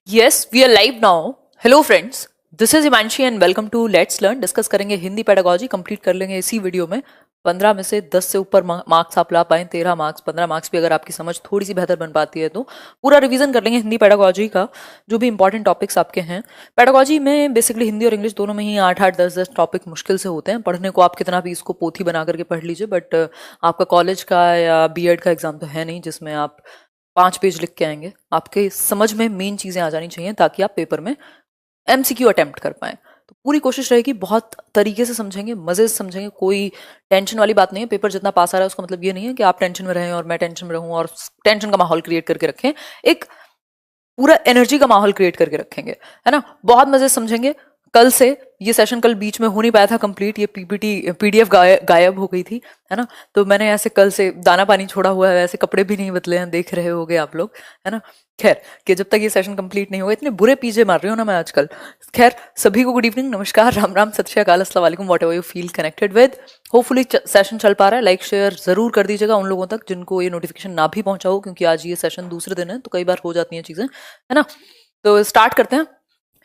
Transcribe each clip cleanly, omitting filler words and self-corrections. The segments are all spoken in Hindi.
Yes we are live now. Hello friends, this is Himanshi and welcome to let's learn. Discuss करेंगे हिंदी पेडागोजी, कंप्लीट कर लेंगे इसी वीडियो में। 15 में से 10 से ऊपर मार्क्स आप ला पाए, 13 मार्क्स 15 मार्क्स भी अगर आपकी समझ थोड़ी सी बेहतर बन पाती है तो पूरा रिवीजन कर लेंगे हिंदी पेडागोजी का, जो भी इंपॉर्टेंट टॉपिक्स आपके हैं। पेडागोजी में बेसिकली हिंदी और इंग्लिश दोनों में ही 8-8 10-10 टॉपिक मुश्किल से होते हैं पढ़ने को। आप कितना भी इसको पोथी बना करके पढ़ लीजिए, बट आपका कॉलेज का या बीएड का एग्जाम तो है नहीं जिसमें आप 5 पेज लिख के आएंगे। आपके समझ में मेन चीजें आ जानी चाहिए ताकि आप पेपर में एमसीक्यू अटेम्प्ट कर पाए। तो पूरी कोशिश रहेगी, बहुत तरीके से समझेंगे, मजे से समझेंगे, कोई टेंशन वाली बात नहीं है। पेपर जितना पास आ रहा है उसका मतलब ये नहीं है कि आप टेंशन में रहें और मैं टेंशन में रहूं और टेंशन का माहौल क्रिएट करके रखें। एक पूरा एनर्जी का माहौल क्रिएट करके रखेंगे, है ना। बहुत मजे से समझेंगे। कल से ये सेशन कल बीच में हो नहीं पाया था कंप्लीट, ये पीपीटी पीडीएफ गायब हो गई थी, है ना। तो मैंने ऐसे कल से दाना पानी छोड़ा हुआ है, ऐसे कपड़े भी नहीं बदले हैं, देख रहे होगे आप लोग, है ना। खैर कि जब तक ये सेशन कंप्लीट नहीं होगा, इतने बुरे पीछे मार रही हूँ ना मैं आजकल। खैर सभी को गुड इवनिंग, नमस्कार, राम राम, सत श्री अकाल, अस्सलाम वालेकुम, whatever you feel connected with. Hopefully session चल पा रहा है। लाइक शेयर जरूर कर दीजिएगा उन लोगों तक जिनको ये नोटिफिकेशन ना भी पहुंचा हो, क्योंकि आज ये सेशन दूसरे दिन है तो कई बार हो जाती हैं चीजें, है ना। तो स्टार्ट करते हैं।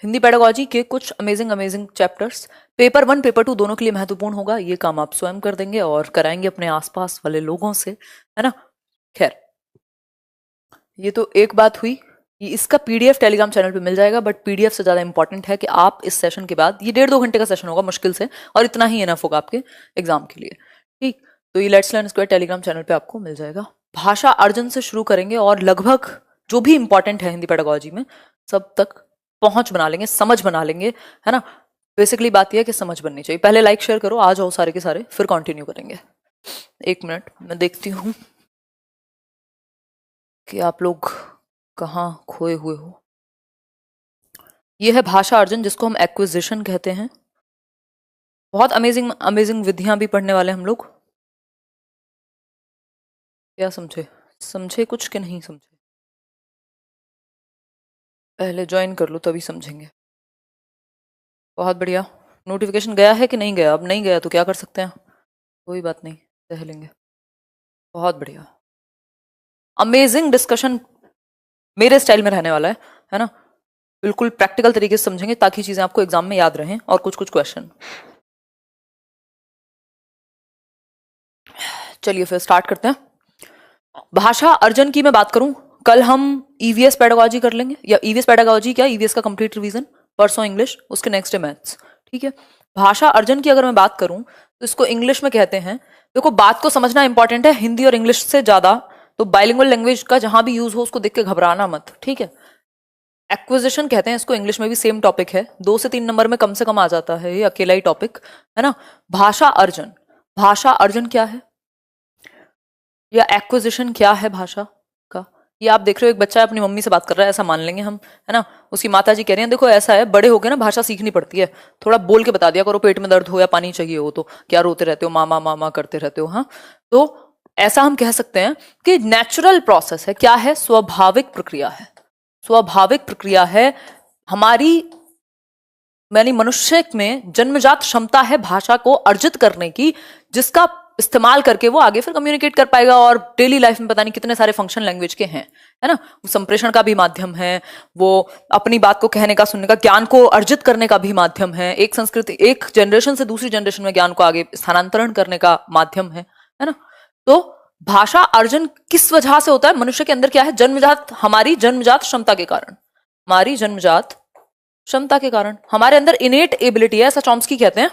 हिंदी पेडागोजी के कुछ अमेजिंग चैप्टर्स पेपर 1 पेपर 2 दोनों के लिए महत्वपूर्ण होगा। ये काम आप स्वयं कर देंगे और कराएंगे अपने आसपास वाले लोगों से, है ना। खैर ये तो एक बात हुई। ये इसका पीडीएफ टेलीग्राम चैनल पे मिल जाएगा, बट पीडीएफ से ज्यादा इंपॉर्टेंट है कि आप इस सेशन के बाद, ये 1.5-2 घंटे का सेशन होगा मुश्किल से, और इतना ही इनफ होगा आपके एग्जाम के लिए, ठीक। तो ये let's learn square Telegram channel पे आपको मिल जाएगा। भाषा अर्जन से शुरू करेंगे और लगभग जो भी इंपॉर्टेंट है हिंदी पेडागोजी में सब तक पहुंच बना लेंगे, समझ बना लेंगे, है ना। बेसिकली बात यह है कि समझ बननी चाहिए। पहले लाइक शेयर करो, आ जाओ सारे के सारे, फिर कंटिन्यू करेंगे। 1 मिनट मैं देखती हूँ कि आप लोग कहाँ खोए हुए हो। यह है भाषा अर्जन, जिसको हम एक्विजिशन कहते हैं। बहुत अमेजिंग विधियां भी पढ़ने वाले हम लोग। क्या समझे कुछ कि नहीं समझे? पहले ज्वाइन कर लो तभी समझेंगे। बहुत बढ़िया। नोटिफिकेशन गया है कि नहीं गया? अब नहीं गया तो क्या कर सकते हैं, कोई बात नहीं, सह लेंगे। बहुत बढ़िया, अमेजिंग डिस्कशन मेरे स्टाइल में रहने वाला है ना। बिल्कुल प्रैक्टिकल तरीके से समझेंगे ताकि चीजें आपको एग्जाम में याद रहें। और कुछ क्वेश्चन, चलिए फिर स्टार्ट करते हैं। भाषा अर्जन की मैं बात करूं, कल हम ईवीएस पेडागोजी कर लेंगे, या ईवीएस पेडागोजी क्या, ईवीएस का कंप्लीट रिवीजन, परसों इंग्लिश, उसके नेक्स्ट डे मैथ्स, ठीक है। भाषा अर्जन की अगर मैं बात करूं तो इसको इंग्लिश में कहते हैं, देखो बात को समझना इंपॉर्टेंट है हिंदी और इंग्लिश से ज्यादा, तो बाइलिंगुअल लैंग्वेज का जहां भी यूज हो उसको देख के घबराना मत, ठीक है। एक्विजिशन कहते हैं इसको, इंग्लिश में भी सेम टॉपिक है, 2 से 3 नंबर में कम से कम आ जाता है, ये अकेला ही टॉपिक, है ना। भाषा अर्जन क्या है, या एक्विजिशन क्या है भाषा का। ये आप देख रहे हो एक बच्चा अपनी मम्मी से बात कर रहा है, ऐसा मान लेंगे हम, है ना। उसकी माता जी कह रही हैं देखो ऐसा है, बड़े होके ना भाषा सीखनी पड़ती है, थोड़ा बोल के बता दिया करो, पेट में दर्द हो या पानी चाहिए हो तो क्या रोते रहते हो, मामा मामा करते रहते हो। हाँ, तो ऐसा हम कह सकते हैं कि नेचुरल प्रोसेस है। क्या है? स्वाभाविक प्रक्रिया है। स्वाभाविक प्रक्रिया है हमारी, यानी मनुष्य में जन्मजात क्षमता है भाषा को अर्जित करने की, जिसका इस्तेमाल करके वो आगे फिर कम्युनिकेट कर पाएगा। और डेली लाइफ में पता नहीं कितने सारे फंक्शन लैंग्वेज के हैं, है ना। वो संप्रेषण का भी माध्यम है, वो अपनी बात को कहने का, सुनने का, ज्ञान को अर्जित करने का भी माध्यम है, एक संस्कृति, एक जनरेशन से दूसरी जनरेशन में ज्ञान को आगे स्थानांतरण करने का माध्यम है ना। तो भाषा अर्जन किस वजह से होता है? मनुष्य के अंदर क्या है? जन्मजात, हमारी जन्मजात क्षमता के कारण, हमारी जन्मजात क्षमता के कारण, हमारे अंदर इनेट एबिलिटी है, ऐसा चॉम्स्की कहते हैं।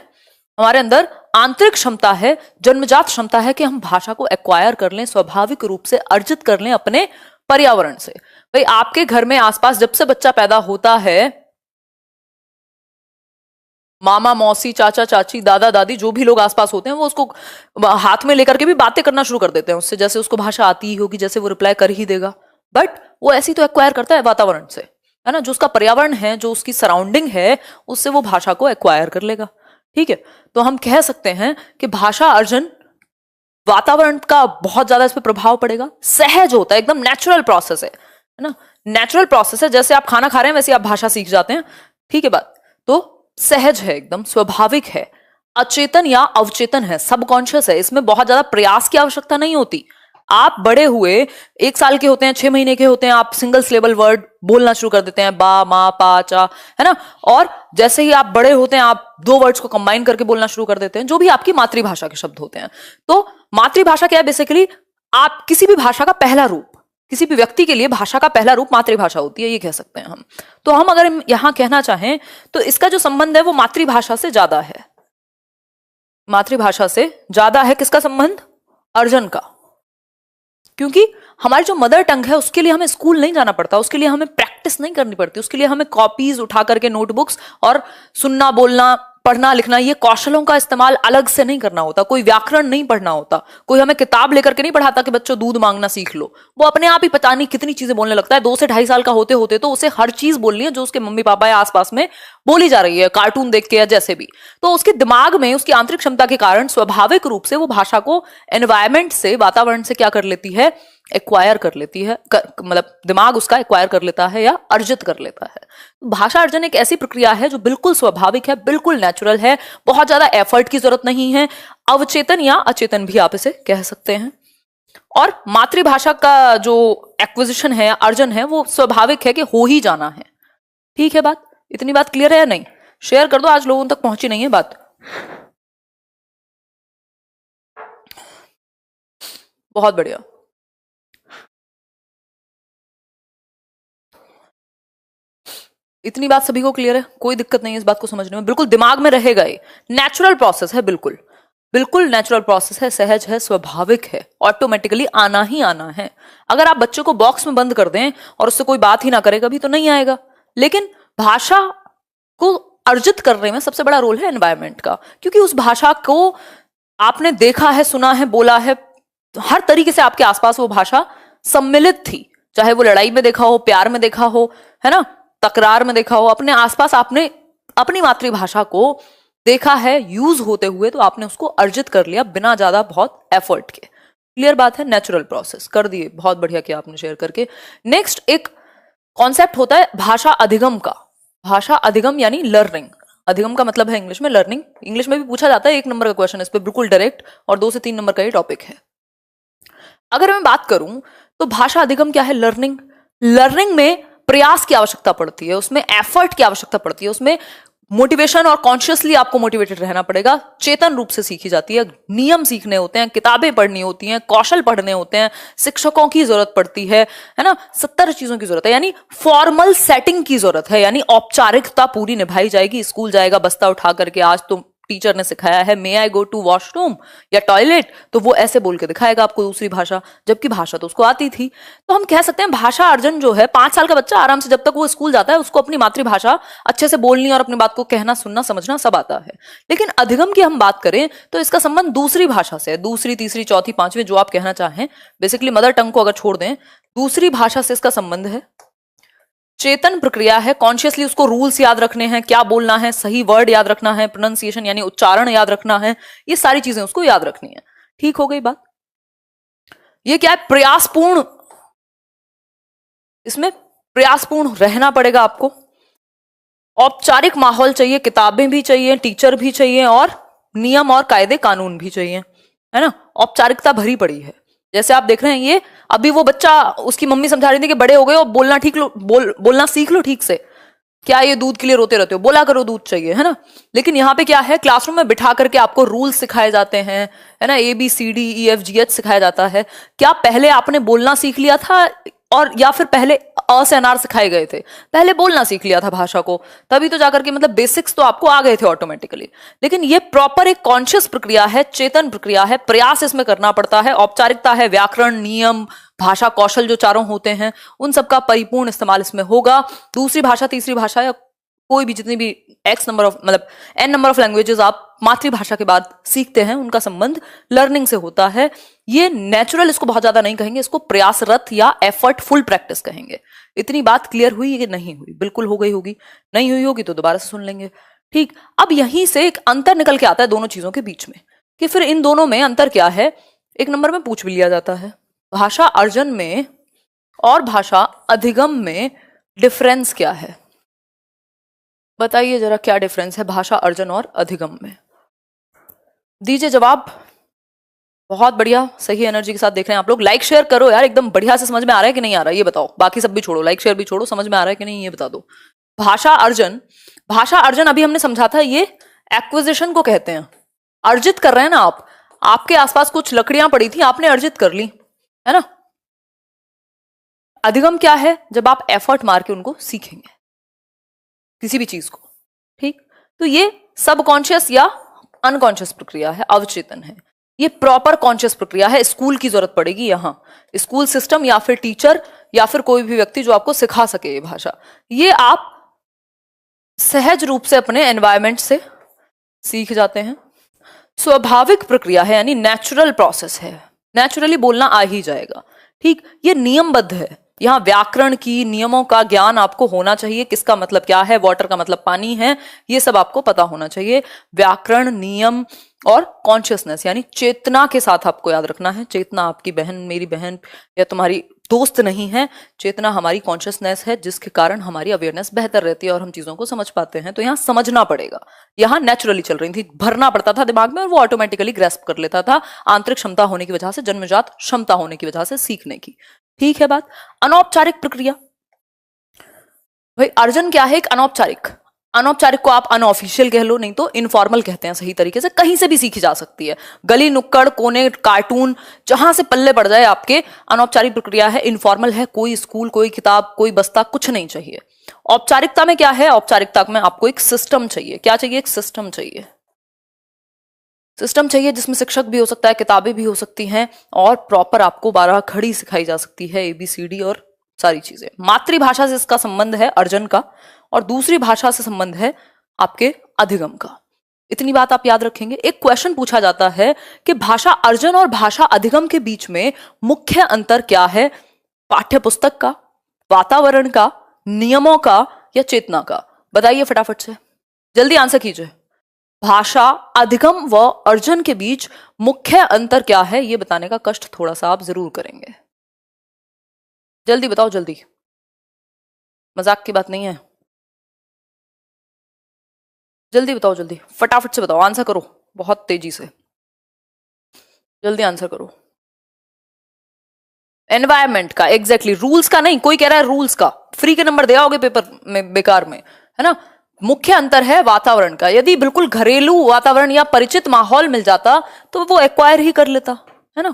हमारे अंदर आंतरिक क्षमता है, जन्मजात क्षमता है कि हम भाषा को एक्वायर कर लें, स्वाभाविक रूप से अर्जित कर लें अपने पर्यावरण से। भाई आपके घर में आसपास जब से बच्चा पैदा होता है, मामा मौसी चाचा चाची दादा दादी जो भी लोग आसपास होते हैं, वो उसको हाथ में लेकर के भी बातें करना शुरू कर देते हैं उससे, जैसे उसको भाषा आती ही होगी, जैसे वो रिप्लाई कर ही देगा। बट वो ऐसी तो एक्वायर करता है वातावरण से, है ना। जो उसका पर्यावरण है, जो उसकी सराउंडिंग है, उससे वो भाषा को एक्वायर कर लेगा, ठीक है। तो हम कह सकते हैं कि भाषा अर्जन वातावरण का बहुत ज्यादा इस पर प्रभाव पड़ेगा। सहज होता है, एकदम नेचुरल प्रोसेस है ना। नेचुरल प्रोसेस है, जैसे आप खाना खा रहे हैं वैसे आप भाषा सीख जाते हैं, ठीक है बात। तो सहज है, एकदम स्वाभाविक है, अचेतन या अवचेतन है, सबकॉन्शियस है, इसमें बहुत ज्यादा प्रयास की आवश्यकता नहीं होती। आप बड़े हुए 1 साल के होते हैं, 6 महीने के होते हैं, आप सिंगल सिलेबल वर्ड बोलना शुरू कर देते हैं, बा, मा, पा, चा, है ना। और जैसे ही आप बड़े होते हैं आप 2 वर्ड्स को कंबाइन करके बोलना शुरू कर देते हैं, जो भी आपकी मातृभाषा के शब्द होते हैं। तो मातृभाषा क्या है? बेसिकली आप किसी भी भाषा का पहला रूप, किसी भी व्यक्ति के लिए भाषा का पहला रूप मातृभाषा होती है, ये कह सकते हैं हम। तो हम अगर यहां कहना चाहें तो इसका जो संबंध है वो मातृभाषा से ज्यादा है। मातृभाषा से ज्यादा है किसका संबंध? अर्जन का। क्योंकि हमारी जो मदर टंग है उसके लिए हमें स्कूल नहीं जाना पड़ता, उसके लिए हमें प्रैक्टिस नहीं करनी पड़ती, उसके लिए हमें कॉपीज उठा करके नोटबुक्स और सुनना, बोलना, पढ़ना, लिखना, ये कौशलों का इस्तेमाल अलग से नहीं करना होता। कोई व्याकरण नहीं पढ़ना होता, कोई हमें किताब लेकर के नहीं पढ़ाता कि बच्चों दूध मांगना सीख लो। वो अपने आप ही पता नहीं कितनी चीजें बोलने लगता है। 2 से 2.5 साल का होते होते तो उसे हर चीज बोलनी है जो उसके मम्मी पापा या आसपास में बोली जा रही है, कार्टून देख के या जैसे भी। तो उसके दिमाग में उसकी आंतरिक क्षमता के कारण स्वाभाविक रूप से वो भाषा को एनवायरमेंट से, वातावरण से क्या कर लेती है? एक्वायर कर लेती है, मतलब दिमाग उसका एक्वायर कर लेता है या अर्जित कर लेता है। भाषा अर्जन एक ऐसी प्रक्रिया है जो बिल्कुल स्वाभाविक है, बिल्कुल नेचुरल है, बहुत ज्यादा एफर्ट की जरूरत नहीं है, अवचेतन या अचेतन भी आप इसे कह सकते हैं। और मातृभाषा का जो एक्विजिशन है, अर्जन है, वो स्वाभाविक है कि हो ही जाना है। ठीक है बात? इतनी बात क्लियर है या नहीं? शेयर कर दो, आज लोगों तक पहुंची नहीं है बात। बहुत बढ़िया। इतनी बात सभी को क्लियर है? कोई दिक्कत नहीं है इस बात को समझने में? बिल्कुल दिमाग में रहेगा, ये नेचुरल प्रोसेस है, बिल्कुल बिल्कुल नेचुरल प्रोसेस है, सहज है, स्वाभाविक है, ऑटोमेटिकली आना ही आना है। अगर आप बच्चों को बॉक्स में बंद कर दें और उससे कोई बात ही ना करे कभी, तो नहीं आएगा। लेकिन भाषा को अर्जित करने में सबसे बड़ा रोल है एनवायरमेंट का, क्योंकि उस भाषा को आपने देखा है, सुना है, बोला है, हर तरीके से आपके आसपास वो भाषा सम्मिलित थी। चाहे वो लड़ाई में देखा हो, प्यार में देखा हो, है ना, तकरार में देखा हो, अपने आसपास आपने अपनी मातृभाषा को देखा है यूज होते हुए, तो आपने उसको अर्जित कर लिया बिना ज्यादा बहुत एफर्ट के। क्लियर बात है? नेचुरल प्रोसेस कर दिए, बहुत बढ़िया किया आपने शेयर करके। नेक्स्ट एक कॉन्सेप्ट होता है भाषा अधिगम का। भाषा अधिगम यानी लर्निंग। अधिगम का मतलब है इंग्लिश में लर्निंग। इंग्लिश में भी पूछा जाता है, 1 नंबर का क्वेश्चन इस पे बिल्कुल डायरेक्ट, और 2 से 3 नंबर का ये टॉपिक है। अगर मैं बात करूं तो भाषा अधिगम क्या है? लर्निंग। लर्निंग में प्रयास की आवश्यकता पड़ती है, उसमें एफर्ट की आवश्यकता पड़ती है, उसमें मोटिवेशन और कॉन्शियसली आपको मोटिवेटेड रहना पड़ेगा। चेतन रूप से सीखी जाती है, नियम सीखने होते हैं, किताबें पढ़नी होती हैं, कौशल पढ़ने होते हैं, शिक्षकों की जरूरत पड़ती है ना, 70 चीजों की जरूरत है, यानी फॉर्मल सेटिंग की जरूरत है, यानी औपचारिकता पूरी निभाई जाएगी। स्कूल जाएगा बस्ता उठा करके, आज तो टीचर ने सिखाया है मे आई गो टू वॉशरूम या टॉयलेट, तो वो ऐसे बोल के दिखाएगा आपको दूसरी भाषा, जबकि भाषा तो उसको आती थी। तो हम कह सकते हैं भाषा अर्जन जो है, 5 साल का बच्चा आराम से जब तक वो स्कूल जाता है उसको अपनी मातृभाषा अच्छे से बोलनी और अपनी बात को कहना, सुनना, समझना सब आता है। लेकिन अधिगम की हम बात करें तो इसका संबंध दूसरी भाषा से, दूसरी, तीसरी, चौथी, पांचवी, जो आप कहना चाहें, बेसिकली मदर टंग को अगर छोड़ दें, दूसरी भाषा से इसका संबंध है। चेतन प्रक्रिया है, कॉन्शियसली उसको रूल्स याद रखने हैं, क्या बोलना है, सही वर्ड याद रखना है, प्रोनाउंसिएशन यानी उच्चारण याद रखना है, ये सारी चीजें उसको याद रखनी है। ठीक हो गई बात? ये क्या है? प्रयासपूर्ण, इसमें प्रयासपूर्ण रहना पड़ेगा आपको। औपचारिक माहौल चाहिए, किताबें भी चाहिए, टीचर भी चाहिए, और नियम और कायदे कानून भी चाहिए, है ना। औपचारिकता भरी पड़ी है। जैसे आप देख रहे हैं, ये अभी वो बच्चा, उसकी मम्मी समझा रही थी कि बड़े हो गए हो, बोलना ठीक लो, बोलना सीख लो ठीक से, क्या ये दूध के लिए रोते रहते हो, बोला करो दूध चाहिए, है ना। लेकिन यहाँ पे क्या है, क्लासरूम में बिठा करके आपको रूल्स सिखाए जाते हैं, है ना, ABCDEFGH सिखाया जाता है। क्या पहले आपने बोलना सीख लिया था, और या फिर पहले अ से अनार सिखाए गए थे? पहले बोलना सीख लिया था भाषा को, तभी तो जाकर के, मतलब बेसिक्स तो आपको आ गए थे ऑटोमेटिकली। लेकिन ये प्रॉपर एक कॉन्शियस प्रक्रिया है, चेतन प्रक्रिया है, प्रयास इसमें करना पड़ता है, औपचारिकता है, व्याकरण, नियम, भाषा कौशल जो चारों होते हैं उन सबका परिपूर्ण इस्तेमाल इसमें होगा। दूसरी भाषा, तीसरी भाषा, या कोई भी जितनी भी X नंबर ऑफ, मतलब N नंबर ऑफ लैंग्वेजेस आप मातृभाषा के बाद सीखते हैं, उनका संबंध लर्निंग से होता है। ये नेचुरल इसको बहुत ज्यादा नहीं कहेंगे, इसको प्रयासरत या एफर्टफुल प्रैक्टिस कहेंगे। इतनी बात क्लियर हुई कि नहीं हुई? बिल्कुल हो गई होगी, नहीं हुई होगी तो दोबारा से सुन लेंगे। ठीक, अब यहीं से एक अंतर निकल के आता है दोनों चीजों के बीच में, कि फिर इन दोनों में अंतर क्या है। 1 नंबर में पूछ भी लिया जाता है, भाषा अर्जन में और भाषा अधिगम में डिफरेंस क्या है? बताइए जरा, क्या डिफरेंस है भाषा अर्जन और अधिगम में? दीजिए जवाब। बहुत बढ़िया, सही एनर्जी के साथ देख रहे हैं आप लोग। लाइक शेयर करो यार, एकदम बढ़िया से समझ में आ रहा है कि नहीं आ रहा है ये बताओ। बाकी सब भी छोड़ो, लाइक शेयर भी छोड़ो, समझ में आ रहा है कि नहीं ये बता दो। भाषा अर्जन, भाषा अर्जन अभी हमने समझा था, ये एक्विजिशन को कहते हैं। अर्जित कर रहे हैं ना आप, आपके आसपास कुछ लकड़ियां पड़ी थी, आपने अर्जित कर ली, है ना। अधिगम क्या है? जब आप एफर्ट मार के उनको सीखेंगे किसी भी चीज को, ठीक। तो ये सबकॉन्शियस या अनकॉन्शियस प्रक्रिया है, अवचेतन है। ये प्रॉपर कॉन्शियस प्रक्रिया है, स्कूल की जरूरत पड़ेगी यहां, स्कूल सिस्टम या फिर टीचर या फिर कोई भी व्यक्ति जो आपको सिखा सके ये भाषा। ये आप सहज रूप से अपने एनवायरमेंट से सीख जाते हैं। स्वाभाविक प्रक्रिया है, यानी नेचुरल प्रोसेस है, नेचुरली बोलना आ ही जाएगा, ठीक। ये नियमबद्ध है, यहाँ व्याकरण की नियमों का ज्ञान आपको होना चाहिए। किसका मतलब क्या है, वाटर का मतलब पानी है, ये सब आपको पता होना चाहिए। व्याकरण, नियम और कॉन्शियसनेस यानी चेतना के साथ आपको याद रखना है। चेतना आपकी बहन, मेरी बहन या तुम्हारी दोस्त नहीं है, चेतना हमारी कॉन्शियसनेस है, जिसके कारण हमारी अवेयरनेस बेहतर रहती है और हम चीजों को समझ पाते हैं। तो यहाँ समझना पड़ेगा, यहाँ नेचुरली चल रही थी, भरना पड़ता था दिमाग में और वो ऑटोमेटिकली ग्रेस्प कर लेता था, आंतरिक क्षमता होने की वजह से, जन्मजात क्षमता होने की वजह से सीखने की, ठीक है बात। अनौपचारिक प्रक्रिया, भाई अर्जन क्या है, एक अनौपचारिक, अनौपचारिक को आप अनऑफिशियल कह लो, नहीं तो इनफॉर्मल कहते हैं सही तरीके से, कहीं से भी सीखी जा सकती है, गली नुक्कड़ कोने कार्टून जहां से पल्ले पड़ जाए आपके। अनौपचारिक प्रक्रिया है, इनफॉर्मल है, कोई स्कूल, कोई किताब, कोई बस्ता, कुछ नहीं चाहिए। औपचारिकता में क्या है, औपचारिकता में आपको एक सिस्टम चाहिए। क्या चाहिए? एक सिस्टम चाहिए, सिस्टम चाहिए जिसमें शिक्षक भी हो सकता है, किताबें भी हो सकती हैं और प्रॉपर आपको 12 खड़ी सिखाई जा सकती है, ABCD और सारी चीजें। मातृभाषा से इसका संबंध है अर्जन का, और दूसरी भाषा से संबंध है आपके अधिगम का। इतनी बात आप याद रखेंगे। एक क्वेश्चन पूछा जाता है कि भाषा अर्जन और भाषा अधिगम के बीच में मुख्य अंतर क्या है? पाठ्य पुस्तक का, वातावरण का, नियमों का या चेतना का? बताइए फटाफट से, जल्दी आंसर कीजिए। भाषा अधिगम व अर्जन के बीच मुख्य अंतर क्या है, यह बताने का कष्ट थोड़ा सा आप जरूर करेंगे। जल्दी बताओ, जल्दी, मजाक की बात नहीं है, जल्दी बताओ, जल्दी फटाफट से बताओ, आंसर करो बहुत तेजी से, जल्दी आंसर करो। एनवायरमेंट का, एग्जैक्टली, रूल्स का नहीं। कोई कह रहा है रूल्स का, फ्री के नंबर दे आओगे पेपर में बेकार में, है ना। मुख्य अंतर है वातावरण का। यदि बिल्कुल घरेलू वातावरण या परिचित माहौल मिल जाता तो वो एक्वायर ही कर लेता, है ना।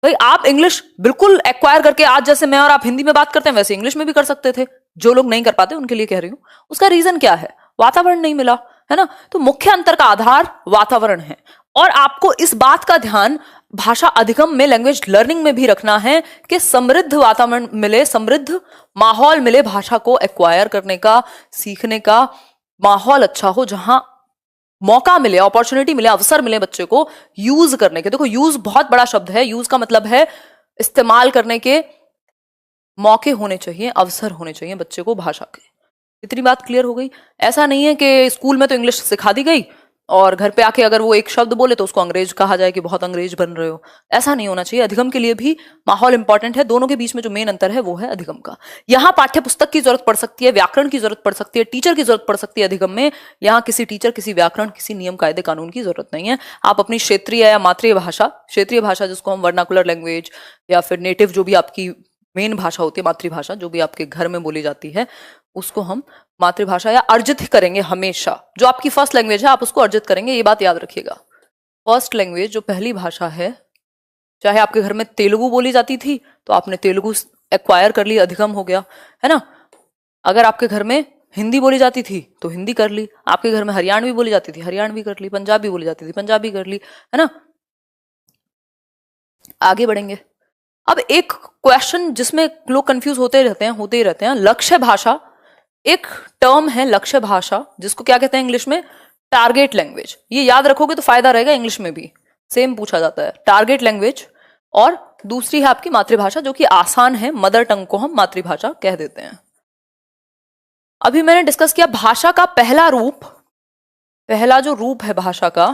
भाई आप इंग्लिश बिल्कुल एक्वायर करके, आज जैसे मैं और आप हिंदी में बात करते हैं वैसे इंग्लिश में भी कर सकते थे। जो लोग नहीं कर पाते उनके लिए कह रही हूं। उसका रीजन क्या है? वातावरण नहीं मिला, है ना। तो मुख्य अंतर का आधार वातावरण है। और आपको इस बात का ध्यान भाषा अधिगम में, लैंग्वेज लर्निंग में भी रखना है कि समृद्ध वातावरण मिले, समृद्ध माहौल मिले भाषा को एक्वायर करने का, सीखने का माहौल अच्छा हो, जहां मौका मिले, अपॉर्चुनिटी मिले, अवसर मिले बच्चे को यूज करने के। देखो यूज बहुत बड़ा शब्द है, यूज का मतलब है इस्तेमाल करने के मौके होने चाहिए, अवसर होने चाहिए बच्चे को भाषा के। इतनी बात क्लियर हो गई। ऐसा नहीं है कि स्कूल में तो इंग्लिश सिखा दी गई और घर पे आके अगर वो एक शब्द बोले तो उसको अंग्रेज कहा जाए कि बहुत अंग्रेज बन रहे हो। ऐसा नहीं होना चाहिए। अधिगम के लिए भी माहौल इंपॉर्टेंट है। दोनों के बीच में जो मेन अंतर है वो है अधिगम का। यहाँ पाठ्य पुस्तक की जरूरत पड़ सकती है, व्याकरण की जरूरत पड़ सकती है, टीचर की जरूरत पड़ सकती है अधिगम में। यहाँ किसी टीचर, किसी व्याकरण, किसी नियम कायदे कानून की जरूरत नहीं है। आप अपनी क्षेत्रीय या मातृभाषा, क्षेत्रीय भाषा जिसको हम वर्नाकुलर लैंग्वेज या फिर नेटिव, जो भी आपकी मेन भाषा होती है, मातृभाषा जो भी आपके घर में बोली जाती है, उसको हम मातृभाषा या अर्जित ही करेंगे हमेशा। जो आपकी फर्स्ट लैंग्वेज है आप उसको अर्जित करेंगे, ये बात याद रखिएगा। फर्स्ट लैंग्वेज जो पहली भाषा है, चाहे आपके घर में तेलुगु बोली जाती थी तो आपने तेलुगु एक्वायर कर ली, अधिगम हो गया, है ना। अगर आपके घर में हिंदी बोली जाती थी तो हिंदी कर ली, आपके घर में हरियाणवी बोली जाती थी हरियाणवी कर ली, पंजाबी बोली जाती थी पंजाबी कर ली, है ना। आगे बढ़ेंगे। अब एक क्वेश्चन जिसमें लोग कंफ्यूज होते ही रहते हैं। लक्ष्य भाषा एक टर्म है, लक्ष्य भाषा, जिसको क्या कहते हैं इंग्लिश में? Target language. ये याद रखोगे तो फायदा रहेगा, इंग्लिश में भी सेम पूछा जाता है। टारगेट लैंग्वेज और दूसरी है आपकी मातृभाषा, जो कि आसान है, मदर टंग को हम मातृभाषा कह देते हैं। अभी मैंने डिस्कस किया भाषा का पहला रूप, पहला जो रूप है भाषा का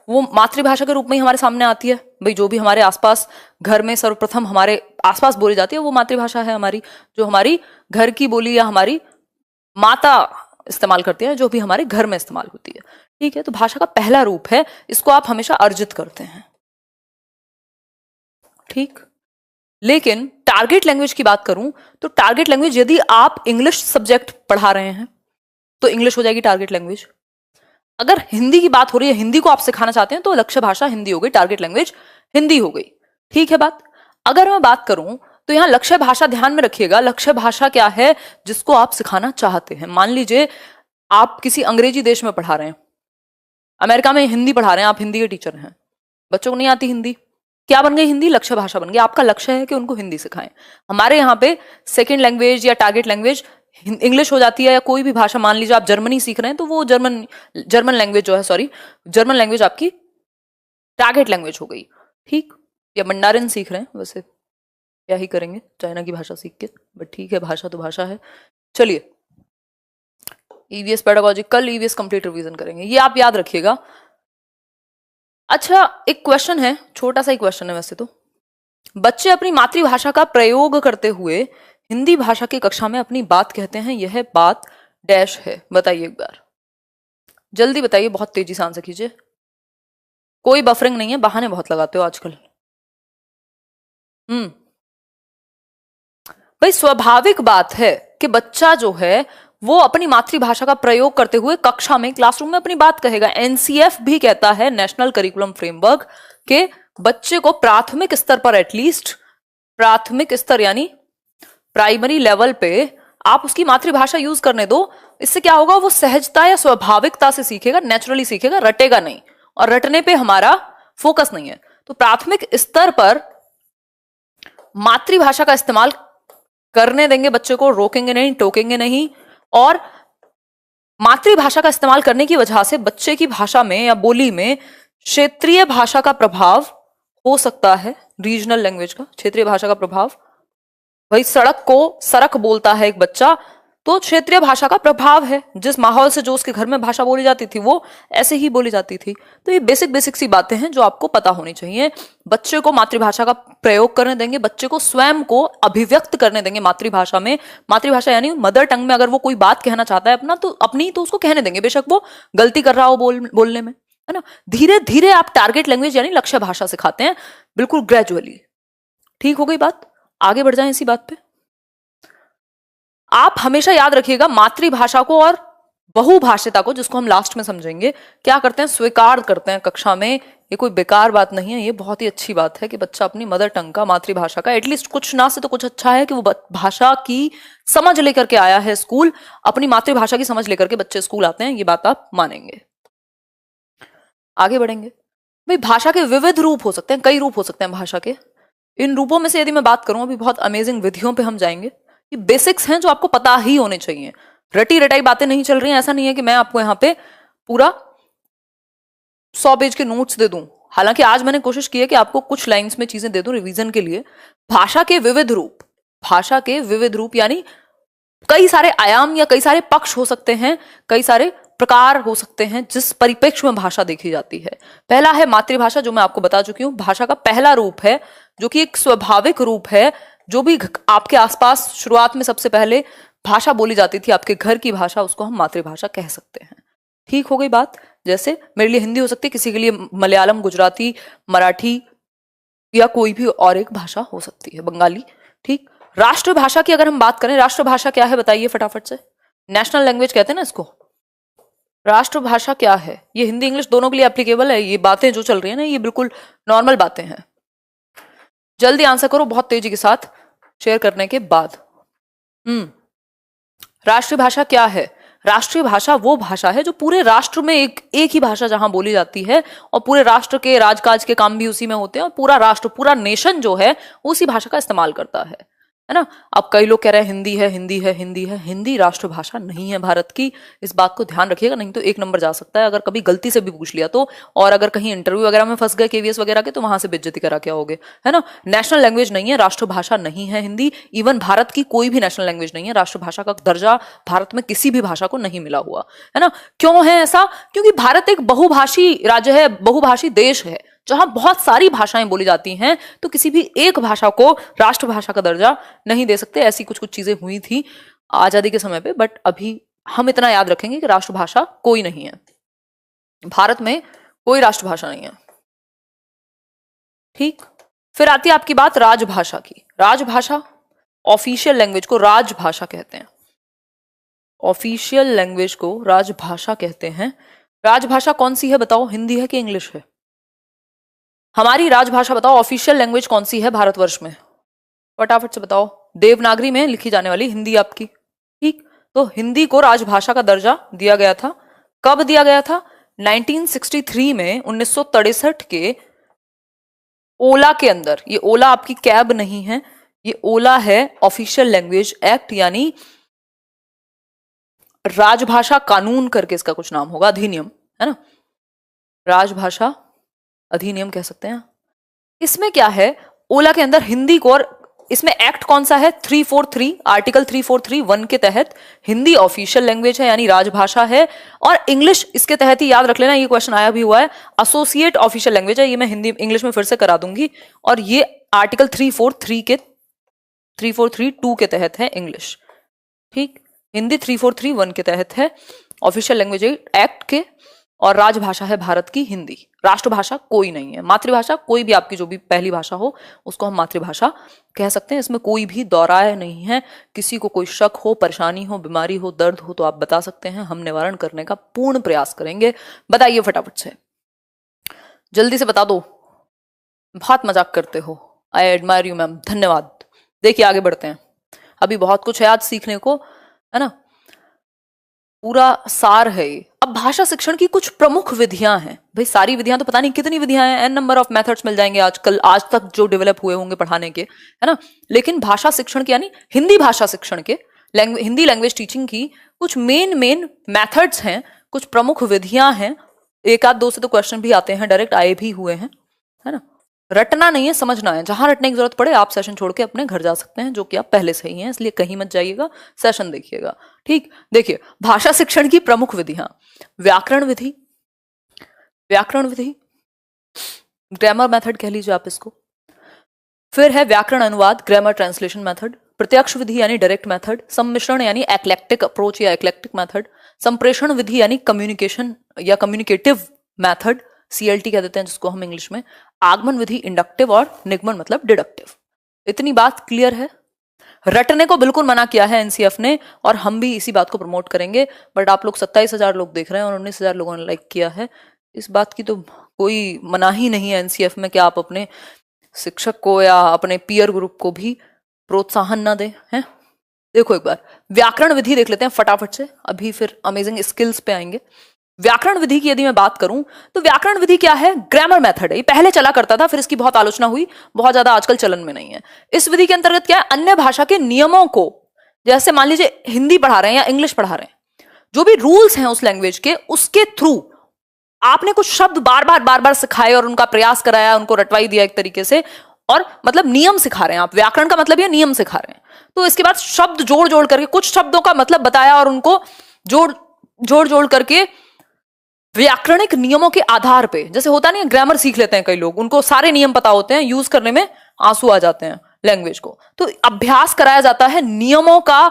वो मातृभाषा के रूप में ही हमारे सामने आती है। भाई जो भी हमारे आसपास घर में सर्वप्रथम हमारे आसपास बोली जाती है वो मातृभाषा है हमारी, जो हमारी घर की बोली या हमारी माता इस्तेमाल करती है, जो भी हमारे घर में इस्तेमाल होती है। ठीक है, तो भाषा का पहला रूप है, इसको आप हमेशा अर्जित करते हैं। ठीक। लेकिन टारगेट लैंग्वेज की बात करूं तो टारगेट लैंग्वेज यदि आप इंग्लिश सब्जेक्ट पढ़ा रहे हैं तो इंग्लिश हो जाएगी टारगेट लैंग्वेज। अगर हिंदी की बात हो रही है, हिंदी को आप सिखाना चाहते हैं तो लक्ष्य भाषा हिंदी हो गई, टारगेट लैंग्वेज हिंदी हो गई। ठीक है बात। अगर मैं बात करूं तो यहां लक्ष्य भाषा ध्यान में रखिएगा, लक्ष्य भाषा क्या है जिसको आप सिखाना चाहते हैं। मान लीजिए आप किसी अंग्रेजी देश में पढ़ा रहे हैं, अमेरिका में हिंदी पढ़ा रहे हैं, आप हिंदी के टीचर हैं, बच्चों को नहीं आती हिंदी, क्या बन गई हिंदी, लक्ष्य भाषा बन गई। आपका लक्ष्य है कि उनको हिंदी सिखाएं। हमारे यहाँ पे सेकेंड लैंग्वेज या टारगेट लैंग्वेज इंग्लिश हो जाती है, या कोई भी भाषा, मान लीजिए आप जर्मनी सीख रहे हैं तो वो जर्मन लैंग्वेज जो है, सॉरी, जर्मन लैंग्वेज आपकी टारगेट लैंग्वेज हो गई। ठीक। या मंडारिन सीख रहे हैं, वैसे क्या ही करेंगे चाइना की भाषा सीख के, बट ठीक है, भाषा तो भाषा है। चलिए, ईवीएस पेडागोजी, कल ईवीएस कंप्लीट रिवीजन करेंगे, ये आप याद रखिएगा। अच्छा, एक क्वेश्चन है, छोटा सा ही क्वेश्चन है वैसे तो। बच्चे अपनी मातृभाषा का प्रयोग करते हुए हिंदी भाषा की कक्षा में अपनी बात कहते हैं, यह बात डैश है, बताइए एक बार, जल्दी बताइए, बहुत तेजी से आंसर कीजिए। कोई बफरिंग नहीं है, बहाने बहुत लगाते हो आजकल। भाई स्वाभाविक बात है कि बच्चा जो है वो अपनी मातृभाषा का प्रयोग करते हुए कक्षा में, क्लासरूम में अपनी बात कहेगा। एनसीएफ भी कहता है, नेशनल करिकुलम फ्रेमवर्क, के बच्चे को प्राथमिक स्तर पर, एटलीस्ट प्राथमिक स्तर यानी प्राइमरी लेवल पे आप उसकी मातृभाषा यूज करने दो। इससे क्या होगा, वो सहजता या स्वाभाविकता से सीखेगा, नेचुरली सीखेगा, रटेगा नहीं, और रटने पे हमारा फोकस नहीं है। तो प्राथमिक स्तर पर मातृभाषा का इस्तेमाल करने देंगे बच्चे को, रोकेंगे नहीं, टोकेंगे नहीं। और मातृभाषा का इस्तेमाल करने की वजह से बच्चे की भाषा में या बोली में क्षेत्रीय भाषा का प्रभाव हो सकता है, रीजनल लैंग्वेज का, क्षेत्रीय भाषा का प्रभाव। वही सड़क को सरक बोलता है एक बच्चा, तो क्षेत्रीय भाषा का प्रभाव है। जिस माहौल से जो उसके घर में भाषा बोली जाती थी वो ऐसे ही बोली जाती थी। तो ये बेसिक बेसिक सी बातें हैं जो आपको पता होनी चाहिए। बच्चे को मातृभाषा का प्रयोग करने देंगे, बच्चे को स्वयं को अभिव्यक्त करने देंगे मातृभाषा में। मातृभाषा यानी मदर टंग में अगर वो कोई बात कहना चाहता है अपनी तो उसको कहने देंगे, बेशक वो गलती कर रहा हो बोलने में, है ना। धीरे धीरे आप टारगेट लैंग्वेज यानी लक्ष्य भाषा सिखाते हैं, बिल्कुल ग्रेजुअली। ठीक हो गई बात, आगे बढ़ जाएं इसी बात पे। आप हमेशा याद रखिएगा, मातृभाषा को और बहुभाषिता को, जिसको हम लास्ट में समझेंगे, क्या करते हैं, स्वीकार करते हैं कक्षा में। ये कोई बेकार बात नहीं है, ये बहुत ही अच्छी बात है कि बच्चा अपनी मदर टंग का, मातृभाषा का, एटलीस्ट कुछ ना से तो कुछ अच्छा है कि वो भाषा की समझ लेकर के आया है स्कूल। अपनी मातृभाषा की समझ लेकर के बच्चे स्कूल आते हैं, ये बात आप मानेंगे। आगे बढ़ेंगे। भाई भाषा के विविध रूप हो सकते हैं, कई रूप हो सकते हैं भाषा के। इन रूपों में से यदि मैं बात करूं, अभी बहुत अमेजिंग विधियों पे हम जाएंगे। ये बेसिक्स हैं जो आपको पता ही होने चाहिए, रटी रटाई बातें नहीं चल रही हैं। ऐसा नहीं है कि मैं आपको यहाँ पे पूरा 100 पेज के नोट्स दे दूं। हालांकि आज मैंने कोशिश की है कि आपको कुछ लाइंस में चीजें दे दूं रिवीजन के लिए। भाषा के विविध रूप, भाषा के विविध रूप यानी कई सारे आयाम या कई सारे पक्ष हो सकते हैं, कई सारे प्रकार हो सकते हैं जिस परिप्रेक्ष्य में भाषा देखी जाती है। पहला है मातृभाषा, जो मैं आपको बता चुकी हूं। भाषा का पहला रूप है जो कि एक स्वाभाविक रूप है, जो भी आपके आसपास शुरुआत में सबसे पहले भाषा बोली जाती थी, आपके घर की भाषा, उसको हम मातृभाषा कह सकते हैं। ठीक हो गई बात। जैसे मेरे लिए हिंदी हो सकती है, किसी के लिए मलयालम, गुजराती, मराठी या कोई भी और एक भाषा हो सकती है, बंगाली। ठीक। राष्ट्रभाषा की अगर हम बात करें, राष्ट्रभाषा क्या है बताइए फटाफट से। नेशनल लैंग्वेज कहते हैं ना इसको। राष्ट्रभाषा क्या है, ये हिंदी इंग्लिश दोनों के लिए एप्लीकेबल है। ये बातें जो चल रही है ना, ये बिल्कुल नॉर्मल बातें हैं। जल्दी आंसर करो बहुत तेजी के साथ शेयर करने के बाद। राष्ट्रीय भाषा क्या है? राष्ट्रीय भाषा वो भाषा है जो पूरे राष्ट्र में एक ही भाषा जहां बोली जाती है, और पूरे राष्ट्र के राजकाज के काम भी उसी में होते हैं, और पूरा राष्ट्र, पूरा नेशन जो है उसी भाषा का इस्तेमाल करता है ना। अब कई लोग कह रहे हैं हिंदी है, हिंदी है, हिंदी है। हिंदी राष्ट्रभाषा नहीं है भारत की, इस बात को ध्यान रखिएगा, नहीं तो 1 नंबर जा सकता है अगर कभी गलती से भी पूछ लिया तो। और अगर कहीं इंटरव्यू वगैरह में फंस गए केवीएस वगैरह के, तो वहां से बेइज्जती करा के आओगे, है ना। नेशनल लैंग्वेज नहीं है, राष्ट्रभाषा नहीं है हिंदी। इवन भारत की कोई भी नेशनल लैंग्वेज नहीं है, राष्ट्रभाषा का दर्जा भारत में किसी भी भाषा को नहीं मिला हुआ है ना। क्यों है ऐसा? क्योंकि भारत एक बहुभाषी राज्य है, बहुभाषी देश है, जहां बहुत सारी भाषाएं बोली जाती हैं। तो किसी भी एक भाषा को राष्ट्रभाषा का दर्जा नहीं दे सकते। ऐसी कुछ कुछ चीजें हुई थी आजादी के समय पे, बट अभी हम इतना याद रखेंगे कि राष्ट्रभाषा कोई नहीं है, भारत में कोई राष्ट्रभाषा नहीं है। ठीक। फिर आती है आपकी बात राजभाषा की। राजभाषा, ऑफिशियल लैंग्वेज को राजभाषा कहते हैं। ऑफिशियल लैंग्वेज को राजभाषा कहते हैं। राजभाषा कौन सी है बताओ, हिंदी है कि इंग्लिश है? हमारी राजभाषा बताओ, ऑफिशियल लैंग्वेज कौन सी है भारतवर्ष में? फटाफट से बताओ। देवनागरी में लिखी जाने वाली हिंदी आपकी, ठीक। तो हिंदी को राजभाषा का दर्जा दिया गया था। कब दिया गया था? 1963 में, 1963 के ओला के अंदर। ये ओला आपकी कैब नहीं है, ये ओला है ऑफिशियल लैंग्वेज एक्ट, यानी राजभाषा कानून करके इसका कुछ नाम होगा, अधिनियम है ना, राजभाषा अधिनियम कह सकते हैं। इसमें क्या है, ओला के अंदर हिंदी को, और इसमें एक्ट कौन सा है? 343, आर्टिकल 343(1) के तहत हिंदी ऑफिशियल लैंग्वेज है यानी राजभाषा है, और इंग्लिश इसके तहत ही, याद रख लेना, ये क्वेश्चन आया भी हुआ है, एसोसिएट ऑफिशियल लैंग्वेज है। ये मैं हिंदी इंग्लिश में फिर से करा दूंगी। और ये आर्टिकल 343(2) के तहत है इंग्लिश, ठीक। हिंदी 343(1) के तहत है ऑफिशियल लैंग्वेज एक्ट के, और राजभाषा है भारत की हिंदी। राष्ट्रभाषा कोई नहीं है। मातृभाषा कोई भी, आपकी जो भी पहली भाषा हो उसको हम मातृभाषा कह सकते हैं। इसमें कोई भी दौराय नहीं है। किसी को कोई शक हो, परेशानी हो, बीमारी हो, दर्द हो तो आप बता सकते हैं, हम निवारण करने का पूर्ण प्रयास करेंगे। बताइए फटाफट से, जल्दी से बता दो। बहुत मजाक करते हो, आई एडमायर यू मैम, धन्यवाद। देखिए आगे बढ़ते हैं, अभी बहुत कुछ है आज सीखने को, है ना, पूरा सार है ये। अब भाषा शिक्षण की कुछ प्रमुख विधियां हैं। भाई सारी विधियां तो पता नहीं कितनी विधियां हैं, एन नंबर ऑफ मेथड्स मिल जाएंगे आजकल, आज तक जो डेवलप हुए होंगे पढ़ाने के, है ना। लेकिन भाषा शिक्षण के यानी हिंदी भाषा शिक्षण के, हिंदी लैंग्वेज टीचिंग की कुछ मेन मेथड्स हैं, कुछ प्रमुख विधियां हैं। एक आध दो से तो क्वेश्चन भी आते हैं, डायरेक्ट आए भी हुए हैं, है ना। रटना नहीं है, समझना है। जहां रटने की जरूरत पड़े आप सेशन छोड़ के अपने घर जा सकते हैं, जो कि आप पहले से ही हैं, इसलिए कहीं मत जाइएगा, सेशन देखिएगा, ठीक। देखिए भाषा शिक्षण की प्रमुख विधियां, व्याकरण विधि, ग्रामर मेथड कह लीजिए आप इसको। फिर है व्याकरण अनुवाद, ग्रामर ट्रांसलेशन मेथड। प्रत्यक्ष विधि यानी डायरेक्ट मेथड। सम्मिश्रण यानी एक्लेक्टिक अप्रोच या एक्लेक्टिक मेथड। संप्रेषण विधि यानी कम्युनिकेशन या कम्युनिकेटिव मेथड, CLT कह देते हैं जिसको हम इंग्लिश में। आगमन विधि इंडक्टिव, और निगमन मतलब डिडक्टिव। इतनी बात क्लियर है। रटने को बिल्कुल मना किया है NCF ने, और हम भी इसी बात को प्रमोट करेंगे। बट आप लोग 27,000 लोग देख रहे हैं और 19,000 लोगों ने लाइक किया है, इस बात की तो कोई मना ही नहीं है NCF में कि आप अपने शिक्षक को या अपने पीयर ग्रुप को भी प्रोत्साहन ना दें, हैं। देखो एक बार व्याकरण विधि देख लेते हैं फटाफट से, अभी फिर अमेजिंग स्किल्स पे आएंगे। व्याकरण विधि की यदि मैं बात करूं तो व्याकरण विधि क्या है? ग्रामर मेथड है। ये पहले चला करता था, फिर इसकी बहुत आलोचना हुई, बहुत ज्यादा आजकल चलन में नहीं है। इस विधि के अंतर्गत क्या है? अन्य भाषा के नियमों को, जैसे मान लीजिए हिंदी पढ़ा रहे हैं या इंग्लिश पढ़ा रहे हैं, जो भी रूल्स हैं उस लैंग्वेज के, उसके थ्रू आपने कुछ शब्द बार बार सिखाए और उनका प्रयास कराया, उनको रटवाई दिया एक तरीके से, और मतलब नियम सिखा रहे हैं आप। व्याकरण का मतलब ये नियम सिखा रहे हैं। तो इसके बाद शब्द जोड़ करके कुछ शब्दों का मतलब बताया और उनको जोड़ करके व्याकरणिक नियमों के आधार पे, जैसे होता नहीं है ग्रामर सीख लेते हैं कई लोग, उनको सारे नियम पता होते हैं, यूज करने में आंसू आ जाते हैं लैंग्वेज को, तो अभ्यास कराया जाता है नियमों का,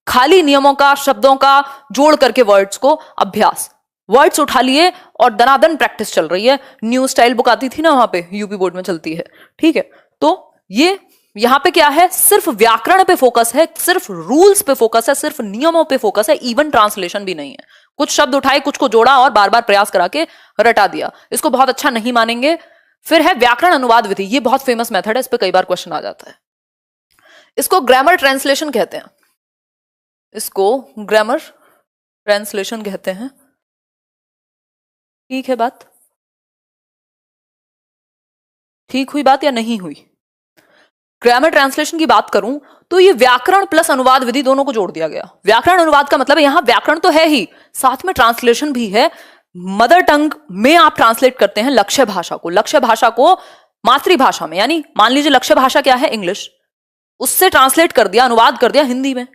खाली नियमों का, शब्दों का जोड़ करके वर्ड्स को अभ्यास। वर्ड्स उठा लिए और दनादन प्रैक्टिस चल रही है। न्यू स्टाइल बुक आती थी ना, वहां पे यूपी बोर्ड में चलती है, ठीक है। तो ये यहां पे क्या है? सिर्फ व्याकरण पे फोकस है, सिर्फ रूल्स पे फोकस है, सिर्फ नियमों पे फोकस है, इवन ट्रांसलेशन भी नहीं है। कुछ शब्द उठाए, कुछ को जोड़ा और बार बार प्रयास करा के रटा दिया, इसको बहुत अच्छा नहीं मानेंगे। फिर है व्याकरण अनुवाद विधि, ये बहुत फेमस मेथड है, इस पे कई बार क्वेश्चन आ जाता है। इसको ग्रामर ट्रांसलेशन कहते हैं, इसको ग्रामर ट्रांसलेशन कहते हैं, ठीक है। बात ठीक हुई बात या नहीं हुई? ग्रामर ट्रांसलेशन की बात करूं तो ये व्याकरण प्लस अनुवाद विधि दोनों को जोड़ दिया गया। व्याकरण अनुवाद का मतलब है यहां व्याकरण तो है ही, साथ में ट्रांसलेशन भी है। मदर टंग में आप ट्रांसलेट करते हैं लक्ष्य भाषा को, लक्ष्य भाषा को मातृभाषा में, यानी मान लीजिए लक्ष्य भाषा क्या है? इंग्लिश, उससे ट्रांसलेट कर दिया, अनुवाद कर दिया हिंदी में,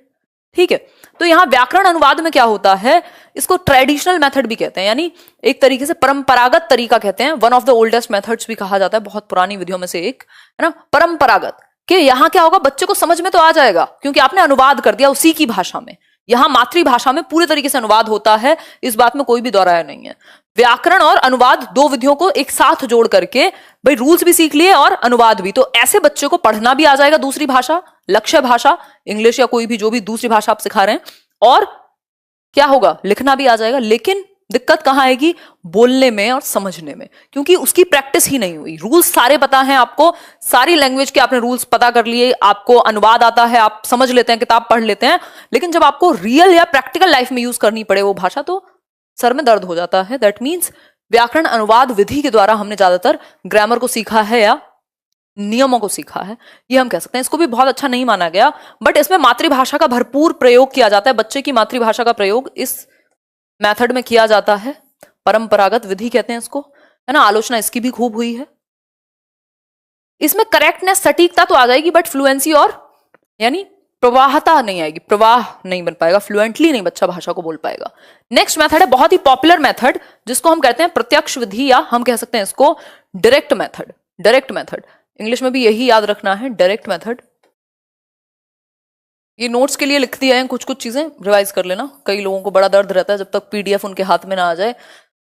ठीक है। तो यहां व्याकरण अनुवाद में क्या होता है? इसको ट्रेडिशनल मेथड भी कहते हैं, यानी एक तरीके से परंपरागत तरीका कहते हैं। One of the oldest methods भी कहा जाता है, बहुत पुरानी विधियों में से एक, है ना, परंपरागत। कि यहां क्या होगा? बच्चे को समझ में तो आ जाएगा क्योंकि आपने अनुवाद कर दिया उसी की भाषा में। यहां मातृभाषा में पूरे तरीके से अनुवाद होता है, इस बात में कोई भी दौराया नहीं है। व्याकरण और अनुवाद दो विधियों को एक साथ जोड़ करके भाई रूल्स भी सीख लिए और अनुवाद भी, तो ऐसे बच्चे को पढ़ना भी आ जाएगा दूसरी भाषा, लक्ष्य भाषा इंग्लिश या कोई भी जो भी दूसरी भाषा आप सिखा रहे हैं, और क्या होगा, लिखना भी आ जाएगा। लेकिन दिक्कत कहां आएगी, बोलने में और समझने में, क्योंकि उसकी प्रैक्टिस ही नहीं हुई। रूल्स सारे पता हैं आपको, सारी लैंग्वेज के आपने रूल्स पता कर लिए, आपको अनुवाद आता है, आप समझ लेते हैं, किताब पढ़ लेते हैं, लेकिन जब आपको रियल या प्रैक्टिकल लाइफ में यूज करनी पड़े वो भाषा तो सर में दर्द हो जाता है। दैट मीन्स व्याकरण अनुवाद विधि के द्वारा हमने ज्यादातर ग्रामर को सीखा है या नियमों को सीखा है, ये हम कह सकते हैं। इसको भी बहुत अच्छा नहीं माना गया, बट इसमें मातृभाषा का भरपूर प्रयोग किया जाता है। बच्चे की मातृभाषा का प्रयोग इस मेथड में किया जाता है, परंपरागत विधि कहते हैं इसको, है ना। आलोचना इसकी भी खूब हुई है। इसमें करेक्टनेस सटीकता तो आ जाएगी, बट फ्लुएंसी और यानी प्रवाहता नहीं आएगी, प्रवाह नहीं बन पाएगा, फ्लुएंटली नहीं बच्चा भाषा को बोल पाएगा। नेक्स्ट मेथड है बहुत ही पॉपुलर मेथड, जिसको हम कहते हैं प्रत्यक्ष विधि, या हम कह सकते हैं इसको direct method. Direct method English में भी यही याद रखना है, डायरेक्ट मेथड। ये नोट्स के लिए लिख दिया है, कुछ कुछ चीजें रिवाइज कर लेना। कई लोगों को बड़ा दर्द रहता है जब तक पीडीएफ उनके हाथ में ना आ जाए,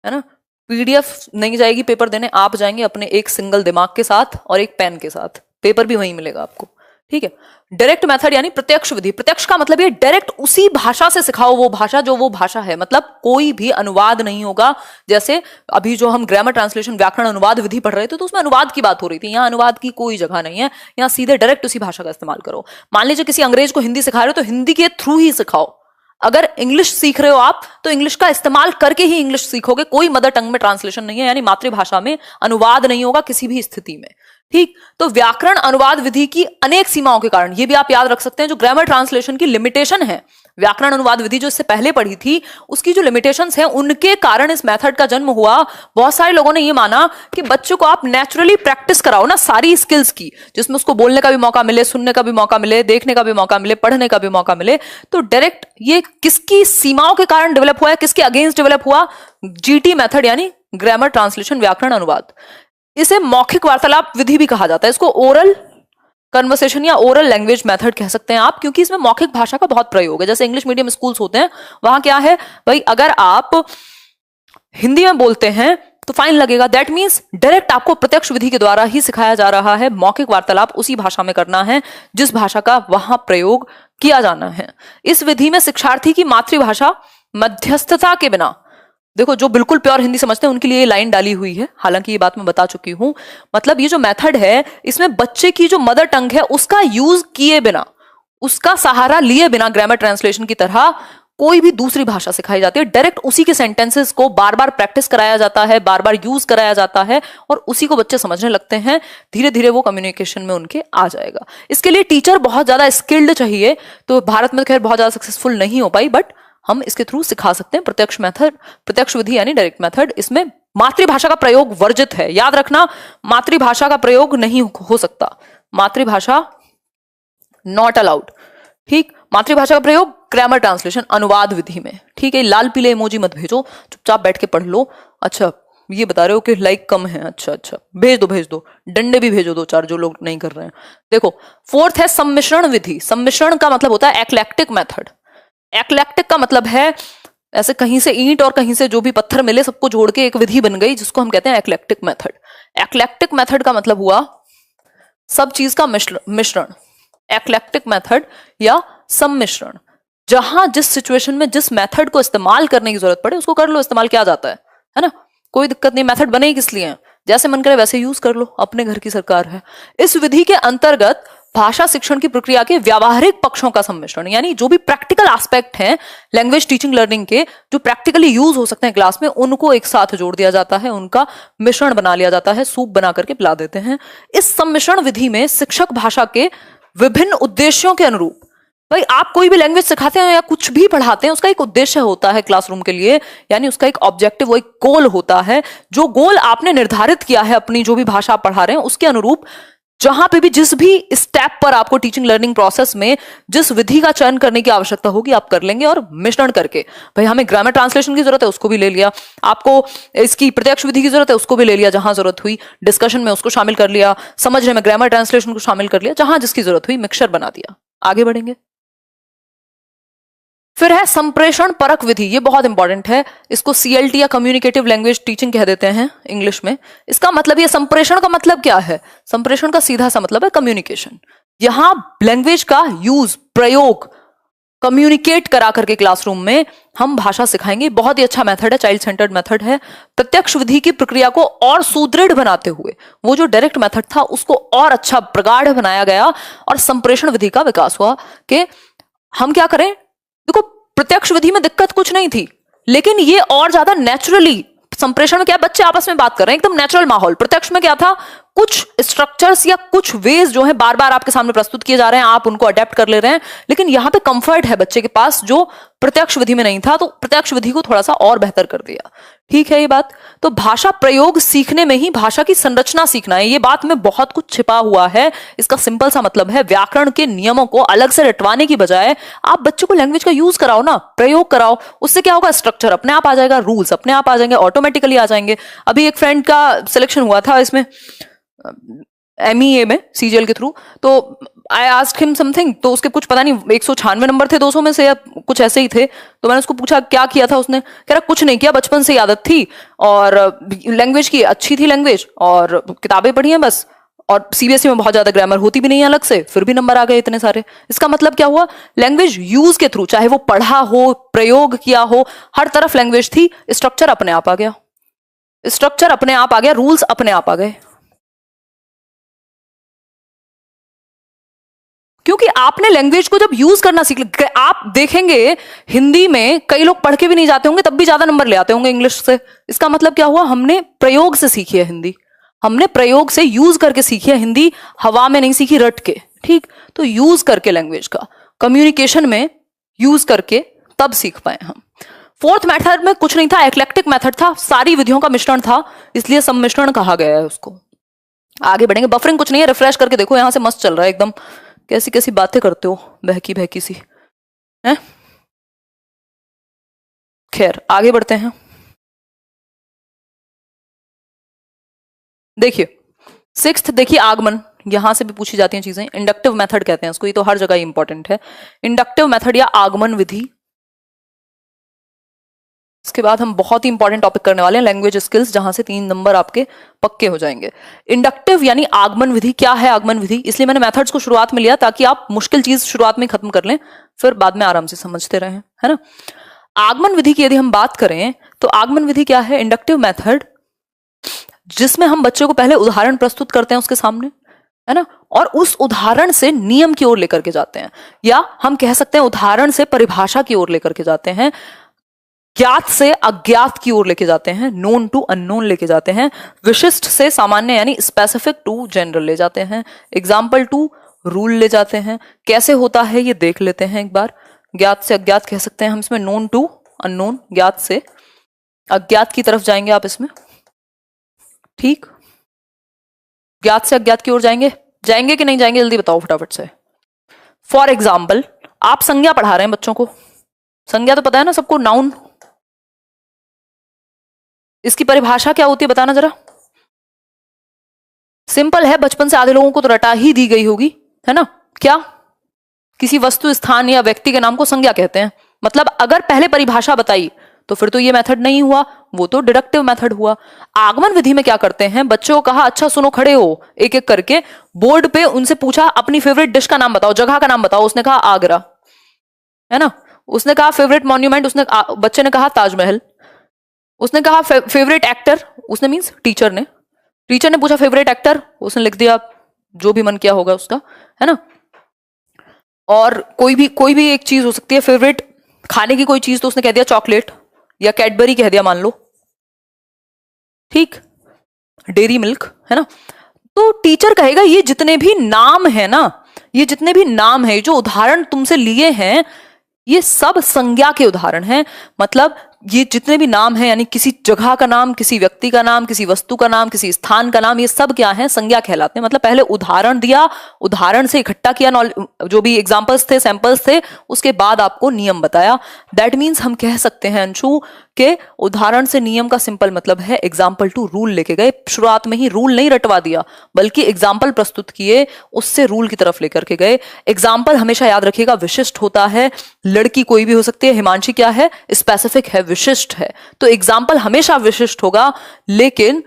है ना। पीडीएफ नहीं जाएगी पेपर देने, आप जाएंगे अपने एक सिंगल दिमाग के साथ और एक पेन के साथ, पेपर भी वहीं मिलेगा आपको, ठीक है। डायरेक्ट मेथड यानी प्रत्यक्ष विधि। प्रत्यक्ष का मतलब ये डायरेक्ट उसी भाषा से सिखाओ वो भाषा जो वो भाषा है, मतलब कोई भी अनुवाद नहीं होगा। जैसे अभी जो हम ग्रामर ट्रांसलेशन व्याकरण अनुवाद विधि पढ़ रहे थे तो उसमें अनुवाद की बात हो रही थी, यहाँ अनुवाद की कोई जगह नहीं है, यहाँ सीधे डायरेक्ट उसी भाषा का इस्तेमाल करो। मान लीजिए किसी अंग्रेज को हिंदी सिखा रहे हो तो हिंदी के थ्रू ही सिखाओ। अगर इंग्लिश सीख रहे हो आप तो इंग्लिश का इस्तेमाल करके ही इंग्लिश सीखोगे, कोई मदर टंग में ट्रांसलेशन नहीं है, यानी मातृभाषा में अनुवाद नहीं होगा किसी भी स्थिति में, ठीक। तो व्याकरण अनुवाद विधि की अनेक सीमाओं के कारण, ये भी आप याद रख सकते हैं, जो ग्रामर ट्रांसलेशन की लिमिटेशन है, व्याकरण अनुवाद विधि जो इससे पहले पढ़ी थी उसकी जो लिमिटेशंस हैं उनके कारण इस मेथड का जन्म हुआ। बहुत सारे लोगों ने ये माना कि बच्चों को आप नेचुरली प्रैक्टिस कराओ ना सारी स्किल्स की, जिसमें उसको बोलने का भी मौका मिले, सुनने का भी मौका मिले, देखने का भी मौका मिले, पढ़ने का भी मौका मिले। तो डायरेक्ट ये किसकी सीमाओं के कारण डेवलप हुआ है, किसके अगेंस्ट डेवलप हुआ, जीटी मेथड यानी ग्रामर ट्रांसलेशन व्याकरण अनुवाद। इसे मौखिक वार्तालाप विधि भी कहा जाता है, इसको ओरल कन्वर्सेशन या ओरल लैंग्वेज मेथड कह सकते हैं आप, क्योंकि इसमें मौखिक भाषा का बहुत प्रयोग है। जैसे इंग्लिश मीडियम स्कूल्स होते हैं वहां क्या है भाई, अगर आप हिंदी में बोलते हैं तो फाइन लगेगा। दैट मीन्स डायरेक्ट आपको प्रत्यक्ष विधि के द्वारा ही सिखाया जा रहा है, मौखिक वार्तालाप उसी भाषा में करना है जिस भाषा का वहां प्रयोग किया जाना है। इस विधि में शिक्षार्थी की मातृभाषा मध्यस्थता के बिना, देखो जो बिल्कुल प्योर हिंदी समझते हैं उनके लिए ये लाइन डाली हुई है, हालांकि ये बात मैं बता चुकी हूं। मतलब ये जो मेथड है इसमें बच्चे की जो मदर टंग है उसका यूज किए बिना, उसका सहारा लिए बिना ग्रामर ट्रांसलेशन की तरह कोई भी दूसरी भाषा सिखाई जाती है। डायरेक्ट उसी के सेंटेंसेस को बार बार प्रैक्टिस कराया जाता है, बार बार यूज कराया जाता है और उसी को बच्चे समझने लगते हैं। धीरे धीरे वो कम्युनिकेशन में उनके आ जाएगा। इसके लिए टीचर बहुत ज्यादा स्किल्ड चाहिए, तो भारत में खैर बहुत ज्यादा सक्सेसफुल नहीं हो पाई, बट हम इसके थ्रू सिखा सकते हैं प्रत्यक्ष मेथड, प्रत्यक्ष विधि यानी डायरेक्ट मेथड। इसमें मातृभाषा का प्रयोग वर्जित है, याद रखना, मातृभाषा का प्रयोग नहीं हो सकता, मातृभाषा नॉट अलाउड, ठीक। मातृभाषा का प्रयोग ग्रामर ट्रांसलेशन अनुवाद विधि में, ठीक है। लाल पीले इमोजी मत भेजो, चुपचाप बैठ के पढ़ लो। अच्छा ये बता रहे हो कि लाइक कम है, अच्छा अच्छा भेज दो, डंडे भी भेजो दो चार जो लोग नहीं कर रहे हैं। देखो फोर्थ है सम्मिश्रण विधि। सम्मिश्रण का मतलब होता है एक्लेक्टिक मेथड। एक्लेक्टिक का मतलब है ऐसे कहीं से ईंट और कहीं से जो भी पत्थर मिले सबको जोड़ के एक विधि बन गई, जिसको हम कहते हैं एक्लेक्टिक मेथड। एक्लेक्टिक मेथड का मतलब हुआ सब चीज का मिश्रण, एक्लेक्टिक मेथड या सम्मिश्रण। जहां जिस सिचुएशन में जिस मेथड को इस्तेमाल करने की जरूरत पड़े उसको कर लो, इस्तेमाल किया जाता है ना, कोई दिक्कत नहीं। मेथड बने ही किस लिए हैं, जैसे मन करे वैसे यूज कर लो, अपने घर की सरकार है। इस विधि के अंतर्गत भाषा शिक्षण की प्रक्रिया के व्यावहारिक पक्षों का सम्मिश्रण, यानी जो भी प्रैक्टिकल एस्पेक्ट हैं लैंग्वेज टीचिंग लर्निंग के, जो प्रैक्टिकली यूज हो सकते हैं क्लास में, उनको एक साथ जोड़ दिया जाता है, उनका मिश्रण बना लिया जाता है, सूप बना करके पिला देते हैं। इस सम्मिश्रण विधि में शिक्षक भाषा के विभिन्न उद्देश्यों के अनुरूप, भाई आप कोई भी लैंग्वेज सिखाते हैं या कुछ भी पढ़ाते हैं उसका एक उद्देश्य होता है क्लासरूम के लिए, यानी उसका एक ऑब्जेक्टिव, वो एक गोल होता है। जो गोल आपने निर्धारित किया है अपनी जो भी भाषा आप पढ़ा रहे हैं उसके अनुरूप, जहां पे भी जिस भी स्टेप पर आपको टीचिंग लर्निंग प्रोसेस में जिस विधि का चयन करने की आवश्यकता होगी आप कर लेंगे, और मिश्रण करके, भाई हमें ग्रामर ट्रांसलेशन की जरूरत है उसको भी ले लिया, आपको इसकी प्रत्यक्ष विधि की जरूरत है उसको भी ले लिया, जहां जरूरत हुई डिस्कशन में उसको शामिल कर लिया, समझने में ग्रामर ट्रांसलेशन को शामिल कर लिया, जहां जिसकी जरूरत हुई मिक्सचर बना दिया। आगे बढ़ेंगे। फिर है संप्रेषण परक विधि, ये बहुत इंपॉर्टेंट है, इसको CLT या कम्युनिकेटिव लैंग्वेज टीचिंग कह देते हैं इंग्लिश में। इसका मतलब, ये संप्रेषण का मतलब क्या है? संप्रेषण का सीधा सा मतलब है कम्युनिकेशन। यहां लैंग्वेज का यूज, प्रयोग, कम्युनिकेट करा करके क्लासरूम में हम भाषा सिखाएंगे। बहुत ही अच्छा मेथड है, चाइल्ड सेंटर्ड मेथड है। प्रत्यक्ष विधि की प्रक्रिया को और सुदृढ़ बनाते हुए वो जो डायरेक्ट मेथड था उसको और अच्छा प्रगाढ़ बनाया गया और संप्रेषण विधि का विकास हुआ कि हम क्या करें। देखो, प्रत्यक्ष विधि में दिक्कत कुछ नहीं थी, लेकिन ये और ज्यादा नेचुरली, संप्रेषण में क्या बच्चे आपस में बात कर रहे हैं, एकदम नेचुरल माहौल। प्रत्यक्ष में क्या था, कुछ स्ट्रक्चर्स या कुछ वेज जो है बार बार आपके सामने प्रस्तुत किए जा रहे हैं, आप उनको अडेप्ट कर ले रहे हैं, लेकिन यहां पे कंफर्ट है बच्चे के पास जो प्रत्यक्ष विधि में नहीं था, तो प्रत्यक्ष विधि को थोड़ा सा और बेहतर कर दिया। ठीक है ये बात। तो भाषा प्रयोग सीखने में ही भाषा की संरचना सीखना है, ये बात में बहुत कुछ छिपा हुआ है। इसका सिंपल सा मतलब है, व्याकरण के नियमों को अलग से रटवाने की बजाय आप बच्चे को लैंग्वेज का यूज कराओ ना, प्रयोग कराओ। उससे क्या होगा, स्ट्रक्चर अपने आप आ जाएगा, रूल्स अपने आप आ जाएंगे, ऑटोमेटिकली आ जाएंगे। अभी एक फ्रेंड का सिलेक्शन हुआ था इसमें MEA में CGL के थ्रू, तो आई आस्क्ड हिम समथिंग, तो उसके कुछ पता नहीं 196 नंबर थे 200 में से या कुछ ऐसे ही थे। तो मैंने उसको पूछा क्या किया था उसने, कह रहा कुछ नहीं किया, बचपन से ही आदत थी और लैंग्वेज की अच्छी थी लैंग्वेज, और किताबें पढ़ी हैं बस, और CBSE में बहुत ज्यादा ग्रामर होती भी नहीं है अलग से, फिर भी नंबर आ गए इतने सारे। इसका मतलब क्या हुआ, लैंग्वेज यूज के थ्रू, चाहे वो पढ़ा हो, प्रयोग किया हो, हर तरफ लैंग्वेज थी, स्ट्रक्चर अपने आप आ गया, स्ट्रक्चर अपने आप आ गया, रूल्स अपने आप आ गए, क्योंकि आपने लैंग्वेज को जब यूज करना सीख लिया। आप देखेंगे हिंदी में कई लोग पढ़ के भी नहीं जाते होंगे, तब भी ज्यादा नंबर ले आते होंगे इंग्लिश से। इसका मतलब क्या हुआ, हमने प्रयोग से सीखी है हिंदी, हमने प्रयोग से यूज करके सीखी है हिंदी, हवा में नहीं सीखी रट के। ठीक, तो यूज करके लैंग्वेज का कम्युनिकेशन में यूज करके तब सीख पाए हम। फोर्थ मेथड में कुछ नहीं था, एक्लेक्टिक मेथड था, सारी विधियों का मिश्रण था, इसलिए सम्मिश्रण कहा गया है उसको। आगे बढ़ेंगे, बफरिंग कुछ नहीं है, रिफ्रेश करके देखो, यहां से मस्त चल रहा है एकदम। कैसी कैसी बातें करते हो, बहकी बहकी सी है। खैर आगे बढ़ते हैं। देखिए सिक्स्थ, देखिए आगमन, यहां से भी पूछी जाती हैं चीजें। इंडक्टिव मेथड कहते हैं उसको, ये तो हर जगह इंपॉर्टेंट है, इंडक्टिव मेथड या आगमन विधि। इसके बाद हम बहुत ही इंपॉर्टेंट टॉपिक करने वाले हैं, लैंग्वेज स्किल्स, जहां से 3 नंबर आपके पक्के हो जाएंगे। इंडक्टिव यानी आगमन विधि। क्या है आगमन विधि, इसलिए मैंने मेथड्स को शुरुआत में लिया ताकि आप मुश्किल चीज शुरुआत में खत्म कर लें, फिर बाद में आराम से समझते रहें, है ना। आगमन विधि की यदि हम बात करें तो आगमन विधि क्या है, इंडक्टिव मेथड, जिसमें हम बच्चे को पहले उदाहरण प्रस्तुत करते हैं उसके सामने, है ना, और उस उदाहरण से नियम की ओर लेकर के जाते हैं, या हम कह सकते हैं उदाहरण से परिभाषा की ओर लेकर के जाते हैं, ज्ञात से अज्ञात की ओर लेके जाते हैं, नोन टू अननोन लेके जाते हैं, विशिष्ट से सामान्य यानी स्पेसिफिक टू जनरल ले जाते हैं, एग्जाम्पल टू रूल ले जाते हैं। कैसे होता है ये देख लेते हैं एक बार। ज्ञात से अज्ञात कह सकते हैं हम इसमें, नोन टू अननोन, ज्ञात से अज्ञात की तरफ जाएंगे आप इसमें। ठीक, ज्ञात से अज्ञात की ओर जाएंगे, जाएंगे कि नहीं जाएंगे, जल्दी बताओ फटाफट से। फॉर एग्जाम्पल, आप संज्ञा पढ़ा रहे हैं बच्चों को, संज्ञा तो पता है ना सबको, नाउन। इसकी परिभाषा क्या होती है बताना जरा। सिंपल है, बचपन से आधे लोगों को तो रटा ही दी गई होगी, है ना। क्या, किसी वस्तु, स्थान या व्यक्ति के नाम को संज्ञा कहते हैं। मतलब अगर पहले परिभाषा बताई तो फिर तो ये मेथड नहीं हुआ, वो तो डिडक्टिव मेथड हुआ। आगमन विधि में क्या करते हैं, बच्चों को कहा अच्छा सुनो, खड़े हो, एक एक करके बोर्ड पे उनसे पूछा अपनी फेवरेट डिश का नाम बताओ, जगह का नाम बताओ, उसने कहा आगरा, है ना। उसने कहा फेवरेट मॉन्यूमेंट, बच्चे ने कहा ताजमहल। उसने कहा फेवरेट एक्टर, उसने मींस टीचर ने पूछा फेवरेट एक्टर, उसने लिख दिया जो भी मन किया होगा उसका, है ना। और कोई भी एक चीज हो सकती है, फेवरेट खाने की कोई चीज, तो उसने कह दिया चॉकलेट या कैडबरी कह दिया मान लो, ठीक, डेयरी मिल्क, है ना। तो टीचर कहेगा ये जितने भी नाम है ना, ये जितने भी नाम है, जो उदाहरण तुमसे लिए हैं, ये सब संज्ञा के उदाहरण हैं। मतलब ये जितने भी नाम हैं, यानी किसी जगह का नाम, किसी व्यक्ति का नाम, किसी वस्तु का नाम, किसी स्थान का नाम, ये सब क्या है? संज्ञा कहलाते हैं। मतलब पहले उदाहरण दिया, उदाहरण से इकट्ठा किया जो भी एग्जांपल्स थे, सैंपल्स थे, उसके बाद आपको नियम बताया। दैट मीन्स हम कह सकते हैं अंशु के उदाहरण से नियम का सिंपल मतलब है एग्जाम्पल टू रूल लेके गए। शुरुआत में ही रूल नहीं रटवा दिया, बल्कि एग्जाम्पल प्रस्तुत किए, उससे रूल की तरफ लेकर के गए। एग्जाम्पल हमेशा याद रखिएगा विशिष्ट होता है। लड़की कोई भी हो सकती है, हिमांशी क्या है? स्पेसिफिक है, विशिष्ट है। तो एग्जाम्पल हमेशा विशिष्ट होगा, लेकिन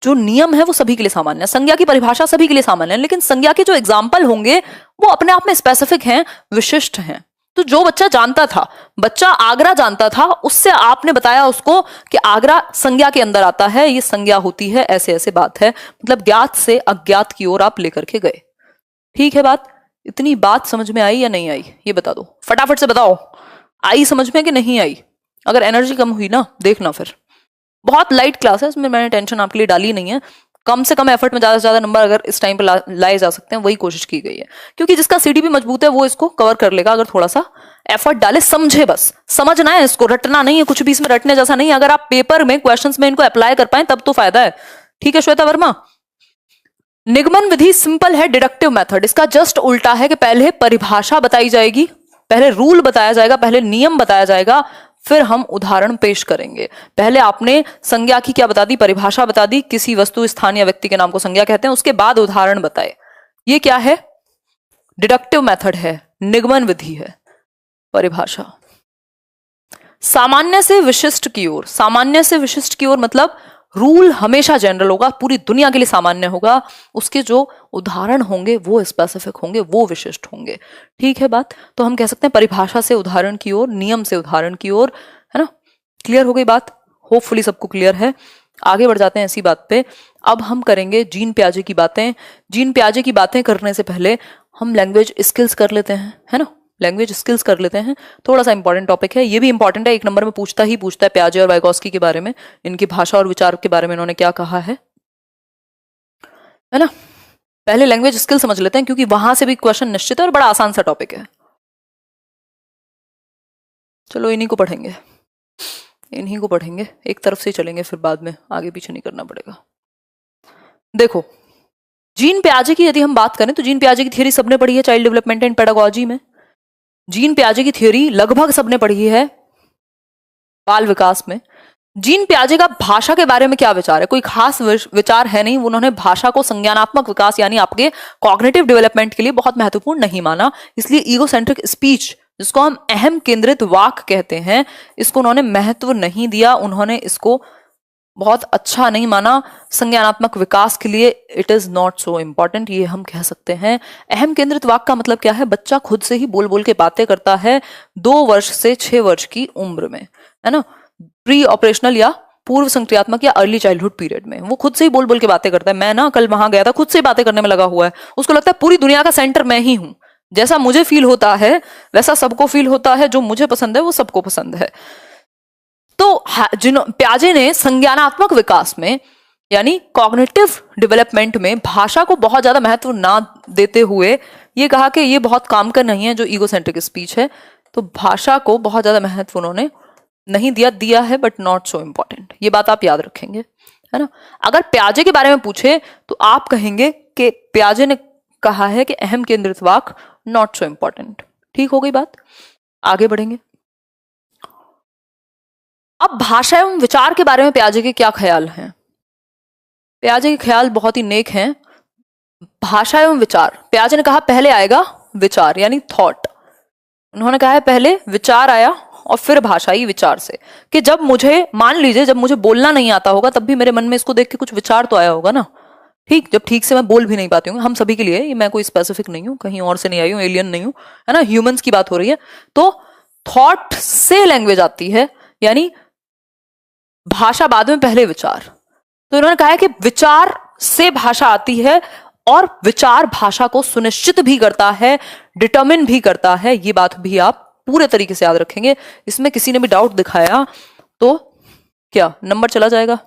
जो नियम है वो सभी के लिए सामान्य है। संज्ञा की परिभाषा सभी के लिए सामान्य है, लेकिन संज्ञा के जो एग्जाम्पल होंगे वो अपने आप में स्पेसिफिक हैं, विशिष्ट हैं। तो जो बच्चा जानता था, बच्चा आगरा जानता था, उससे आपने बताया उसको कि आगरा संज्ञा के अंदर आता है, ये संज्ञा होती है, ऐसे ऐसे बात है। मतलब ज्ञात से अज्ञात की ओर आप लेकर के गए। ठीक है बात? इतनी बात समझ में आई या नहीं आई? ये बता दो, फटाफट से बताओ, आई समझ में कि नहीं आई? अगर एनर्जी कम हुई ना, देखना फिर। बहुत लाइट क्लास है, इसमें मैंने टेंशन आपके लिए डाली नहीं है। कम से कम एफर्ट में ज्यादा से ज्यादा नंबर अगर इस टाइम पे लाए जा सकते हैं, वही कोशिश की गई है। क्योंकि जिसका सीडीपी मजबूत है वो इसको कवर कर लेगा, अगर थोड़ा सा एफर्ट डाले, समझे। बस समझना है इसको, रटना नहीं है, कुछ भी इसमें रटने जैसा नहीं है। अगर आप पेपर में क्वेश्चंस में इनको अप्लाई कर पाए तब तो फायदा है। ठीक है श्वेता वर्मा? निगमन विधि सिंपल है, डिडक्टिव मेथड। इसका जस्ट उल्टा है कि पहले परिभाषा बताई जाएगी, पहले रूल बताया जाएगा, पहले नियम बताया जाएगा, फिर हम उदाहरण पेश करेंगे। पहले आपने संज्ञा की क्या बता दी? परिभाषा बता दी, किसी वस्तु, स्थान या व्यक्ति के नाम को संज्ञा कहते हैं। उसके बाद उदाहरण बताए। ये क्या है? डिडक्टिव मेथड है, निगमन विधि है, परिभाषा। सामान्य से विशिष्ट की ओर, सामान्य से विशिष्ट की ओर मतलब रूल हमेशा जनरल होगा, पूरी दुनिया के लिए सामान्य होगा। उसके जो उदाहरण होंगे वो स्पेसिफिक होंगे, वो विशिष्ट होंगे। ठीक है बात? तो हम कह सकते हैं परिभाषा से उदाहरण की ओर, नियम से उदाहरण की ओर, है ना? क्लियर हो गई बात? होपफुली सबको क्लियर है। आगे बढ़ जाते हैं इसी बात पे। अब हम करेंगे जीन पियाजे की बातें। जीन पियाजे की बातें करने से पहले हम लैंग्वेज स्किल्स कर लेते हैं, है ना? लैंग्वेज स्किल्स कर लेते हैं। थोड़ा सा इंपॉर्टेंट टॉपिक है, ये भी इंपॉर्टेंट है, एक नंबर में पूछता है पियाजे और वाइगोस्की के बारे में, इनकी भाषा और विचार के बारे में इन्होंने क्या कहा है ना? पहले लैंग्वेज स्किल समझ लेते हैं, क्योंकि वहां से भी क्वेश्चन निश्चित है और बड़ा आसान सा टॉपिक है। चलो इन्हीं को पढ़ेंगे, इन्हीं को पढ़ेंगे, एक तरफ से चलेंगे, फिर बाद में आगे पीछे नहीं करना पड़ेगा। देखो, जीन पियाजे की यदि हम बात करें तो जीन पियाजे की थ्योरी सबने पढ़ी है चाइल्ड डेवलपमेंट एंड पेडागोजी में। जीन पियाजे की थ्योरी लगभग सबने पढ़ी है बाल विकास में। जीन पियाजे का भाषा के बारे में क्या विचार है? कोई खास विचार है नहीं। उन्होंने भाषा को संज्ञानात्मक विकास यानी आपके कॉग्निटिव डेवलपमेंट के लिए बहुत महत्वपूर्ण नहीं माना। इसलिए ईगोसेंट्रिक स्पीच, जिसको हम अहम केंद्रित वाक कहते हैं, इसको उन्होंने महत्व नहीं दिया। उन्होंने इसको बहुत अच्छा नहीं माना संज्ञानात्मक विकास के लिए। It is not so important, ये हम कह सकते हैं। अहम केंद्रित वाक का मतलब क्या है? बच्चा खुद से ही बोल बोल के बातें करता है 2 वर्ष से 6 वर्ष की उम्र में, है ना? प्री ऑपरेशनल या पूर्व संक्रियात्मक या अर्ली चाइल्डहुड पीरियड में वो खुद से ही बोल बोल के बातें करता है। मैं ना कल वहां गया था, खुद से ही बातें करने में लगा हुआ है। उसको लगता है पूरी दुनिया का सेंटर मैं ही हूं। जैसा मुझे फील होता है वैसा सबको फील होता है, जो मुझे पसंद है वो सबको पसंद है। तो पियाजे ने संज्ञानात्मक विकास में यानी कॉग्निटिव डेवलपमेंट में भाषा को बहुत ज्यादा महत्व ना देते हुए ये कहा कि ये बहुत काम का नहीं है, जो ईगोसेंट्रिक स्पीच है। तो भाषा को बहुत ज्यादा महत्व उन्होंने नहीं दिया है, बट नॉट सो इम्पोर्टेंट। ये बात आप याद रखेंगे, है ना? अगर पियाजे के बारे में पूछे तो आप कहेंगे कि पियाजे ने कहा है कि अहम केंद्रित वाक नॉट सो इम्पोर्टेंट। ठीक हो गई बात? आगे बढ़ेंगे। अब भाषा एवं विचार के बारे में पियाजे के क्या ख्याल हैं? पियाजे के ख्याल बहुत ही नेक हैं। भाषा एवं विचार, पियाजे ने कहा पहले आएगा विचार यानी थॉट। उन्होंने कहा है पहले विचार आया और फिर भाषा ही विचार से। कि जब मुझे, मान लीजिए जब मुझे बोलना नहीं आता होगा, तब भी मेरे मन में इसको देख के कुछ विचार तो आया होगा ना। ठीक, जब ठीक से मैं बोल भी नहीं पाती हूँ, हम सभी के लिए, मैं कोई स्पेसिफिक नहीं हूँ, कहीं और से नहीं आई हूँ, एलियन नहीं हूँ, है ना? ह्यूमंस की बात हो रही है। तो थॉट से लैंग्वेज आती है, यानी भाषा बाद में, पहले विचार। तो इन्होंने कहा है कि विचार से भाषा आती है और विचार भाषा को सुनिश्चित भी करता है, डिटरमिन भी करता है। ये बात भी आप पूरे तरीके से याद रखेंगे। इसमें किसी ने भी डाउट दिखाया तो क्या नंबर चला जाएगा?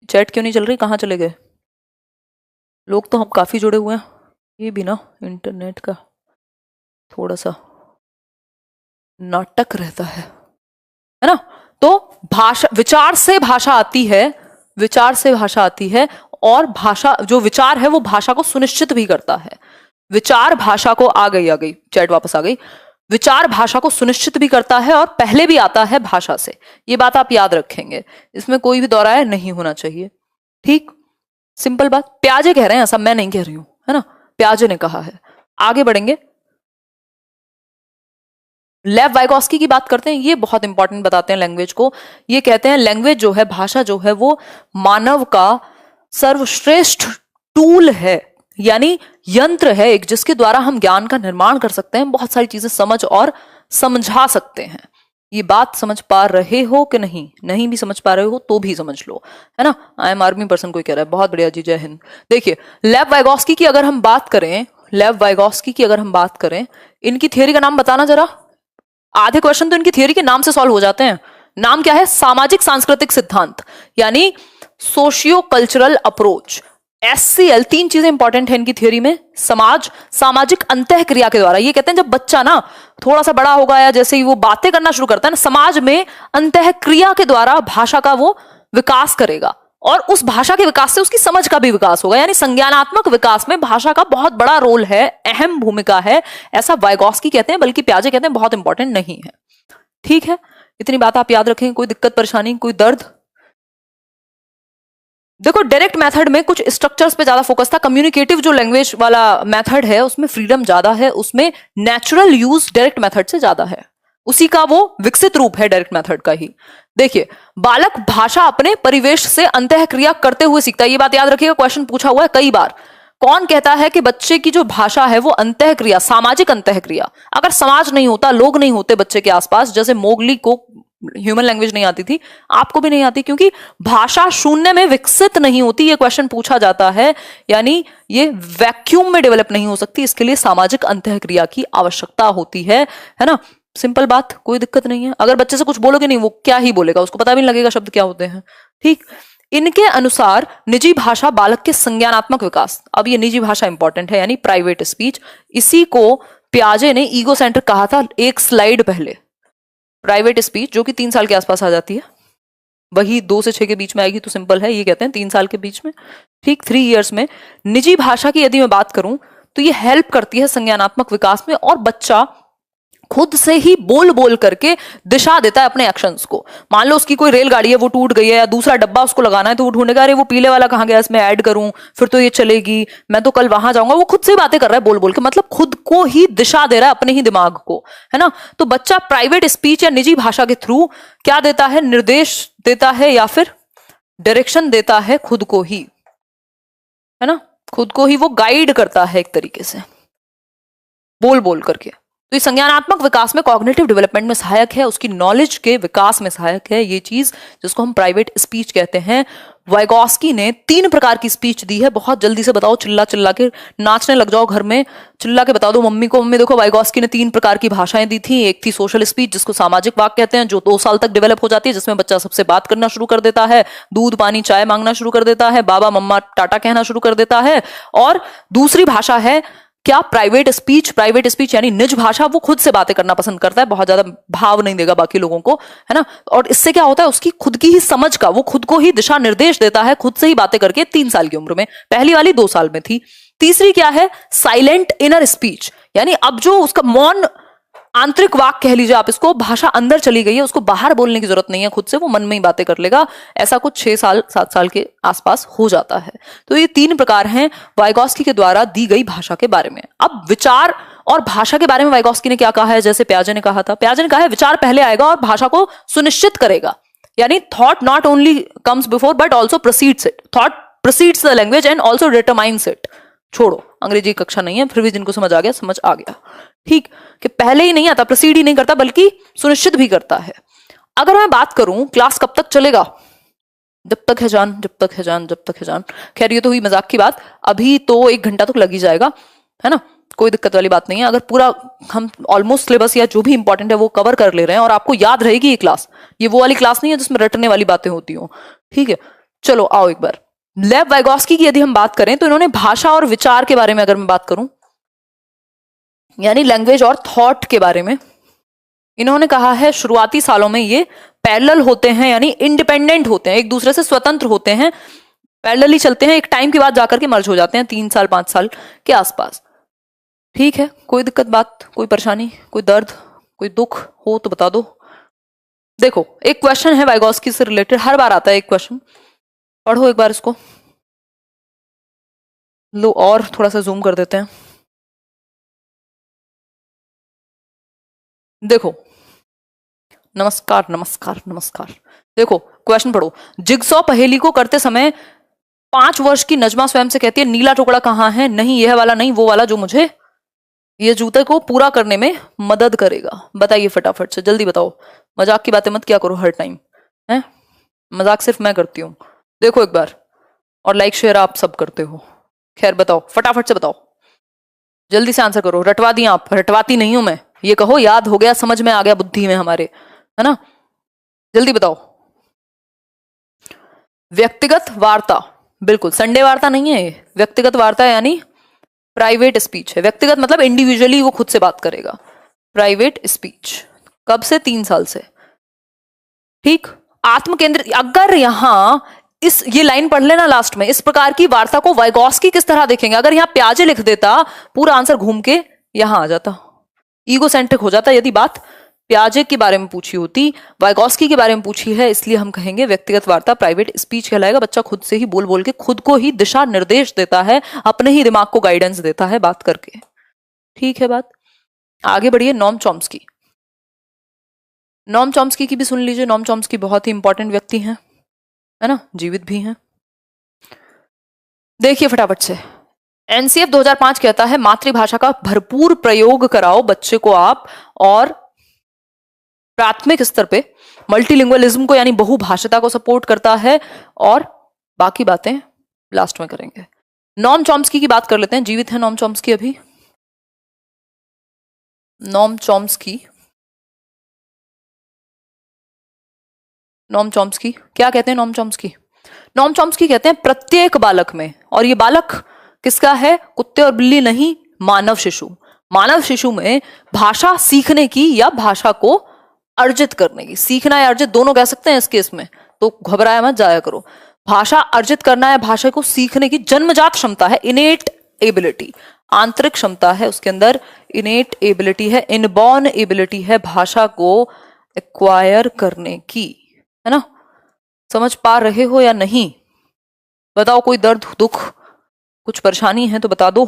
चैट क्यों नहीं चल रही? कहाँ चले गए लोग? तो हम काफी जुड़े हुए हैं। ये भी ना इंटरनेट का थोड़ा सा नाटक रहता है ना? तो भाषा, विचार से भाषा आती है, विचार से भाषा आती है, और भाषा, जो विचार है वो भाषा को सुनिश्चित भी करता है। विचार भाषा को, आ गई चैट वापस आ गई, विचार भाषा को सुनिश्चित भी करता है और पहले भी आता है भाषा से। ये बात आप याद रखेंगे, इसमें कोई भी दोहराया नहीं होना चाहिए। ठीक, सिंपल बात। प्याजे कह रहे हैं, ऐसा मैं नहीं कह रही हूं, है ना, प्याजे ने कहा है। आगे बढ़ेंगे, लेव वाइगोस्की की बात करते हैं। ये बहुत इंपॉर्टेंट बताते हैं लैंग्वेज को। ये कहते हैं लैंग्वेज जो है, भाषा जो है, वो मानव का सर्वश्रेष्ठ टूल है, यानी यंत्र है एक, जिसके द्वारा हम ज्ञान का निर्माण कर सकते हैं, बहुत सारी चीजें समझ और समझा सकते हैं। ये बात समझ पा रहे हो कि नहीं? नहीं भी समझ पा रहे हो तो भी समझ लो, है ना। आई एम आर्मी पर्सन कोई कह रहा है, बहुत बढ़िया जी, जय हिंद। देखिए, लेव वाइगोस्की की अगर हम बात करें, लेव वाइगोस्की की अगर हम बात करें, इनकी थियोरी का नाम बताना जरा। आधे क्वेश्चन तो इनकी थियोरी के नाम से सॉल्व हो जाते हैं। नाम क्या है? सामाजिक सांस्कृतिक सिद्धांत, यानी सोशियो कल्चरल अप्रोच। SCL, तीन चीजें इंपॉर्टेंट है इनकी थियोरी में। समाज, सामाजिक अंतःक्रिया के द्वारा। ये कहते हैं जब बच्चा ना थोड़ा सा बड़ा होगा, या जैसे ही वो बातें करना शुरू करता है ना, समाज में अंतःक्रिया के द्वारा भाषा का वो विकास करेगा, और उस भाषा के विकास से उसकी समझ का भी विकास होगा। यानी संज्ञानात्मक विकास में भाषा का बहुत बड़ा रोल है, अहम भूमिका है, ऐसा वाइगोस्की कहते हैं। बल्कि प्याजे कहते हैं बहुत इंपॉर्टेंट नहीं है। ठीक है, इतनी बात आप याद रखें। कोई दिक्कत, परेशानी, कोई दर्द? देखो, डायरेक्ट मेथड में कुछ स्ट्रक्चर्स पे ज्यादा फोकस था। कम्युनिकेटिव जो लैंग्वेज वाला मेथड है उसमें फ्रीडम ज्यादा है, उसमें नेचुरल यूज डायरेक्ट मेथड से ज्यादा है, उसी का वो विकसित रूप है डायरेक्ट मेथड का ही। देखिए, बालक भाषा अपने परिवेश से अंतःक्रिया करते हुए सीखता है। ये बात याद रखिएगा, क्वेश्चन पूछा हुआ है कई बार। कौन कहता है कि बच्चे की जो भाषा है वो अंतःक्रिया, सामाजिक अंतःक्रिया? अगर समाज नहीं होता, लोग नहीं होते बच्चे के आसपास, जैसे मोगली को ह्यूमन लैंग्वेज नहीं आती थी, आपको भी नहीं आती, क्योंकि भाषा शून्य में विकसित नहीं होती। ये क्वेश्चन पूछा जाता है, यानी ये वैक्यूम में डेवलप नहीं हो सकती। इसके लिए सामाजिक अंतःक्रिया की आवश्यकता होती है ना। सिंपल बात, कोई दिक्कत नहीं है। अगर बच्चे से कुछ बोलोगे नहीं, वो क्या ही बोलेगा, उसको पता भी नहीं लगेगा शब्द क्या होते हैं। ठीक, इनके अनुसार निजी भाषा बालक के संज्ञानात्मक विकास। अब ये निजी भाषा इंपॉर्टेंट है, यानी प्राइवेट स्पीच। इसी को प्याजे ने ईगो सेंटर कहा था एक स्लाइड पहले। प्राइवेट स्पीच जो कि 3 साल के आसपास आ जाती है, वही 2 से 6 के बीच में आएगी तो सिंपल है, ये कहते हैं 3 साल के बीच में। ठीक, 3 इयर्स में। निजी भाषा की यदि मैं बात करूं तो ये हेल्प करती है संज्ञानात्मक विकास में, और बच्चा खुद से ही बोल बोल करके दिशा देता है अपने एक्शंस को। मान लो उसकी कोई रेलगाड़ी है, वो टूट गई है, या दूसरा डब्बा उसको लगाना है, तो वो ढूंढेगा, अरे वो पीले वाला कहाँ गया, इसमें ऐड करूं, फिर तो ये चलेगी, मैं तो कल वहां जाऊंगा। वो खुद से ही बातें कर रहा है बोल बोल के, मतलब खुद को ही दिशा दे रहा है अपने ही दिमाग को, है ना। तो बच्चा प्राइवेट स्पीच या निजी भाषा के थ्रू क्या देता है? निर्देश देता है, या फिर डायरेक्शन देता है खुद को ही, है ना। खुद को ही वो गाइड करता है एक तरीके से, बोल बोल करके। तो ये संज्ञानात्मक विकास में, कॉग्निटिव डेवलपमेंट में सहायक है, उसकी नॉलेज के विकास में सहायक है ये चीज, जिसको हम प्राइवेट स्पीच कहते हैं। वाइगोस्की ने 3 प्रकार की स्पीच दी है। बहुत जल्दी से बताओ, चिल्ला चिल्ला के नाचने लग जाओ घर में, चिल्ला के बता दो मम्मी को, मम्मी देखो वाइगोस्की ने 3 प्रकार की भाषाएं दी थी। एक थी सोशल स्पीच, जिसको सामाजिक वाक्य कहते हैं, जो 2 साल तक डेवलप हो जाती है, जिसमें बच्चा सबसे बात करना शुरू कर देता है, दूध पानी चाय मांगना शुरू कर देता है, बाबा मम्मा टाटा कहना शुरू कर देता है। और दूसरी भाषा है क्या? Private speech. प्राइवेट स्पीच यानी निज भाषा, वो खुद से बातें करना पसंद करता है, बहुत ज्यादा भाव नहीं देगा बाकी लोगों को, है ना। और इससे क्या होता है? उसकी खुद की ही समझ का, वो खुद को ही दिशा निर्देश देता है, खुद से ही बातें करके। 3 साल की उम्र में, पहली वाली 2 साल में थी। तीसरी क्या है? साइलेंट इनर स्पीच, यानी अब जो उसका मौन आंतरिक वाक कह लीजिए आप इसको, भाषा अंदर चली गई है, उसको बाहर बोलने की जरूरत नहीं है, खुद से वो मन में ही बातें कर लेगा। ऐसा कुछ 6 साल 7 साल के आसपास हो जाता है। तो ये 3 प्रकार हैं वाइगोस्की के द्वारा दी गई भाषा के बारे में। अब विचार और भाषा के बारे में वाइगोस्की ने क्या कहा है? जैसे प्याजे ने कहा था, प्याजे ने कहा है विचार पहले आएगा और भाषा को सुनिश्चित करेगा, यानी thought not only comes before but also proceeds it. Thought proceeds the language and also determines it. छोड़ो, अंग्रेजी कक्षा नहीं है, फिर भी जिनको समझ आ गया समझ आ गया। ठीक, कि पहले ही नहीं आता, प्रोसीड ही नहीं करता, बल्कि सुनिश्चित भी करता है। अगर मैं बात करूं क्लास कब तक चलेगा? जब तक है जान, जब तक है जान, जब तक है जान। खैर ये तो हुई मजाक की बात, अभी तो 1 घंटा तक लग ही जाएगा, है ना, कोई दिक्कत वाली बात नहीं है। अगर पूरा हम ऑलमोस्ट सिलेबस या जो भी इंपॉर्टेंट है वो कवर कर ले रहे हैं और आपको याद रहेगी ये क्लास, ये वो वाली क्लास नहीं है जिसमें रटने वाली बातें होती हो। ठीक है, चलो आओ एक बार। लेव वाइगोस्की की यदि हम बात करें तो इन्होंने भाषा और विचार के बारे में अगर मैं बात करूं, यानी लैंग्वेज और थॉट के बारे में, इन्होंने कहा है शुरुआती सालों में ये पैरेलल होते हैं यानी इंडिपेंडेंट होते हैं, एक दूसरे से स्वतंत्र होते हैं, पैरेलली चलते हैं, एक टाइम के बाद जाकर के मर्ज हो जाते हैं 3 साल 5 साल के आसपास। ठीक है, कोई दिक्कत बात, कोई परेशानी, कोई दर्द, कोई दुख हो तो बता दो। देखो एक क्वेश्चन है वाइगॉस्की से रिलेटेड, हर बार आता है एक क्वेश्चन, पढ़ो एक बार इसको। लो और थोड़ा सा जूम कर देते हैं। देखो, नमस्कार नमस्कार नमस्कार। देखो क्वेश्चन पढ़ो। जिगसॉ पहेली को करते समय 5 वर्ष की नजमा स्वयं से कहती है नीला टुकड़ा कहाँ है, नहीं यह वाला नहीं वो वाला जो मुझे ये जूते को पूरा करने में मदद करेगा। बताइए फटाफट से, जल्दी बताओ। मजाक की बातें मत क्या करो हर टाइम, है मजाक सिर्फ मैं करती हूँ। देखो एक बार, और लाइक शेयर आप सब करते हो। खैर बताओ फटाफट से बताओ, जल्दी से आंसर करो। रटवा दी आप, रटवाती नहीं हूं मैं, ये कहो याद हो गया, समझ में आ गया बुद्धि में हमारे, है ना। जल्दी बताओ। व्यक्तिगत वार्ता, बिल्कुल संडे वार्ता नहीं है ये, व्यक्तिगत वार्ता यानी प्राइवेट स्पीच है। व्यक्तिगत मतलब इंडिविजुअली वो खुद से बात करेगा। प्राइवेट स्पीच कब से? 3 साल से। ठीक, आत्म केंद्रित। अगर यहां ये लाइन पढ़ लेना लास्ट में, इस प्रकार की वार्ता को वाइगॉस्की किस तरह देखेंगे, अगर यहां प्याजे लिख देता पूरा आंसर घूम के यहां आ जाता, ईगोसेंट्रिक हो जाता। यदि बात प्याजे के बारे में पूछी होती, वाइगॉस्की के बारे में पूछी है, इसलिए हम कहेंगे व्यक्तिगत वार्ता प्राइवेट स्पीच कहलाएगा। बच्चा खुद से ही बोल बोल के खुद को ही दिशा निर्देश देता है, अपने ही दिमाग को गाइडेंस देता है बात करके। ठीक है बात, आगे बढ़िए। नोम चॉम्स्की, नोम चॉम्स्की की भी सुन लीजिए। नोम चॉम्स्की बहुत ही इंपॉर्टेंट व्यक्ति हैं, है ना, जीवित भी हैं। देखिए फटाफट से, एनसीएफ 2005 कहता है मातृभाषा का भरपूर प्रयोग कराओ बच्चे को आप, और प्राथमिक स्तर पे मल्टीलिंगुअलिज्म को यानी बहुभाषिता को सपोर्ट करता है, और बाकी बातें लास्ट में करेंगे। नोम चॉम्स्की की बात कर लेते हैं, जीवित है नोम चॉम्स्की अभी। नोम चॉम्स्की, नोम चॉम्स्की क्या कहते हैं? नोम चॉम्स्की, नोम चॉम्स्की कहते हैं प्रत्येक बालक में, और ये बालक किसका है? कुत्ते और बिल्ली नहीं, मानव शिशु। मानव शिशु में भाषा सीखने की या भाषा को अर्जित करने की, सीखना या अर्जित दोनों कह सकते हैं इस केस में, तो घबराया मत जाया करो। भाषा अर्जित करना है, भाषा को सीखने की जन्मजात क्षमता है, इनेट एबिलिटी, आंतरिक क्षमता है उसके अंदर, इनेट एबिलिटी है, इनबॉर्न एबिलिटी है भाषा को एक्वायर करने की, है ना। समझ पा रहे हो या नहीं? बताओ, कोई दर्द दुख कुछ परेशानी है तो बता दो।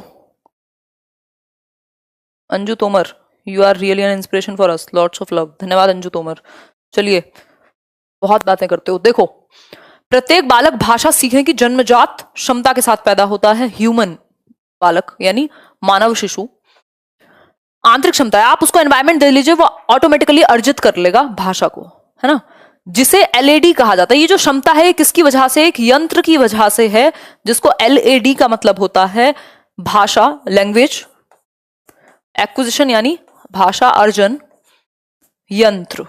Anju Tomar, you are really an inspiration for us, lots of love. धन्यवाद अंजू तोमर। चलिए, बहुत बातें करते हो। देखो, प्रत्येक बालक भाषा सीखने की जन्मजात क्षमता के साथ पैदा होता है। ह्यूमन बालक यानी मानव शिशु, आंतरिक क्षमता है, आप उसको एनवायरमेंट दे लीजिए, वो ऑटोमेटिकली अर्जित कर लेगा भाषा को, है ना, जिसे एलएडी कहा जाता है। ये जो क्षमता है किसकी वजह से? एक यंत्र की वजह से है, जिसको एलएडी का मतलब होता है भाषा, लैंग्वेज एक्विजिशन यानी भाषा अर्जन यंत्र।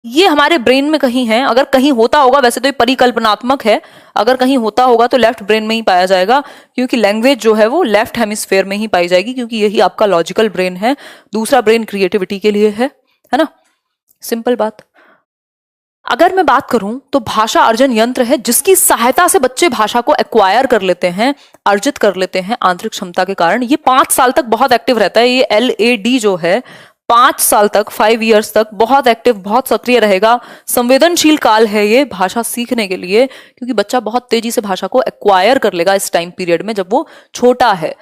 ये हमारे ब्रेन में कहीं है, अगर कहीं होता होगा, वैसे तो ये परिकल्पनात्मक है, अगर कहीं होता होगा तो लेफ्ट ब्रेन में ही पाया जाएगा, क्योंकि लैंग्वेज जो है वो लेफ्ट हेमिस्फेयर में ही पाई जाएगी, क्योंकि यही आपका लॉजिकल ब्रेन है। दूसरा ब्रेन क्रिएटिविटी के लिए है ना, सिंपल बात। अगर मैं बात करूं तो भाषा अर्जन यंत्र है जिसकी सहायता से बच्चे भाषा को एक्वायर कर लेते हैं, अर्जित कर लेते हैं आंतरिक क्षमता के कारण। ये 5 साल तक बहुत एक्टिव रहता है। ये एलएडी जो है 5 साल तक, 5 इयर्स तक बहुत एक्टिव, बहुत सक्रिय रहेगा। संवेदनशील काल है ये भाषा सीखने के लिए, क्योंकि बच्चा बहुत तेजी से भाषा को एक्वायर कर लेगा इस टाइम पीरियड में जब वो छोटा है।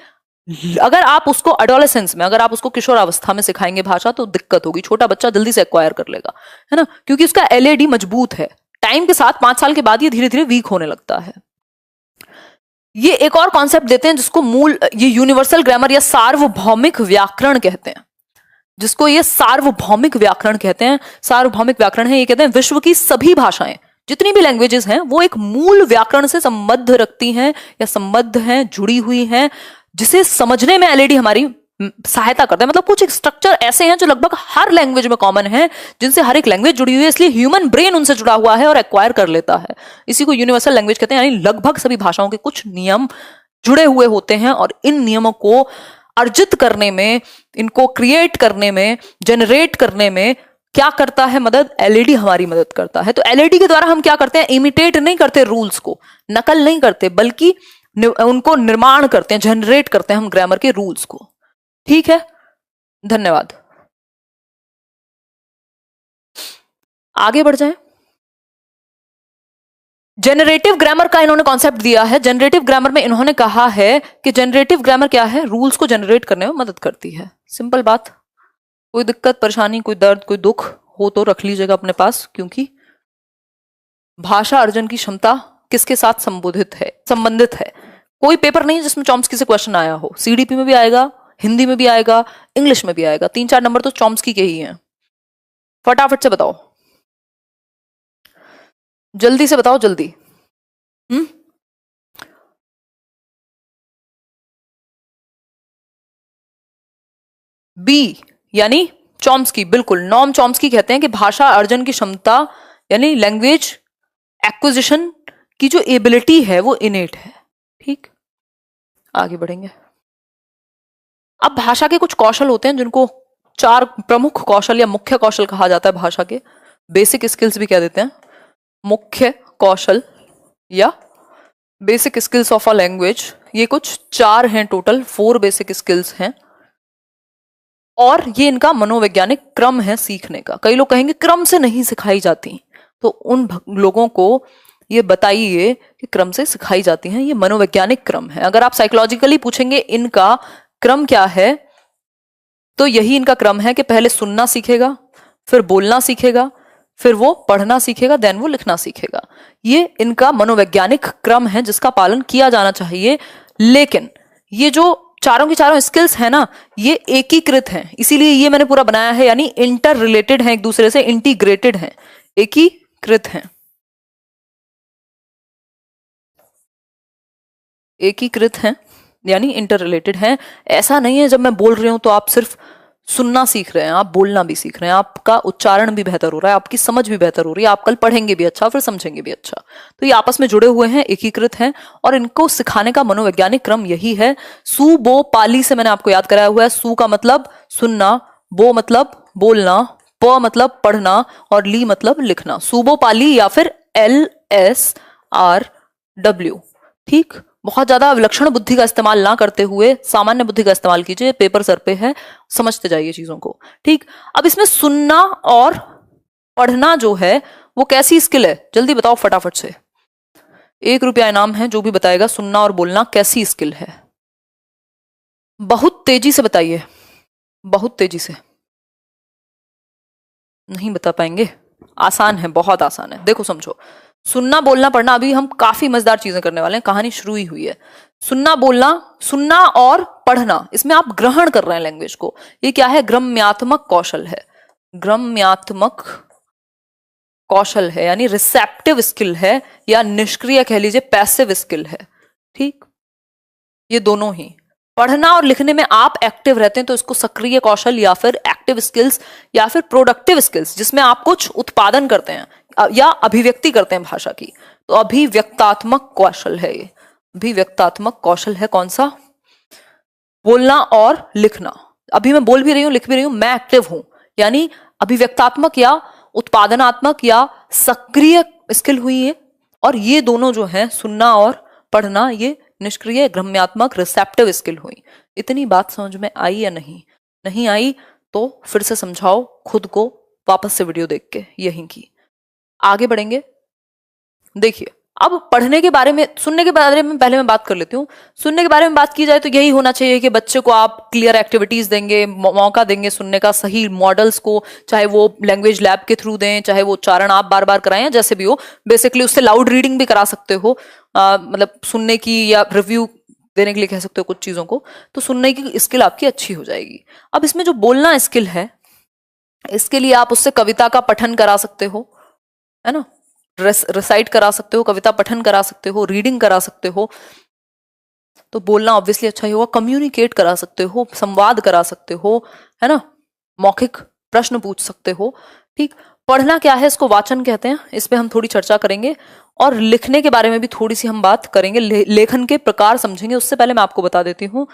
अगर आप उसको एडोलेसेंस में, अगर आप उसको किशोरावस्था में सिखाएंगे भाषा तो दिक्कत होगी, छोटा बच्चा जल्दी से एक्वायर कर लेगा, है ना, क्योंकि उसका एलएडी मजबूत है। टाइम के साथ 5 साल के बाद ये धीरे धीरे वीक होने लगता है। ये एक और कॉन्सेप्ट देते हैं जिसको ये यूनिवर्सल ग्रामर या सार्वभौमिक व्याकरण कहते हैं, जिसको ये सार्वभौमिक व्याकरण कहते हैं। सार्वभौमिक व्याकरण है, ये कहते हैं विश्व की सभी भाषाएं, जितनी भी लैंग्वेजेस हैं, वो एक मूल व्याकरण से संबद्ध रखती हैं या संबद्ध हैं, जुड़ी हुई हैं, जिसे समझने में एलएडी हमारी सहायता करता है। मतलब कुछ स्ट्रक्चर ऐसे हैं जो लगभग हर लैंग्वेज में कॉमन है, जिनसे हर एक लैंग्वेज जुड़ी हुई है, इसलिए ह्यूमन ब्रेन उनसे जुड़ा हुआ है और एक्वायर कर लेता है। इसी को यूनिवर्सल लैंग्वेज कहते हैं, यानी लगभग सभी भाषाओं के कुछ नियम जुड़े हुए होते हैं, और इन नियमों को अर्जित करने में, इनको क्रिएट करने में, जनरेट करने में क्या करता है मदद? एलईडी हमारी मदद करता है। तो एलईडी के द्वारा हम क्या करते हैं? इमिटेट नहीं करते रूल्स को, नकल नहीं करते, बल्कि उनको निर्माण करते हैं, जनरेट करते हैं हम ग्रामर के रूल्स को। ठीक है, धन्यवाद। आगे बढ़ जाएं। जनरेटिव ग्रामर का इन्होंने कॉन्सेप्ट दिया है। जनरेटिव ग्रामर में इन्होंने कहा है कि जनरेटिव ग्रामर क्या है? रूल्स को जनरेट करने में मदद करती है। सिंपल बात। कोई दिक्कत, परेशानी, कोई दर्द, कोई दुख हो तो रख लीजिएगा अपने पास, क्योंकि भाषा अर्जन की क्षमता किसके साथ संबंधित है? कोई पेपर नहीं जिसमें चॉम्स्की से क्वेश्चन आया हो। सीडीपी में भी आएगा, हिंदी में भी आएगा, इंग्लिश में भी आएगा। 3-4 नंबर तो चॉम्स्की के ही हैं। फटाफट से बताओ, जल्दी से बताओ, जल्दी। बी यानी चॉम्स्की, बिल्कुल। नॉम चॉम्स्की कहते हैं कि भाषा अर्जन की क्षमता यानी लैंग्वेज एक्विजिशन की जो एबिलिटी है वो इनेट है। ठीक, आगे बढ़ेंगे। अब भाषा के कुछ कौशल होते हैं जिनको 4 प्रमुख कौशल या मुख्य कौशल कहा जाता है। भाषा के बेसिक स्किल्स भी कह देते हैं, मुख्य कौशल या basic skills of a language. ये कुछ 4 हैं, टोटल 4 बेसिक स्किल्स हैं, और ये इनका मनोवैज्ञानिक क्रम है सीखने का। कई लोग कहेंगे क्रम से नहीं सिखाई जाती, तो उन लोगों को ये बताइए कि क्रम से सिखाई जाती हैं। ये मनोवैज्ञानिक क्रम है। अगर आप साइकोलॉजिकली पूछेंगे इनका क्रम क्या है, तो यही इनका क्रम है कि पहले सुनना सीखेगा, फिर बोलना सीखेगा, फिर वो पढ़ना सीखेगा, देन वो लिखना सीखेगा। ये इनका मनोवैज्ञानिक क्रम है जिसका पालन किया जाना चाहिए। लेकिन ये जो चारों की चारों स्किल्स है ना, ये एकीकृत हैं, इसीलिए ये मैंने पूरा बनाया है, यानी इंटर रिलेटेड है, एक दूसरे से इंटीग्रेटेड है, एकीकृत हैं। एकीकृत हैं यानी इंटर रिलेटेड हैं। ऐसा नहीं है जब मैं बोल रही हूं तो आप सिर्फ सुनना सीख रहे हैं, आप बोलना भी सीख रहे हैं, आपका उच्चारण भी बेहतर हो रहा है, आपकी समझ भी बेहतर हो रही है, आप कल पढ़ेंगे भी अच्छा, फिर समझेंगे भी अच्छा। तो ये आपस में जुड़े हुए हैं, एकीकृत हैं, और इनको सिखाने का मनोवैज्ञानिक क्रम यही है। सु बो पाली से मैंने आपको याद कराया हुआ है। सु का मतलब सुनना, बो मतलब बोलना, प मतलब पढ़ना, और ली मतलब लिखना। सुबो पाली या फिर LSRW। ठीक, बहुत ज्यादा विलक्षण बुद्धि का इस्तेमाल ना करते हुए सामान्य बुद्धि का इस्तेमाल कीजिए। पेपर सर पे है, समझते जाइए चीजों को। ठीक, अब इसमें सुनना और पढ़ना जो है वो कैसी स्किल है? जल्दी बताओ फटाफट से। 1 रुपया इनाम है जो भी बताएगा सुनना और बोलना कैसी स्किल है। बहुत तेजी से बताइए, बहुत तेजी से। नहीं बता पाएंगे? आसान है, बहुत आसान है। देखो समझो, सुनना बोलना पढ़ना, अभी हम काफी मजेदार चीजें करने वाले हैं, कहानी शुरू ही हुई है। सुनना बोलना, सुनना और पढ़ना, इसमें आप ग्रहण कर रहे हैं लैंग्वेज को। ये क्या है? ग्रम्यात्मक कौशल है। ग्रम्यात्मक कौशल है यानी रिसेप्टिव स्किल है, या निष्क्रिय कह लीजिए, पैसिव स्किल है। ठीक, ये दोनों ही। पढ़ना और लिखने में आप एक्टिव रहते हैं तो इसको सक्रिय कौशल या फिर एक्टिव स्किल्स या फिर प्रोडक्टिव स्किल्स, जिसमें आप कुछ उत्पादन करते हैं या अभिव्यक्ति करते हैं भाषा की, तो अभिव्यक्तात्मक कौशल है ये। अभिव्यक्तात्मक कौशल है कौन सा? बोलना और लिखना। अभी मैं बोल भी रही हूं, लिख भी रही हूं, मैं एक्टिव हूं, यानी अभिव्यक्तात्मक या उत्पादनात्मक या सक्रिय स्किल हुई है। और ये दोनों जो है, सुनना और पढ़ना, ये निष्क्रिय ग्रम्यात्मक रिसेप्टिव स्किल हुई। इतनी बात समझ में आई या नहीं? नहीं आई तो फिर से समझाओ खुद को, वापस से वीडियो देख के यहीं की। आगे बढ़ेंगे। देखिए, अब पढ़ने के बारे में, सुनने के बारे में पहले मैं बात कर लेती हूँ। सुनने के बारे में बात की जाए तो यही होना चाहिए कि बच्चे को आप क्लियर एक्टिविटीज देंगे, मौका देंगे सुनने का, सही मॉडल्स को, चाहे वो लैंग्वेज लैब के थ्रू दें, चाहे वो उच्चारण आप बार बार कराएं, जैसे भी हो। बेसिकली उससे लाउड रीडिंग भी करा सकते हो, मतलब सुनने की, या रिव्यू देने के लिए कह सकते हो कुछ चीजों को, तो सुनने की स्किल आपकी अच्छी हो जाएगी। अब इसमें जो बोलना स्किल है, इसके लिए आप उससे कविता का पठन करा सकते हो, है ना, रिसाइट करा सकते हो, कविता पठन करा सकते हो, रीडिंग करा सकते हो, तो बोलना ऑब्वियसली अच्छा ही होगा। कम्युनिकेट करा सकते हो, संवाद करा सकते हो, है ना, मौखिक प्रश्न पूछ सकते हो। ठीक, पढ़ना क्या है? इसको वाचन कहते हैं, इस पे हम थोड़ी चर्चा करेंगे। और लिखने के बारे में भी थोड़ी सी हम बात करेंगे, लेखन के प्रकार समझेंगे। उससे पहले मैं आपको बता देती हूँ,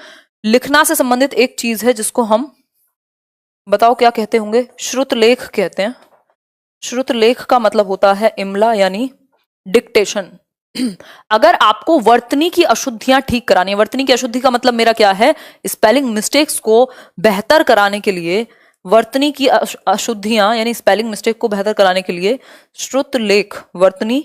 लिखना से संबंधित एक चीज है जिसको हम बताओ क्या कहते होंगे? श्रुतलेख कहते हैं। श्रुतलेख का मतलब होता है इमला यानी डिक्टेशन। अगर आपको वर्तनी की अशुद्धियां ठीक करानी है, वर्तनी की अशुद्धि का मतलब मेरा क्या है, स्पेलिंग मिस्टेक्स को बेहतर कराने के लिए, वर्तनी की अशुद्धियां यानी स्पेलिंग मिस्टेक को बेहतर कराने के लिए श्रुतलेख, वर्तनी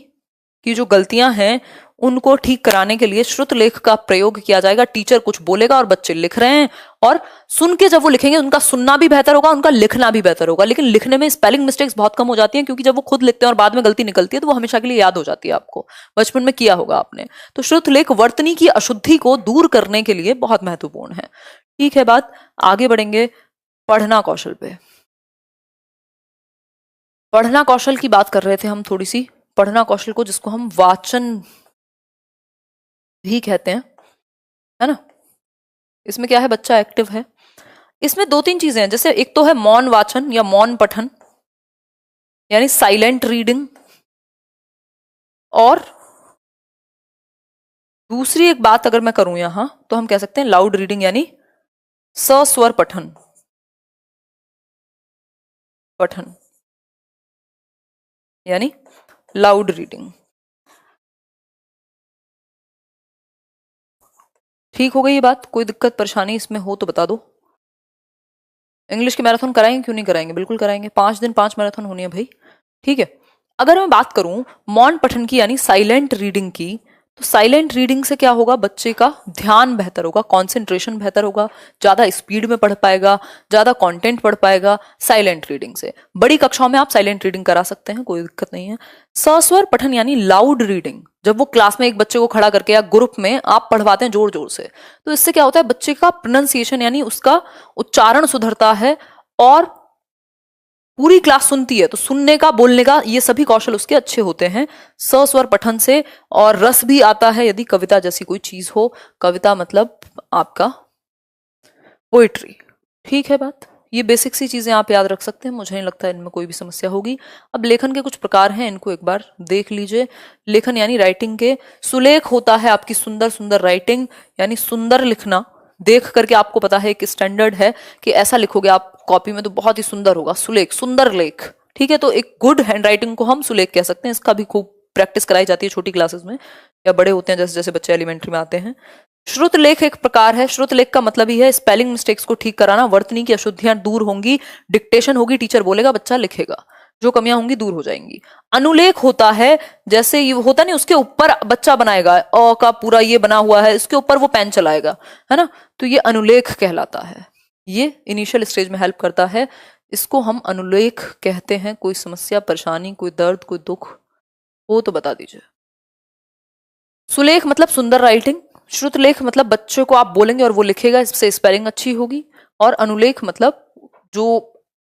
की जो गलतियां हैं उनको ठीक कराने के लिए श्रुतलेख का प्रयोग किया जाएगा। टीचर कुछ बोलेगा और बच्चे लिख रहे हैं, और सुन के जब वो लिखेंगे उनका सुनना भी बेहतर होगा, उनका लिखना भी बेहतर होगा। लेकिन लिखने में स्पेलिंग मिस्टेक्स बहुत कम हो जाती हैं, क्योंकि जब वो खुद लिखते हैं और बाद में गलती निकलती है तो वो हमेशा के लिए याद हो जाती है। आपको बचपन में किया होगा आपने। तो श्रुतलेख वर्तनी की अशुद्धि को दूर करने के लिए बहुत महत्वपूर्ण है। ठीक है बात, आगे बढ़ेंगे पढ़ना कौशल पे। पढ़ना कौशल की बात कर रहे थे हम थोड़ी सी। पढ़ना कौशल को, जिसको हम वाचन भी कहते हैं, है ना, इसमें क्या है, बच्चा एक्टिव है। इसमें दो तीन चीजें हैं, जैसे एक तो है मौन वाचन या मौन पठन यानी साइलेंट रीडिंग, और दूसरी एक बात अगर मैं करूं यहां तो हम कह सकते हैं लाउड रीडिंग यानी सस्वर पठन। पठन यानी लाउड रीडिंग। ठीक हो गई ये बात? कोई दिक्कत परेशानी इसमें हो तो बता दो। इंग्लिश के मैराथन कराएंगे, क्यों नहीं कराएंगे, बिल्कुल कराएंगे। 5 दिन 5 मैराथन होनी है भाई। ठीक है, अगर मैं बात करूं मौन पठन की यानी साइलेंट रीडिंग की, तो साइलेंट रीडिंग से क्या होगा, बच्चे का ध्यान बेहतर होगा, कंसंट्रेशन बेहतर होगा, ज्यादा स्पीड में पढ़ पाएगा, ज्यादा कंटेंट पढ़ पाएगा साइलेंट रीडिंग से। बड़ी कक्षाओं में आप साइलेंट रीडिंग करा सकते हैं, कोई दिक्कत नहीं है। सस्वर पठन यानी लाउड रीडिंग, जब वो क्लास में एक बच्चे को खड़ा करके या ग्रुप में आप पढ़वाते हैं जोर जोर से, तो इससे क्या होता है, बच्चे का प्रोनाउंसिएशन यानी उसका उच्चारण सुधरता है, और पूरी क्लास सुनती है तो सुनने का, बोलने का, ये सभी कौशल उसके अच्छे होते हैं सस्वर पठन से। और रस भी आता है यदि कविता जैसी कोई चीज हो। कविता मतलब आपका पोइट्री। ठीक है बात, ये बेसिक सी चीजें आप याद रख सकते हैं, मुझे नहीं लगता इनमें कोई भी समस्या होगी। अब लेखन के कुछ प्रकार हैं, इनको एक बार देख लीजिए। लेखन यानी राइटिंग के, सुलेख होता है आपकी सुंदर सुंदर राइटिंग यानी सुंदर लिखना। देख करके आपको पता है एक स्टैंडर्ड है कि ऐसा लिखोगे आप कॉपी में तो बहुत ही सुंदर होगा, सुलेख, सुंदर लेख। ठीक है, तो एक गुड हैंड राइटिंग को हम सुलेख कह सकते हैं। इसका भी खूब प्रैक्टिस कराई जाती है छोटी क्लासेस में, या बड़े होते हैं जैसे जैसे बच्चे एलिमेंट्री में आते हैं। श्रुतलेख एक प्रकार है। श्रुतलेख का मतलब ही है स्पेलिंग मिस्टेक्स को ठीक कराना, वर्तनी की अशुद्धियां दूर होंगी, डिक्टेशन होगी, टीचर बोलेगा बच्चा लिखेगा, जो कमियां होंगी दूर हो जाएंगी। अनुलेख होता है, जैसे ये होता नहीं, उसके ऊपर बच्चा बनाएगा, अ का पूरा ये बना हुआ है, इसके ऊपर वो पेन चलाएगा, है ना, तो ये अनुलेख कहलाता है। ये इनिशियल स्टेज में हेल्प करता है, इसको हम अनुलेख कहते हैं। कोई समस्या, परेशानी, कोई दर्द, कोई दुख हो तो बता दीजिए। सुलेख मतलब सुंदर राइटिंग, श्रुतलेख मतलब बच्चों को आप बोलेंगे और वो लिखेगा, इससे स्पेलिंग अच्छी होगी, और अनुलेख मतलब जो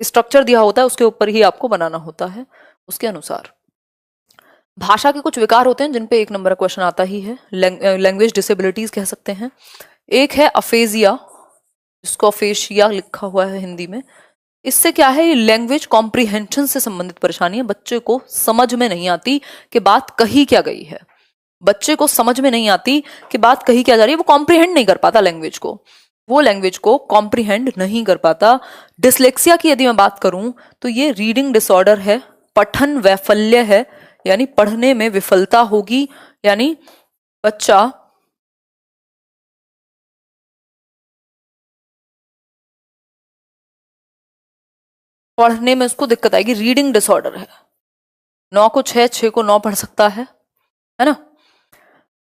स्ट्रक्चर दिया होता है उसके ऊपर ही आपको बनाना होता है उसके अनुसार। भाषा के कुछ विकार होते हैं जिन पे 1 नंबर क्वेश्चन आता ही है, लैंग्वेज डिसेबिलिटीज कह सकते हैं। एक है अफेजिया, जिसको अफेशिया लिखा हुआ है हिंदी में। इससे क्या है, ये लैंग्वेज कॉम्प्रिहेंशन से संबंधित परेशानी है। बच्चे को समझ में नहीं आती कि बात कही क्या गई है, बच्चे को समझ में नहीं आती कि बात कही क्या जा रही है, वो कॉम्प्रिहेंड नहीं कर पाता लैंग्वेज को, वो लैंग्वेज को कॉम्प्रिहेंड नहीं कर पाता। डिसलेक्सिया की यदि मैं बात करूं तो ये रीडिंग डिसऑर्डर है, पठन वैफल्य है, यानी पढ़ने में विफलता होगी, यानी बच्चा पढ़ने में उसको दिक्कत आएगी, रीडिंग डिसऑर्डर है। 9 को 6, 6 को 9 पढ़ सकता है ना।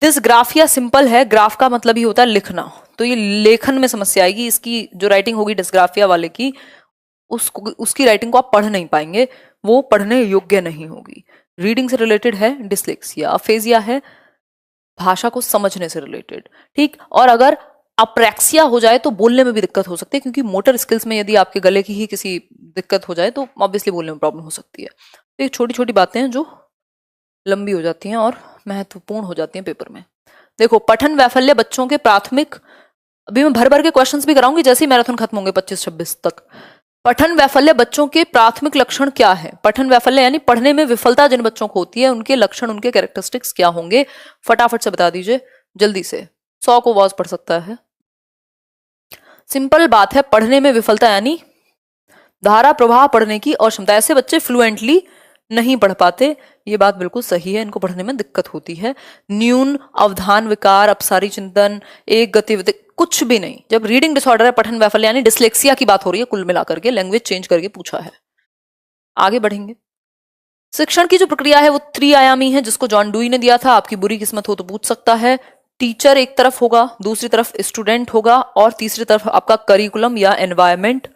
डिसग्राफिया सिंपल है, ग्राफ का मतलब ही होता है लिखना, तो ये लेखन में समस्या आएगी। इसकी जो राइटिंग होगी डिसग्राफिया वाले की, उसकी राइटिंग को आप पढ़ नहीं पाएंगे, वो पढ़ने योग्य नहीं होगी। रीडिंग से रिलेटेड है डिसलेक्सिया। अफेजिया है भाषा को समझने से रिलेटेड। ठीक, और अगर अप्रैक्सिया हो जाए तो बोलने में भी दिक्कत हो सकती है, क्योंकि मोटर स्किल्स में यदि आपके गले की ही किसी दिक्कत हो जाए तो ऑब्वियसली बोलने में प्रॉब्लम हो सकती है। तो ये छोटी छोटी बातें हैं जो लंबी हो जाती हैं और महत्वपूर्ण हो जाती हैं पेपर में। देखो, पठन वैफल्य बच्चों के प्राथमिक, अभी मैं भर भर के क्वेश्चंस भी कराऊंगी जैसे ही मैराथन खत्म होंगे 25-26 तक। पठन वैफल्य बच्चों के प्राथमिक लक्षण क्या है? पठन वैफल्य यानी पढ़ने में विफलता जिन बच्चों को होती है, उनके लक्षण, उनके कैरेक्टरिस्टिक्स क्या होंगे, फटाफट से बता दीजिए जल्दी से। 100 को वॉज पढ़ सकता है। सिंपल बात है, पढ़ने में विफलता यानी धारा प्रवाह पढ़ने की और क्षमता, ऐसे बच्चे फ्लुएंटली नहीं पढ़ पाते, ये बात बिल्कुल सही है, इनको पढ़ने में दिक्कत होती है। न्यून अवधान विकार, अपसारी चिंतन, एक गतिविधि, कुछ भी नहीं। जब रीडिंग डिसऑर्डर है, पठन वैफल्य यानी डिसलेक्सिया की बात हो रही है, कुल मिलाकर के लैंग्वेज चेंज करके पूछा है। आगे बढ़ेंगे। शिक्षण की जो प्रक्रिया है वो त्रिआयामी है, जिसको जॉन डुई ने दिया था। आपकी बुरी किस्मत हो तो पूछ सकता है। टीचर एक तरफ होगा, दूसरी तरफ स्टूडेंट होगा, और तीसरी तरफ आपका करिकुलम या एनवायरमेंट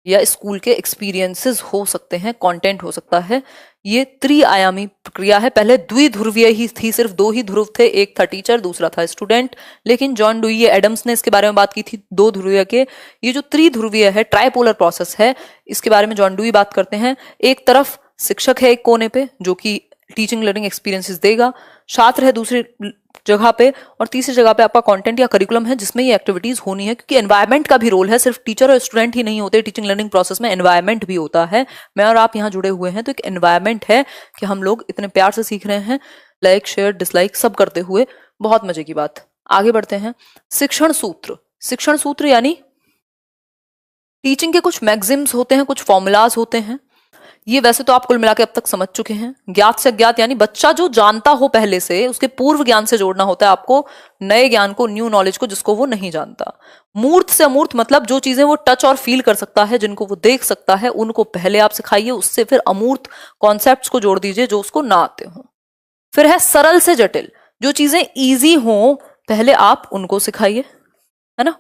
या स्कूल के एक्सपीरियंसेस हो सकते हैं, कंटेंट हो सकता है। ये त्रिआयामी प्रक्रिया है। पहले द्विध्रुवीय ही थी, सिर्फ दो ही ध्रुव थे, एक था टीचर, दूसरा था स्टूडेंट। लेकिन जॉन डुई, ये एडम्स ने इसके बारे में बात की थी, दो ध्रुवीय के। ये जो त्रिध्रुवीय है, ट्राइपोलर प्रोसेस है, इसके बारे में जॉन डुई बात करते हैं। एक तरफ शिक्षक है एक कोने पे, जो कि टीचिंग लर्निंग एक्सपीरियंसेस देगा, छात्र है दूसरी जगह पे, और तीसरी जगह पे आपका कंटेंट या करिकुलम है, जिसमें ये एक्टिविटीज होनी है। क्योंकि एनवायरनमेंट का भी रोल है, सिर्फ टीचर और स्टूडेंट ही नहीं होते, टीचिंग लर्निंग प्रोसेस में एनवायरनमेंट भी होता है। मैं और आप यहाँ जुड़े हुए हैं, तो एक एनवायरनमेंट है कि हम लोग इतने प्यार से सीख रहे हैं, लाइक शेयर डिसलाइक सब करते हुए, बहुत मजे की बात। आगे बढ़ते हैं। शिक्षण सूत्र। शिक्षण सूत्र यानी टीचिंग के कुछ मैक्सिम्स होते हैं, कुछ फॉर्मूलाज होते हैं। ये वैसे तो आप कुल मिला के अब तक समझ चुके हैं। ज्ञात से अज्ञात यानी बच्चा जो जानता हो पहले से, उसके पूर्व ज्ञान से जोड़ना होता है आपको, नए ज्ञान को, न्यू नॉलेज को, जिसको वो नहीं जानता। मूर्त से अमूर्त मतलब जो चीजें वो टच और फील कर सकता है, जिनको वो देख सकता है, उनको पहले आप सिखाइए, उससे फिर अमूर्त कॉन्सेप्ट्स को जोड़ दीजिए जो उसको ना आते हो। फिर है सरल से जटिल, जो चीजें ईजी हो पहले आप उनको सिखाइए, है ना।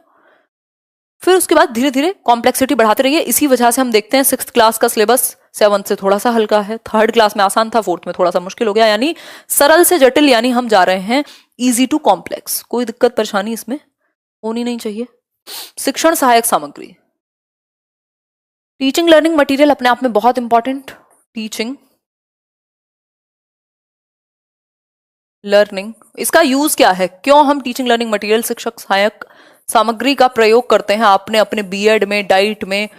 फिर उसके बाद धीरे धीरे कॉम्प्लेक्सिटी बढ़ाते रहिए। इसी वजह से हम देखते हैं 6th क्लास का सिलेबस 7th से थोड़ा सा हल्का है, 3rd क्लास में आसान था, 4th में थोड़ा सा मुश्किल हो गया। यानी सरल से जटिल, यानी हम जा रहे हैं इजी टू कॉम्प्लेक्स। कोई दिक्कत परेशानी इसमें होनी नहीं चाहिए। शिक्षण सहायक सामग्री। टीचिंग लर्निंग मटेरियल अपने आप में बहुत इंपॉर्टेंट। टीचिंग लर्निंग, इसका यूज क्या है, क्यों हम टीचिंग लर्निंग मटेरियल, शिक्षक सहायक सामग्री का प्रयोग करते हैं। आपने अपने बीएड में, डाइट में,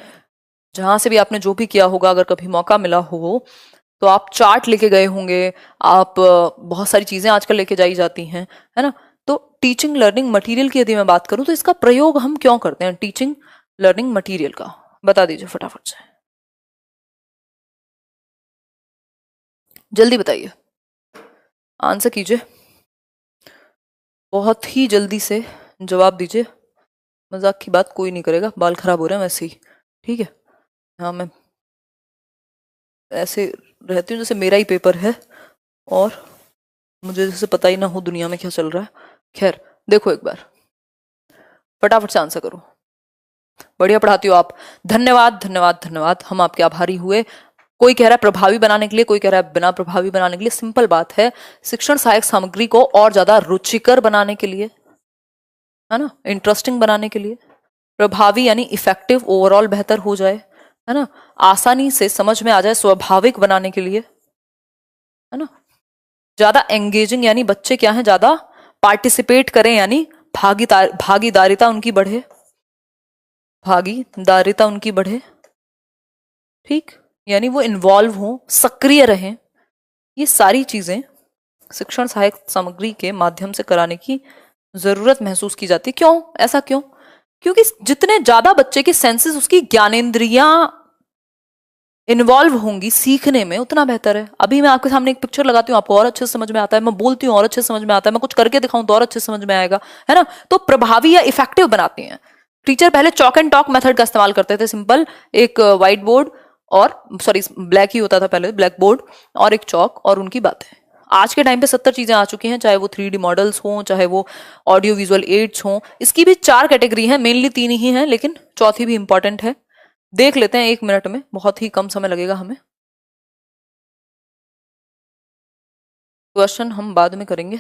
जहां से भी आपने जो भी किया होगा, अगर कभी मौका मिला हो तो आप चार्ट लेके गए होंगे, आप बहुत सारी चीजें आजकल लेके जाई जाती हैं, है ना। तो टीचिंग लर्निंग मटेरियल की यदि मैं बात करूं तो इसका प्रयोग हम क्यों करते हैं, टीचिंग लर्निंग मटेरियल का, बता दीजिए फटाफट से, जल्दी बताइए, आंसर कीजिए, बहुत ही जल्दी से जवाब दीजिए। मजाक की बात कोई नहीं करेगा, बाल खराब हो रहे हैं वैसे ही, ठीक है। हाँ, मैं ऐसे रहती हूँ जैसे मेरा ही पेपर है और मुझे जैसे पता ही ना हो दुनिया में क्या चल रहा है। खैर देखो, एक बार फटाफट से आंसर करो। बढ़िया पढ़ाती हो आप, धन्यवाद धन्यवाद धन्यवाद, हम आपके आभारी हुए। कोई कह रहा है प्रभावी बनाने के लिए, कोई कह रहा है बिना प्रभावी बनाने के लिए। सिंपल बात है, शिक्षण सहायक सामग्री को और ज्यादा रुचिकर बनाने के लिए, है ना, इंटरेस्टिंग बनाने के लिए। प्रभावी यानी इफेक्टिव, ओवरऑल बेहतर हो जाए, है ना, आसानी से समझ में आ जाए, स्वाभाविक बनाने के लिए, है ना। ज्यादा एंगेजिंग यानी बच्चे क्या है, ज्यादा पार्टिसिपेट करें, यानी भागीदारिता उनकी बढ़े, भागीदारिता उनकी बढ़े, ठीक, यानी वो इन्वॉल्व हो, सक्रिय रहें। ये सारी चीजें शिक्षण सहायक सामग्री के माध्यम से कराने की जरूरत महसूस की जाती है। क्यों, ऐसा क्यों? क्योंकि जितने ज्यादा बच्चे के सेंसेस, उसकी ज्ञानेंद्रियां इन्वॉल्व होंगी सीखने में, उतना बेहतर है। अभी मैं आपके सामने एक पिक्चर लगाती हूँ, आपको और अच्छे से समझ में आता है, मैं बोलती हूँ और अच्छे से समझ में आता है, मैं कुछ करके दिखाऊं तो और अच्छे से समझ में आएगा, है ना। तो प्रभावी या इफेक्टिव बनाती हैं। टीचर पहले चॉक एंड टॉक मेथड का इस्तेमाल करते थे, सिंपल एक व्हाइट बोर्ड, और सॉरी ब्लैक ही होता था पहले, ब्लैक बोर्ड और एक चॉक और उनकी बातें। आज के टाइम पे 70 चीजें आ चुकी हैं, चाहे वो 3D मॉडल्स हों, चाहे वो ऑडियो विजुअल एड्स हों। इसकी भी 4 कैटेगरी हैं, मेनली 3 ही हैं, लेकिन चौथी भी इंपॉर्टेंट है। देख लेते हैं 1 मिनट में, बहुत ही कम समय लगेगा हमें। क्वेश्चन हम बाद में करेंगे,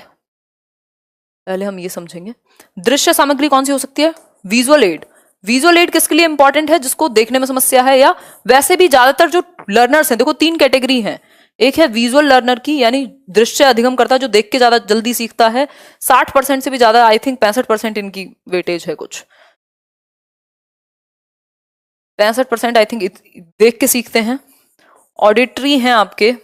पहले हम ये समझेंगे। दृश्य सामग्री कौन सी हो सकती है? Visual add. विजुअल एड किसके लिए इंपॉर्टेंट है? जिसको देखने में समस्या है, या वैसे भी ज्यादातर जो लर्नर्स हैं, देखो 3 कैटेगरी हैं। एक है विजुअल लर्नर की, यानी दृश्य अधिगम करता है, जो देख के ज्यादा जल्दी सीखता है। 60% से भी ज्यादा, आई थिंक 65% इनकी वेटेज है, कुछ 65% आई थिंक देख के सीखते हैं। ऑडिटरी हैं आपके,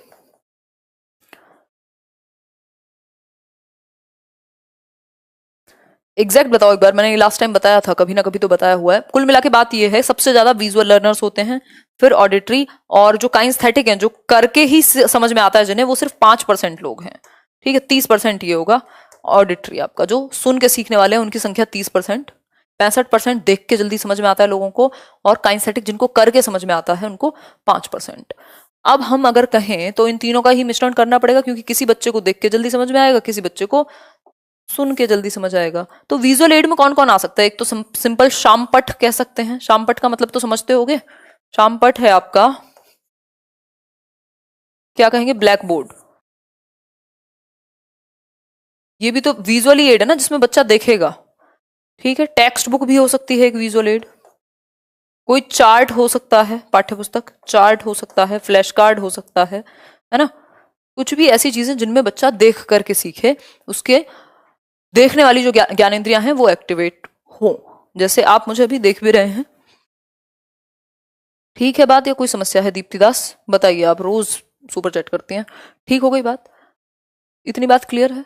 एग्जैक्ट बताओ एक बार, मैंने लास्ट टाइम बताया था, कभी ना कभी तो बताया हुआ है। कुल मिला के बात ये है, सबसे ज्यादा विजुअल लर्नर्स होते हैं, फिर ऑडिटरी, और जो काइंस्थेटिक हैं, जो करके ही समझ में आता है जिन्हें, वो सिर्फ 5% लोग हैं। ठीक है, 30% ये होगा ऑडिटरी आपका, जो सुन के सीखने वाले हैं उनकी संख्या 30%, 65% देख के जल्दी समझ में आता है लोगों को, और काइंस्थेटिक जिनको करके समझ में आता है उनको 5%। अब हम अगर कहें तो इन तीनों का ही मिश्रण करना पड़ेगा, क्योंकि किसी बच्चे को देख के जल्दी समझ में आएगा, किसी बच्चे को सुन के जल्दी समझ आएगा। तो विजुअल एड में कौन कौन आ सकता है? एक तो सिंपल शामपट कह सकते हैं। शामपट का मतलब तो समझते होगे। शामपट है आपका, क्या कहेंगे, ब्लैक बोर्ड। ये भी तो विजुअली एड है ना, जिसमें बच्चा देखेगा। ठीक है, टेक्स्ट बुक भी हो सकती है एक विजुअल एड। कोई चार्ट हो सकता है, पाठ्य पुस्तक चार्ट हो सकता है, फ्लैश कार्ड हो सकता है ना। कुछ भी ऐसी चीजें जिनमें बच्चा देख करके सीखे, उसके देखने वाली जो ज्ञानेंद्रियां हैं वो एक्टिवेट हो। जैसे आप मुझे अभी देख भी रहे हैं। ठीक है बात, या कोई समस्या है? दीप्ति दास बताइए, आप रोज सुपर चैट करती हैं। ठीक हो गई बात? इतनी बात क्लियर है?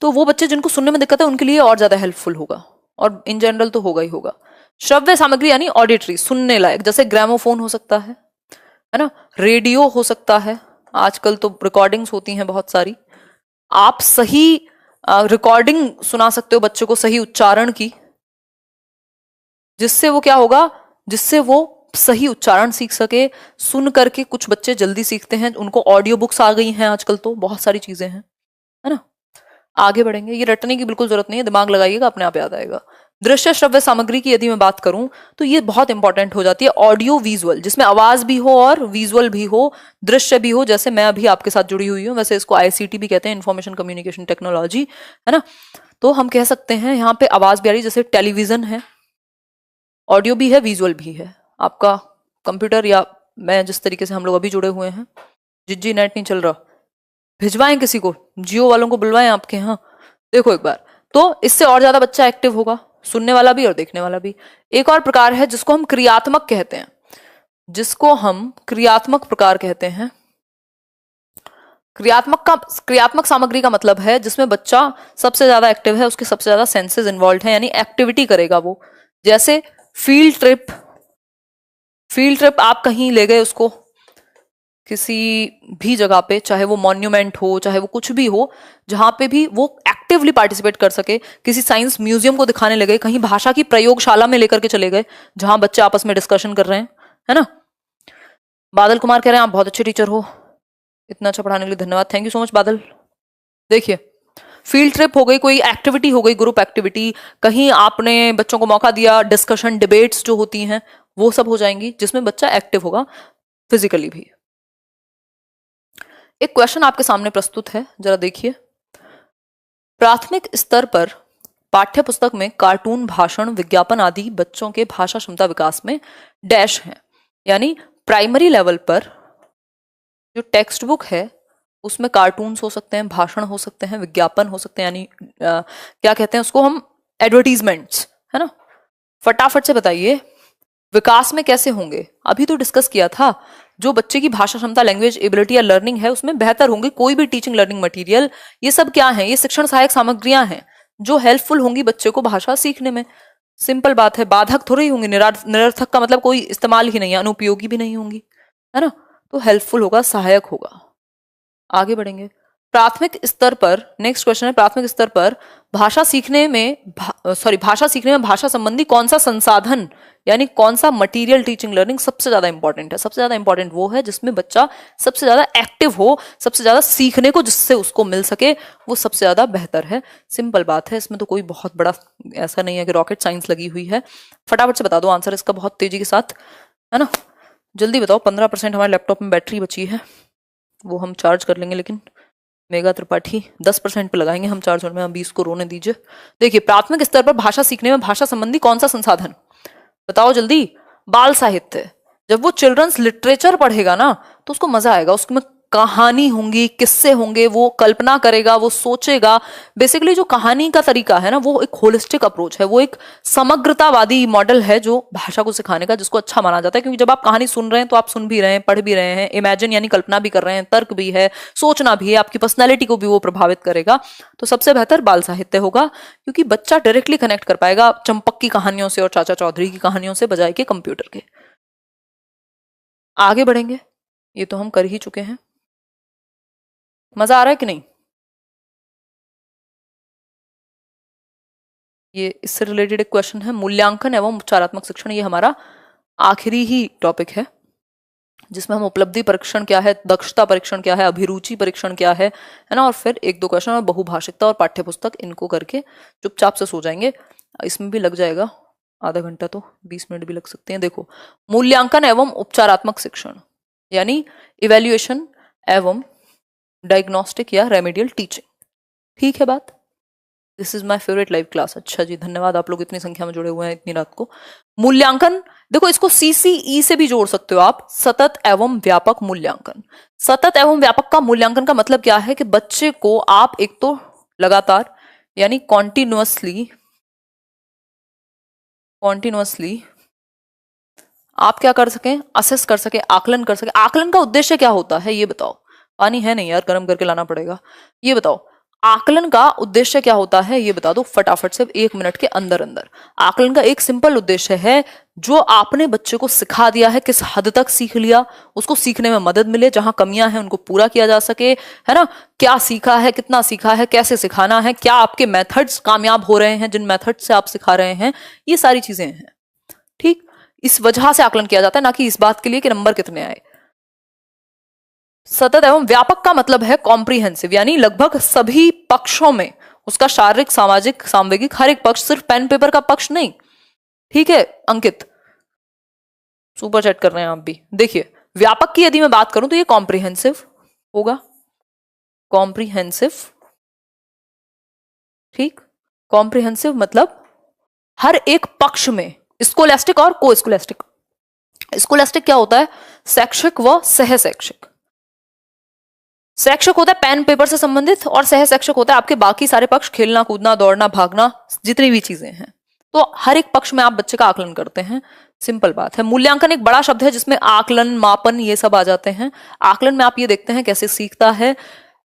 तो वो बच्चे जिनको सुनने में दिक्कत है उनके लिए और ज्यादा हेल्पफुल होगा, और इन जनरल तो होगा ही होगा। श्रव्य सामग्री यानी ऑडिटरी, सुनने लायक, जैसे ग्रामोफोन हो सकता है ना, रेडियो हो सकता है, आजकल तो रिकॉर्डिंग्स होती हैं बहुत सारी। आप सही रिकॉर्डिंग सुना सकते हो बच्चे को, सही उच्चारण की, जिससे वो क्या होगा, जिससे वो सही उच्चारण सीख सके। सुन करके कुछ बच्चे जल्दी सीखते हैं, उनको ऑडियो बुक्स आ गई हैं आजकल, तो बहुत सारी चीजें हैं, है ना। आगे बढ़ेंगे, ये रटने की बिल्कुल जरूरत नहीं है, दिमाग लगाइएगा, अपने आप याद आएगा। दृश्य श्रव्य सामग्री की यदि मैं बात करूं तो ये बहुत इंपॉर्टेंट हो जाती है। ऑडियो विजुअल, जिसमें आवाज भी हो और विजुअल भी हो, दृश्य भी हो, जैसे मैं अभी आपके साथ जुड़ी हुई हूँ, वैसे इसको आईसीटी भी कहते हैं, इंफॉर्मेशन कम्युनिकेशन टेक्नोलॉजी, है ना। तो हम कह सकते हैं यहाँ पे आवाज भी आ रही, जैसे टेलीविजन है, ऑडियो भी है, विजुअल भी है। आपका कंप्यूटर या मैं जिस तरीके से हम लोग अभी जुड़े हुए हैं, जिज्जी नेट नहीं चल रहा, भिजवाएं किसी को, जियो वालों को बुलवाएं आपके यहाँ, देखो एक बार। तो इससे और ज्यादा बच्चा एक्टिव होगा, सुनने वाला भी और देखने वाला भी। एक और प्रकार है जिसको हम क्रियात्मक कहते हैं, जिसको हम क्रियात्मक प्रकार कहते हैं। क्रियात्मक सामग्री का मतलब है जिसमें बच्चा सबसे ज्यादा एक्टिव है, उसके सबसे ज्यादा सेंसेस इन्वॉल्व है, यानी एक्टिविटी करेगा वो। जैसे फील्ड ट्रिप, फील्ड ट्रिप आप कहीं ले गए उसको, किसी भी जगह पे, चाहे वो मॉन्यूमेंट हो, चाहे वो कुछ भी हो, जहां पे भी वो एक्टिवली पार्टिसिपेट कर सके। किसी साइंस म्यूजियम को दिखाने ले गए, कहीं भाषा की प्रयोगशाला में लेकर के चले गए, जहां बच्चे आपस में डिस्कशन कर रहे हैं, है ना। बादल कुमार कह रहे हैं आप बहुत अच्छे टीचर हो, इतना अच्छा पढ़ाने के लिए धन्यवाद, थैंक यू सो मच बादल। देखिए, फील्ड ट्रिप हो गई, कोई एक्टिविटी हो गई, ग्रुप एक्टिविटी, कहीं आपने बच्चों को मौका दिया, डिस्कशन डिबेट्स जो होती हैं वो सब हो जाएंगी, जिसमें बच्चा एक्टिव होगा फिजिकली भी। एक क्वेश्चन आपके सामने प्रस्तुत है, जरा देखिए। प्राथमिक स्तर पर पाठ्य पुस्तक में कार्टून, भाषण, विज्ञापन आदि बच्चों के भाषा क्षमता विकास में डैश हैं। यानी प्राइमरी लेवल पर जो टेक्स्ट बुक है उसमें कार्टून्स हो सकते हैं, भाषण हो सकते हैं, विज्ञापन हो सकते हैं, यानी क्या कहते हैं उसको हम, एडवर्टीजमेंट्स, है ना। फटाफट से बताइए विकास में कैसे होंगे? अभी तो डिस्कस किया था, जो बच्चे की भाषा क्षमता, लैंग्वेज एबिलिटी या लर्निंग है उसमें बेहतर होंगे। कोई भी टीचिंग लर्निंग मटेरियल, ये सब क्या है, ये शिक्षण सहायक सामग्रियां हैं जो हेल्पफुल होंगी बच्चे को भाषा सीखने में। सिंपल बात है, बाधक थोड़ी होंगी, निरर्थक का मतलब कोई इस्तेमाल ही नहीं है, अनुपयोगी भी नहीं होंगी, है ना। तो हेल्पफुल होगा, सहायक होगा। आगे बढ़ेंगे। प्राथमिक स्तर पर, नेक्स्ट क्वेश्चन है, प्राथमिक स्तर पर भाषा सीखने में भाषा सीखने में भाषा संबंधी कौन सा संसाधन, यानी कौन सा मटेरियल टीचिंग लर्निंग सबसे ज्यादा इंपॉर्टेंट है? सबसे ज्यादा इंपॉर्टेंट वो है जिसमें बच्चा सबसे ज्यादा एक्टिव हो, सबसे ज्यादा सीखने को जिससे उसको मिल सके, वो सबसे ज्यादा बेहतर है। सिंपल बात है, इसमें तो कोई बहुत बड़ा ऐसा नहीं है कि रॉकेट साइंस लगी हुई है। फटाफट से बता दो आंसर इसका, बहुत तेजी के साथ, है ना। जल्दी बताओ। 15% हमारे लैपटॉप में बैटरी बची है, वो हम चार्ज कर लेंगे, लेकिन मेगा त्रिपाठी 10% पे लगाएंगे हम चार्ज में, हम 20 को रोने दीजिए। देखिए, प्राथमिक स्तर पर भाषा सीखने में भाषा संबंधी कौन सा संसाधन, बताओ जल्दी। बाल साहित्य। जब वो चिल्ड्रंस लिटरेचर पढ़ेगा ना तो उसको मजा आएगा, उसमें कहानी होंगी, किस्से होंगे, वो कल्पना करेगा, वो सोचेगा। बेसिकली जो कहानी का तरीका है ना, वो एक होलिस्टिक अप्रोच है, वो एक समग्रतावादी मॉडल है जो भाषा को सिखाने का, जिसको अच्छा माना जाता है। क्योंकि जब आप कहानी सुन रहे हैं तो आप सुन भी रहे हैं, पढ़ भी रहे हैं, इमेजिन यानी कल्पना भी कर रहे हैं, तर्क भी है, सोचना भी है, आपकी पर्सनैलिटी को भी वो प्रभावित करेगा। तो सबसे बेहतर बाल साहित्य होगा, क्योंकि बच्चा डायरेक्टली कनेक्ट कर पाएगा चंपक की कहानियों से और चाचा चौधरी की कहानियों से, बजाय के कंप्यूटर के। आगे बढ़ेंगे, ये तो हम कर ही चुके हैं। मजा आ रहा है कि नहीं? ये इससे रिलेटेड एक क्वेश्चन है, मूल्यांकन एवं उपचारात्मक शिक्षण। ये हमारा आखिरी ही टॉपिक है, जिसमें हम उपलब्धि परीक्षण क्या है, दक्षता परीक्षण क्या है, अभिरुचि परीक्षण क्या है ना, और फिर एक दो क्वेश्चन और बहुभाषिकता और पाठ्यपुस्तक, इनको करके चुपचाप से सो जाएंगे। इसमें भी लग जाएगा आधा घंटा, तो 20 मिनट भी लग सकते हैं। देखो, मूल्यांकन एवं उपचारात्मक शिक्षण यानी इवेल्युएशन एवं डायग्नोस्टिक या रेमेडियल टीचिंग। ठीक है बात? This is my favourite live class. अच्छा जी, धन्यवाद, आप लोग इतनी संख्या में जुड़े हुए हैं इतनी रात को। मूल्यांकन, देखो इसको सीसीई से भी जोड़ सकते हो आप, सतत एवं व्यापक मूल्यांकन। सतत एवं व्यापक का मूल्यांकन का मतलब क्या है कि बच्चे को आप एक तो लगातार यानी कॉन्टिन्यूअसली आप क्या कर सकें, असेस कर सके, आकलन कर सके। आकलन का उद्देश्य क्या होता है ये बताओ? पानी है नहीं यार, गर्म करके लाना पड़ेगा। ये बताओ, आकलन का उद्देश्य क्या होता है ये बता दो फटाफट से, 1 मिनट के अंदर अंदर। आकलन का एक सिंपल उद्देश्य है, जो आपने बच्चे को सिखा दिया है किस हद तक सीख लिया, उसको सीखने में मदद मिले, जहां कमियां हैं उनको पूरा किया जा सके, है ना। क्या सीखा है, कितना सीखा है, कैसे सिखाना है, क्या आपके मेथड्स कामयाब हो रहे हैं जिन मेथड से आप सिखा रहे हैं, ये सारी चीजें हैं। ठीक, इस वजह से आकलन किया जाता है, ना कि इस बात के लिए कि नंबर कितने आए। सतत एवं व्यापक का मतलब है कॉम्प्रिहेंसिव, यानी लगभग सभी पक्षों में, उसका शारीरिक, सामाजिक, सांवेगिक, हर एक पक्ष, सिर्फ पेन पेपर का पक्ष नहीं। ठीक है अंकित, सुपर चैट कर रहे हैं आप भी। देखिए, व्यापक की यदि मैं बात करूं तो ये कॉम्प्रिहेंसिव होगा, कॉम्प्रिहेंसिव। ठीक, कॉम्प्रिहेंसिव मतलब हर एक पक्ष में, स्कोलैस्टिक और को स्कोलैस्टिक। स्कोलैस्टिक क्या होता है? शैक्षिक व सह शैक्षिक। शैक्षिक होता है पेन पेपर से संबंधित, और सह शैक्षिक होता है आपके बाकी सारे पक्ष, खेलना, कूदना, दौड़ना, भागना, जितनी भी चीजें हैं। तो हर एक पक्ष में आप बच्चे का आकलन करते हैं, सिंपल बात है। मूल्यांकन एक बड़ा शब्द है जिसमें आकलन, मापन ये सब आ जाते हैं। आकलन में आप ये देखते हैं कैसे सीखता है,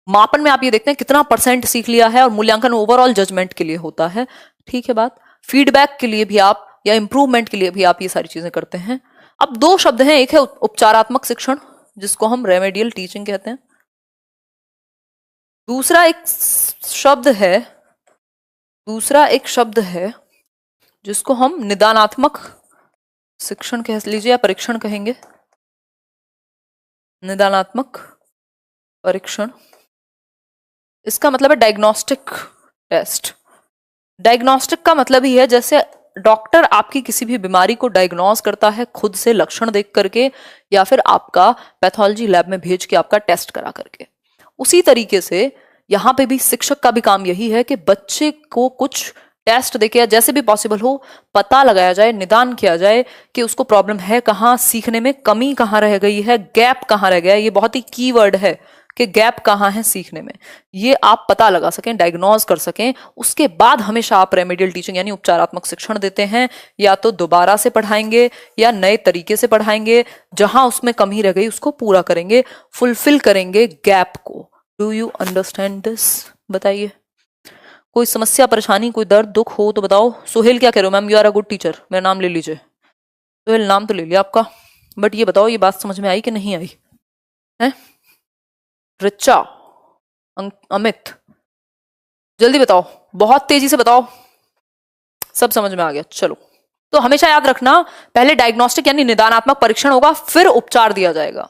मापन में आप ये देखते हैं कितना % सीख लिया है, और मूल्यांकन ओवरऑल जजमेंट के लिए होता है। ठीक है बात, फीडबैक के लिए भी आप, या इंप्रूवमेंट के लिए भी आप ये सारी चीजें करते हैं। अब 2 शब्द हैं, एक है उपचारात्मक शिक्षण जिसको हम रेमेडियल टीचिंग कहते हैं, दूसरा एक शब्द है जिसको हम निदानात्मक शिक्षण कह लीजिए या परीक्षण कहेंगे। निदानात्मक परीक्षण, इसका मतलब है डायग्नोस्टिक टेस्ट। डायग्नोस्टिक का मतलब ही है जैसे डॉक्टर आपकी किसी भी बीमारी को डायग्नोज करता है खुद से, लक्षण देख करके, या फिर आपका पैथोलॉजी लैब में भेज के आपका टेस्ट करा करके, उसी तरीके से यहां पे भी शिक्षक का भी काम यही है कि बच्चे को कुछ टेस्ट देके या जैसे भी पॉसिबल हो पता लगाया जाए, निदान किया जाए कि उसको प्रॉब्लम है कहाँ, सीखने में कमी कहाँ रह गई है, गैप कहाँ रह गया है। ये बहुत ही कीवर्ड है कि गैप कहाँ है सीखने में, ये आप पता लगा सकें, डायग्नोज कर सकें। उसके बाद हमेशा आप रेमेडियल टीचिंग यानी उपचारात्मक शिक्षण देते हैं, या तो दोबारा से पढ़ाएंगे या नए तरीके से पढ़ाएंगे, जहां उसमें कमी रह गई उसको पूरा करेंगे, फुलफिल करेंगे गैप को। Do you understand this? बताइए, कोई समस्या, परेशानी, कोई दर्द, दुख हो तो बताओ। सोहेल क्या कह रहे हो? Ma'am you are a good teacher, मेरा नाम ले लीजिए। सोहेल नाम तो ले लिया आपका, बट ये बताओ ये बात समझ में आई कि नहीं आई है? रिचा, अमित, जल्दी बताओ, बहुत तेजी से बताओ। सब समझ में आ गया, चलो। तो हमेशा याद रखना, पहले डायग्नोस्टिक यानी निदानात्मक परीक्षण होगा, फिर उपचार दिया जाएगा।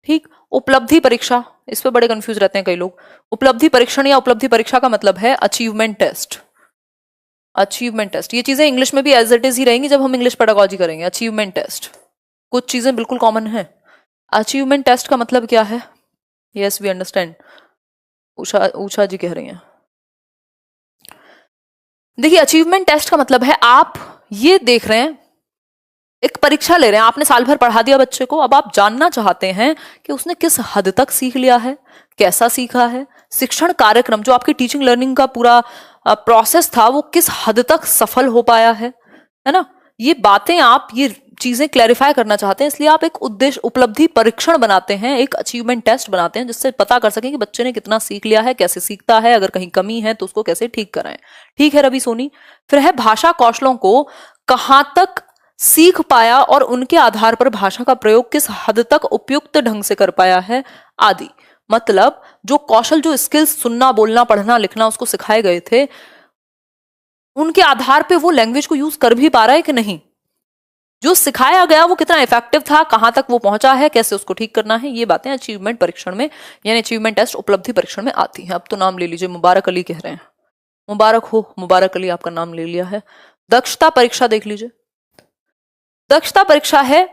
ठीक, उपलब्धि परीक्षा, इस पे बड़े कंफ्यूज रहते हैं कई लोग। उपलब्धि परीक्षण या उपलब्धि परीक्षा का मतलब है अचीवमेंट टेस्ट। अचीवमेंट टेस्ट, ये चीजें इंग्लिश में भी एज इट इज ही रहेंगी जब हम इंग्लिश पेडागोजी करेंगे। अचीवमेंट टेस्ट, कुछ चीजें बिल्कुल कॉमन है। अचीवमेंट टेस्ट का मतलब क्या है? यस वी अंडरस्टैंड, उषा जी कह रही हैं। देखिए, अचीवमेंट टेस्ट का मतलब है आप ये देख रहे हैं एक परीक्षा ले रहे हैं, आपने साल भर पढ़ा दिया बच्चे को, अब आप जानना चाहते हैं कि उसने किस हद तक सीख लिया है, कैसा सीखा है, शिक्षण कार्यक्रम जो आपकी टीचिंग लर्निंग का पूरा प्रोसेस था वो किस हद तक सफल हो पाया है ना। ये बातें आप ये चीजें क्लैरिफाई करना चाहते हैं, इसलिए आप एक उद्देश्य उपलब्धि परीक्षण बनाते हैं, एक अचीवमेंट टेस्ट बनाते हैं, जिससे पता कर सकें कि बच्चे ने कितना सीख लिया है, कैसे सीखता है, अगर कहीं कमी है तो उसको कैसे ठीक कराएं। ठीक है रवि सोनी। फिर है भाषा कौशलों को कहां तक सीख पाया और उनके आधार पर भाषा का प्रयोग किस हद तक उपयुक्त ढंग से कर पाया है आदि। मतलब जो कौशल, जो स्किल्स, सुनना, बोलना, पढ़ना, लिखना उसको सिखाए गए थे, उनके आधार पे वो लैंग्वेज को यूज कर भी पा रहा है कि नहीं, जो सिखाया गया वो कितना इफेक्टिव था, कहां तक वो पहुंचा है, कैसे उसको ठीक करना है, ये बातें अचीवमेंट परीक्षण में यानी अचीवमेंट टेस्ट उपलब्धि परीक्षण में आती हैं। अब तो नाम ले लीजिए, मुबारक अली कह रहे हैं, मुबारक हो, मुबारक अली आपका नाम ले लिया है। दक्षता परीक्षा देख लीजिए। दक्षता परीक्षा है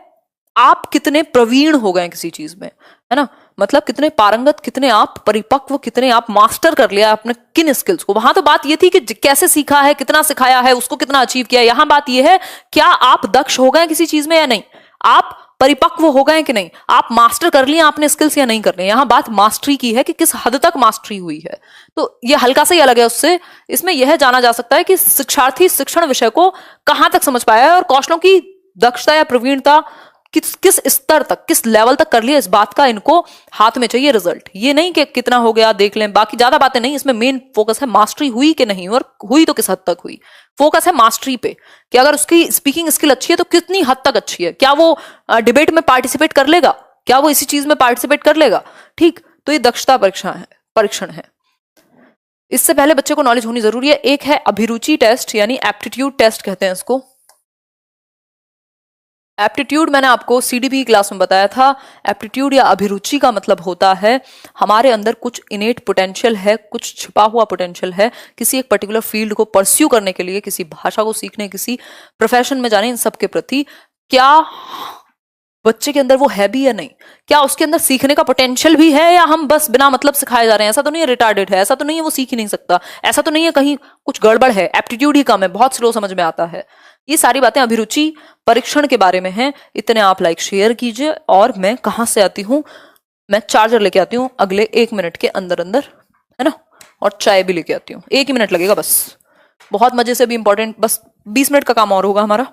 आप कितने प्रवीण हो गए किसी चीज में, है ना, मतलब कितने पारंगत, कितने आप परिपक्व, कितने आप मास्टर कर लिया आपने किन स्किल्स को। वहां तो बात ये थी कि कैसे सीखा है, कितना सिखाया है, उसको कितना अचीव किया है। यहां बात ये है क्या आप दक्ष हो गए किसी चीज में या नहीं, आप परिपक्व हो गए कि नहीं, आप मास्टर कर लिया आपने स्किल्स या नहीं कर लिए। यहां बात मास्टरी की है कि किस हद तक मास्टरी हुई है। तो ये हल्का सा ही अलग है उससे। इसमें यह जाना जा सकता है कि शिक्षार्थी शिक्षण विषय को कहां तक समझ पाया है और कौशलों की दक्षता या प्रवीणता किस किस स्तर तक, किस लेवल तक कर लिया, इस बात का इनको हाथ में चाहिए रिजल्ट। ये नहीं कि कितना हो गया देख लें, बाकी ज्यादा बातें नहीं। इसमें मेन फोकस है मास्टरी हुई कि नहीं, और हुई तो किस हद तक हुई। फोकस है मास्टरी पे कि अगर उसकी स्पीकिंग स्किल अच्छी है तो कितनी हद तक अच्छी है, क्या वो डिबेट में पार्टिसिपेट कर लेगा, क्या वो इसी चीज में पार्टिसिपेट कर लेगा। ठीक, तो ये दक्षता परीक्षा है, परीक्षण है। इससे पहले बच्चे को नॉलेज होनी जरूरी है। एक है अभिरुचि टेस्ट यानी एप्टीट्यूड टेस्ट कहते हैं इसको। एप्टीट्यूड मैंने आपको सीडीपी क्लास में बताया था। एप्टीट्यूड या अभिरुचि का मतलब होता है हमारे अंदर कुछ इनेट पोटेंशियल है, कुछ छिपा हुआ पोटेंशियल है किसी एक पर्टिकुलर फील्ड को परस्यू करने के लिए, किसी भाषा को सीखने, किसी प्रोफेशन में जाने, इन सब के प्रति क्या बच्चे के अंदर वो है भी या नहीं, क्या उसके अंदर सीखने का पोटेंशियल भी है या हम बस बिना मतलब सिखाए जा रहे हैं। ऐसा तो नहीं है रिटार्डेड है, ऐसा तो नहीं है वो सीख ही नहीं सकता, ऐसा तो नहीं है कहीं कुछ गड़बड़ है, एप्टीट्यूड ही कम है, बहुत स्लो समझ में आता है। ये सारी बातें अभिरुचि परीक्षण के बारे में हैं। इतने आप लाइक शेयर कीजिए। और मैं कहां से आती हूँ, मैं चार्जर लेके आती हूँ अगले 1 मिनट के अंदर अंदर, है ना, और चाय भी लेके आती हूँ। 1 ही मिनट लगेगा बस, बहुत मजे से भी इंपॉर्टेंट, बस 20 मिनट का काम और होगा हमारा।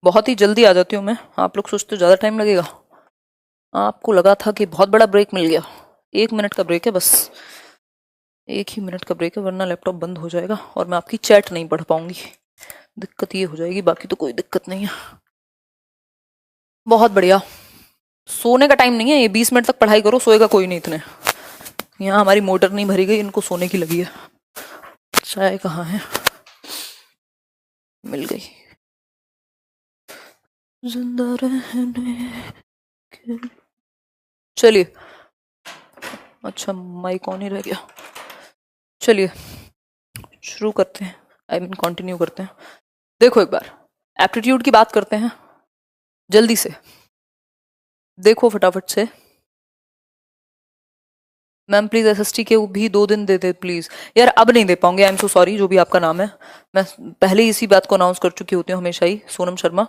बहुत ही जल्दी आ जाती हूँ मैं, आप लोग सोचते हो ज्यादा टाइम लगेगा, आपको लगा था कि बहुत बड़ा ब्रेक मिल गया। 1 मिनट का ब्रेक है बस, 1 ही मिनट का ब्रेक है, वरना लैपटॉप बंद हो जाएगा और मैं आपकी चैट नहीं पढ़ पाऊंगी। दिक्कत ये हो जाएगी, बाकी तो कोई दिक्कत नहीं है। बहुत बढ़िया। सोने का टाइम नहीं है ये, 20 मिनट तक पढ़ाई करो, सोएगा कोई नहीं इतने। यहाँ हमारी मोटर नहीं भरी गई, इनको सोने की लगी है। चाय कहाँ है, मिल गई। जिंदा रहने के, चलिए, अच्छा माइक ऑन ही रह गया। चलिए शुरू करते हैं, आई मीन कंटिन्यू करते हैं। देखो एक बार एप्टीट्यूड की बात करते हैं, जल्दी से देखो फटाफट से। मैम प्लीज एसएसटी के भी 2 दिन दे दे प्लीज। यार अब नहीं दे पाऊंगे, आई एम सो सॉरी, जो भी आपका नाम है। मैं पहले ही इसी बात को अनाउंस कर चुकी होती हूँ हमेशा ही, सोनम शर्मा।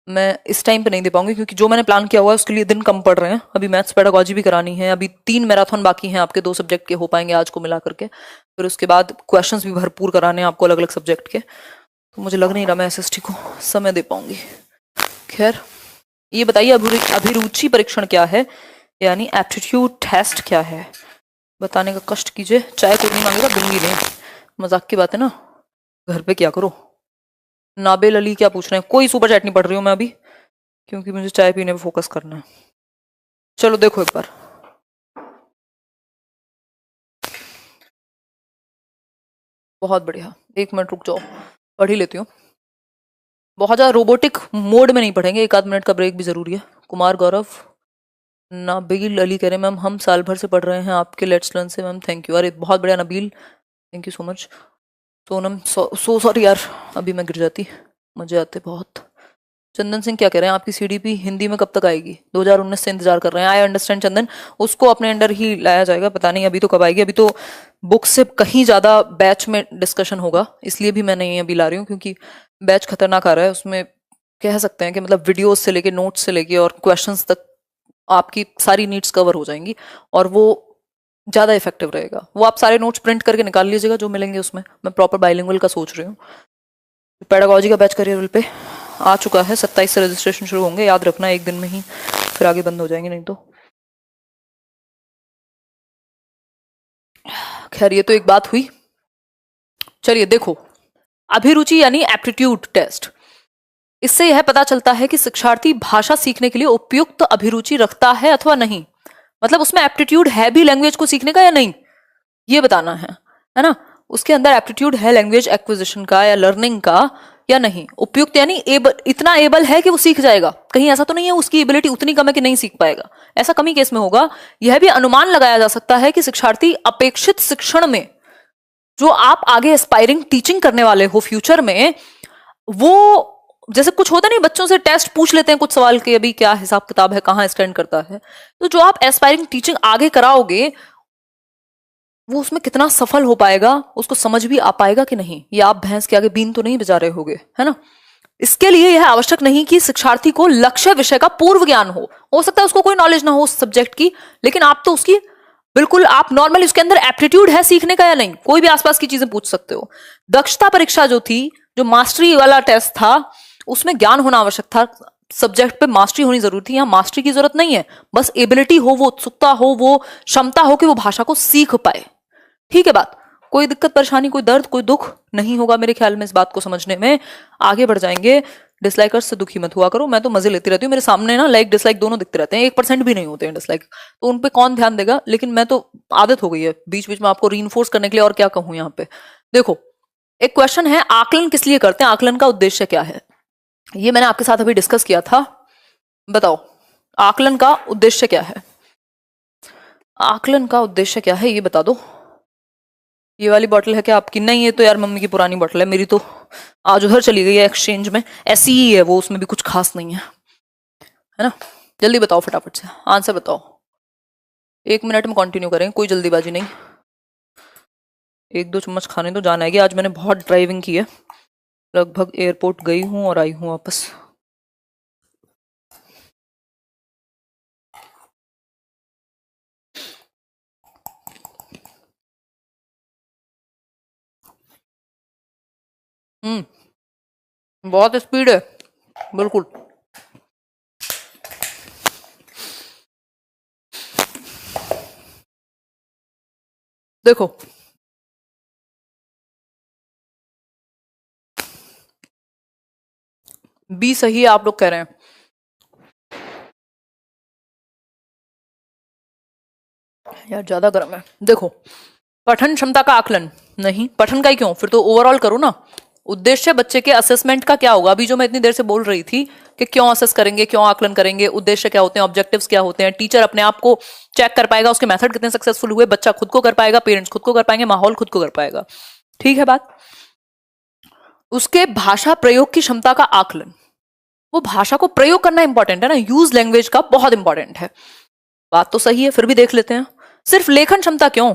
मैं इस टाइम पे नहीं दे पाऊंगी क्योंकि जो मैंने प्लान किया हुआ है उसके लिए दिन कम पड़ रहे हैं। अभी मैथ्स पेडागोजी भी करानी है, अभी 3 मैराथन बाकी हैं आपके, 2 सब्जेक्ट के हो पाएंगे आज को मिला करके। फिर उसके बाद क्वेश्चंस भी भरपूर कराने हैं आपको अलग अलग सब्जेक्ट के। तो मुझे लग नहीं रहा मैं एसएसटी को समय दे पाऊंगी। खैर ये बताइए अभिरुचि परीक्षण क्या है, यानी एप्टीट्यूड टेस्ट क्या है, बताने का कष्ट कीजिए। चाय कोई नहीं मांगेगा, दूंगी नहीं, मजाक की बात है ना, घर पे क्या करो। नाबेल अली क्या पूछ रहे हैं, कोई सुपर चैट नहीं पढ़ रही हूँ मैं अभी, क्योंकि मुझे चाय पीने पे फोकस करना है। चलो देखो एक बार, बहुत बढ़िया, 1 मिनट रुक जाओ, पढ़ ही लेती हूँ। बहुत ज्यादा रोबोटिक मोड में नहीं पढ़ेंगे, 1 आध मिनट का ब्रेक भी जरूरी है। कुमार गौरव नबील अली कह रहे मैम हम साल भर से पढ़ रहे हैं आपके लेट्स लर्न से मैम, थैंक यू। अरे बहुत बढ़िया Nabeel, thank you so much. Sonam so sorry यार, अभी मैं गिर जाती, मजे आते बहुत। चंदन सिंह क्या कह रहे हैं आपकी सीडीपी हिंदी में कब तक आएगी? 2019 से इंतजार कर रहे हैं। आई अंडरस्टैंड चंदन, उसको अपने अंडर ही लाया जाएगा, पता नहीं अभी तो कब आएगी। अभी तो बुक से कहीं ज्यादा बैच में डिस्कशन होगा, इसलिए भी मैं नहीं अभी ला रही हूँ, क्योंकि बैच खतरनाक आ रहा है। उसमें कह सकते हैं कि मतलब वीडियोस से लेके नोट्स से लेके और क्वेश्चंस तक आपकी सारी नीड्स कवर हो जाएंगी, और वो ज्यादा इफेक्टिव रहेगा। वो आप सारे नोट्स प्रिंट करके निकाल लीजिएगा जो मिलेंगे उसमें। मैं प्रॉपर बाइलिंगुअल का सोच रही हूँ। पेडागोजी का बैच करियर पे आ चुका है, 27 से रजिस्ट्रेशन शुरू होंगे, याद रखना 1 दिन में ही, फिर आगे बंद हो जाएंगे नहीं तो। खैर ये तो एक बात हुई। चलिए देखो, अभिरुचि यानी एप्टीट्यूड टेस्ट, इससे यह पता चलता है कि शिक्षार्थी भाषा सीखने के लिए उपयुक्त अभिरुचि रखता है अथवा नहीं। मतलब उसमें एप्टीट्यूड है भी लैंग्वेज को सीखने का या नहीं, ये बताना है ना। उसके अंदर एप्टीट्यूड है लैंग्वेज एक्विजिशन का या लर्निंग का या नहीं। उपयुक्त यानी इतना एबल है कि वो सीख जाएगा, कहीं ऐसा तो नहीं है उसकी एबिलिटी उतनी कम है कि नहीं सीख पाएगा, ऐसा कमी केस में होगा। यह भी अनुमान लगाया जा सकता है कि शिक्षार्थी अपेक्षित शिक्षण में, जो आप आगे एस्पायरिंग टीचिंग करने वाले हो फ्यूचर में, वो जैसे कुछ होता नहीं, बच्चों से टेस्ट पूछ लेते हैं कुछ सवाल के, अभी क्या हिसाब किताब है, कहाँ स्टैंड करता है, तो जो आप एस्पायरिंग टीचिंग आगे कराओगे वो उसमें कितना सफल हो पाएगा, उसको समझ भी आ पाएगा कि नहीं, ये आप भैंस के आगे बीन तो नहीं बजा रहे होगे, है ना। इसके लिए यह आवश्यक नहीं कि शिक्षार्थी को लक्ष्य विषय का पूर्व ज्ञान हो सकता है उसको कोई नॉलेज ना हो उस सब्जेक्ट की, लेकिन आप तो उसकी बिल्कुल, आप नॉर्मली उसके अंदर एप्टीट्यूड है सीखने का या नहीं, कोई भी आसपास की चीजें पूछ सकते हो। दक्षता परीक्षा जो थी, जो मास्टरी वाला टेस्ट था, उसमें ज्ञान होना आवश्यक था, सब्जेक्ट पे मास्टरी होनी जरूरी थी। यहाँ मास्टरी की जरूरत नहीं है, बस एबिलिटी हो, वो उत्सुकता हो, वो क्षमता हो कि वो भाषा को सीख पाए। ठीक है बात, कोई दिक्कत परेशानी, कोई दर्द, कोई दुख नहीं होगा मेरे ख्याल में इस बात को समझने में। आगे बढ़ जाएंगे। डिसलाइकर्स से दुखी मत हुआ करो, मैं तो मजे लेती रहती हूँ, मेरे सामने ना लाइक डिसलाइक दोनों दिखते रहते हैं, 1% भी नहीं होते हैं डिसलाइक, तो उन पे कौन ध्यान देगा। लेकिन मैं तो आदत हो गई है बीच बीच में आपको रीइंफोर्स करने के लिए, और क्या कहूँ यहाँ पे। देखो एक क्वेश्चन है, आकलन किस लिए करते हैं, आकलन का उद्देश्य क्या है, ये मैंने आपके साथ अभी डिस्कस किया था। बताओ आकलन का उद्देश्य क्या है, आकलन का उद्देश्य क्या है ये बता दो। ये वाली बॉटल है क्या आपकी? नहीं, ये तो यार मम्मी की पुरानी बॉटल है, मेरी तो आज उधर चली गई है एक्सचेंज में, ऐसी ही है वो, उसमें भी कुछ खास नहीं है ना। जल्दी बताओ फटाफट से आंसर बताओ, 1 मिनट में कंटिन्यू करें, कोई जल्दीबाजी नहीं। 1-2 चम्मच खाने तो जाना है, आज मैंने बहुत ड्राइविंग की है, लगभग एयरपोर्ट गई हूँ और आई हूँ वापस। बहुत स्पीड है बिल्कुल। देखो बी सही है, आप लोग कह रहे हैं। यार ज्यादा गर्म है। देखो पठन क्षमता का आकलन नहीं, पठन का ही क्यों, फिर तो ओवरऑल करो ना। उद्देश्य बच्चे के असेसमेंट का क्या होगा, अभी जो मैं इतनी देर से बोल रही थी कि क्यों असेस करेंगे, क्यों आकलन करेंगे, उद्देश्य क्या होते हैं, ऑब्जेक्टिव्स क्या होते हैं, टीचर अपने आप को चेक कर पाएगा, उसके मेथड कितने सक्सेसफुल हुए, बच्चा खुद को कर पाएगा, पेरेंट्स खुद को कर पाएंगे, माहौल खुद को कर पाएगा। ठीक है बात। उसके भाषा प्रयोग की क्षमता का आकलन, वो भाषा को प्रयोग करना इंपॉर्टेंट है ना, यूज लैंग्वेज का बहुत इंपॉर्टेंट है। बात तो सही है, फिर भी देख लेते हैं। सिर्फ लेखन क्षमता क्यों,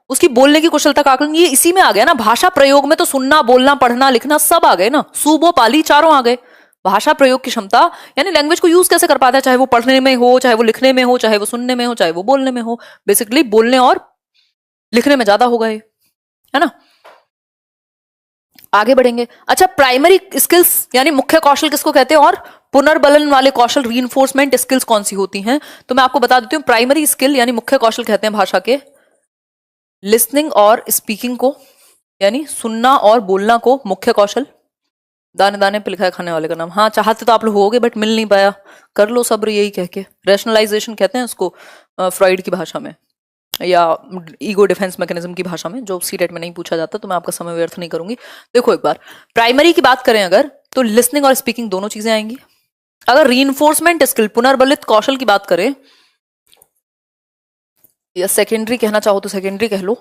उसकी बोलने की कुशलता का आकलन, ये इसी में आ गया ना। भाषा प्रयोग में तो सुनना, बोलना, पढ़ना, लिखना सब आ गए ना, सूबो पाली चारों आ गए। भाषा प्रयोग की क्षमता यानी लैंग्वेज को यूज कैसे कर पाता है, चाहे वो पढ़ने में हो, चाहे वो लिखने में हो, चाहे वो सुनने में हो, चाहे वो बोलने में हो। बेसिकली बोलने और लिखने में ज्यादा होगा ये, है ना। आगे बढ़ेंगे। अच्छा, प्राइमरी स्किल्स यानी मुख्य कौशल किसको कहते हैं, और पुनर्बलन वाले कौशल, रीइंफोर्समेंट स्किल्स कौन सी होती हैं, तो मैं आपको बता देती हूँ। प्राइमरी स्किल यानी मुख्य कौशल कहते हैं भाषा के लिसनिंग और स्पीकिंग को, यानी सुनना और बोलना को मुख्य कौशल। दाने दाने पे लिखा है खाने वाले का नाम, हाँ चाहते तो आप लोग होगे बट मिल नहीं पाया, कर लो सब्र, यही कह के। रैशनलाइजेशन कहते हैं उसको फ्रॉइड की भाषा में। या ईगो डिफेंस मैकेनिज्म की भाषा में, जो सीटेट में नहीं पूछा जाता, तो मैं आपका समय व्यर्थ नहीं करूंगी। देखो एक बार प्राइमरी की बात करें अगर, तो लिसनिंग और स्पीकिंग दोनों चीजें आएंगी। अगर रीइंफोर्समेंट स्किल, पुनर्बलित कौशल की बात करें, या सेकेंडरी कहना चाहो तो सेकेंडरी कह लो,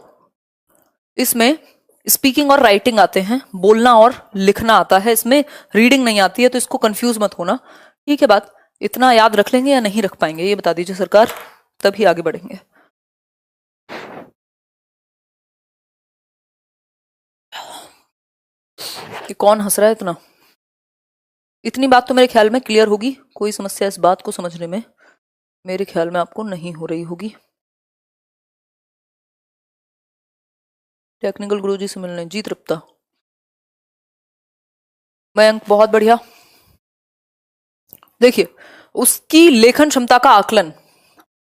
इसमें स्पीकिंग और राइटिंग आते हैं, बोलना और लिखना आता है, इसमें रीडिंग नहीं आती है, तो इसको कंफ्यूज मत होना। ठीक है बात, इतना याद रख लेंगे या नहीं रख पाएंगे ये बता दीजिए सरकार, तभी आगे बढ़ेंगे। कि कौन हंस रहा है इतना? इतनी बात तो मेरे ख्याल में क्लियर होगी, कोई समस्या इस बात को समझने में मेरे ख्याल में आपको नहीं हो रही होगी। टेक्निकल गुरुजी से मिलने जी तृप्ता, मयंक बहुत बढ़िया। देखिए उसकी लेखन क्षमता का आकलन,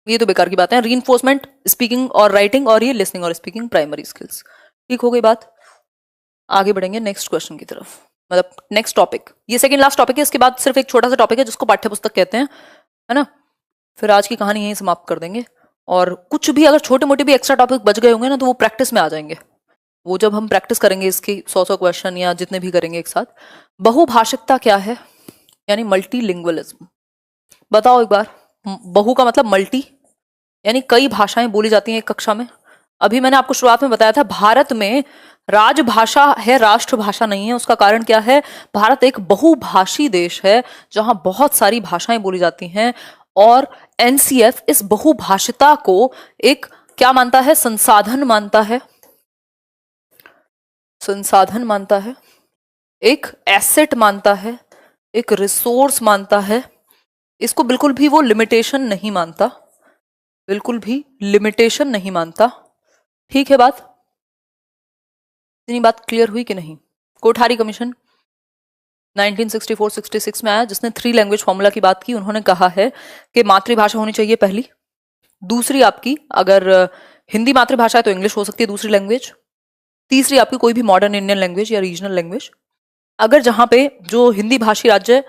ये तो बेकार की बात है। रीइंफोर्समेंट स्पीकिंग और राइटिंग, और ये लिसनिंग और स्पीकिंग प्राइमरी स्किल्स। ठीक हो गई बात, आगे बढ़ेंगे नेक्स्ट क्वेश्चन की तरफ, मतलब नेक्स्ट टॉपिक। ये सेकंड लास्ट टॉपिक है, इसके बाद सिर्फ एक छोटा सा टॉपिक है जिसको पाठ्य पुस्तक कहते हैं, है ना। फिर आज की कहानी यहीं समाप्त कर देंगे, और कुछ भी अगर छोटे मोटे भी एक्स्ट्रा टॉपिक बच गए होंगे ना, तो वो प्रैक्टिस में आ जाएंगे। वो जब हम प्रैक्टिस करेंगे इसकी 100 क्वेश्चन या जितने भी करेंगे एक साथ। बहुभाषिकता क्या है, यानी मल्टीलिंगुअलिज्म, बताओ एक बार। बहु का मतलब मल्टी, यानी कई भाषाएं बोली जाती हैं एक कक्षा में। अभी मैंने आपको शुरुआत में बताया था, भारत में राजभाषा है, राष्ट्रभाषा नहीं है। उसका कारण क्या है? भारत एक बहुभाषी देश है जहां बहुत सारी भाषाएं बोली जाती हैं, और एनसीएफ इस बहुभाषिता को एक क्या मानता है? संसाधन मानता है, संसाधन मानता है, एक एसेट मानता है, एक रिसोर्स मानता है। इसको बिल्कुल भी वो लिमिटेशन नहीं मानता, बिल्कुल भी लिमिटेशन नहीं मानता। ठीक है बात, इतनी बात क्लियर हुई कि नहीं? कोठारी कमीशन 1964-66 में आया, जिसने 3 लैंग्वेज फॉर्मूला की बात की। उन्होंने कहा है कि मातृभाषा होनी चाहिए पहली, दूसरी आपकी अगर हिंदी मातृभाषा है तो इंग्लिश हो सकती है दूसरी लैंग्वेज, तीसरी आपकी कोई भी मॉडर्न इंडियन लैंग्वेज या रीजनल लैंग्वेज। अगर जहां पे जो हिंदी भाषी राज्य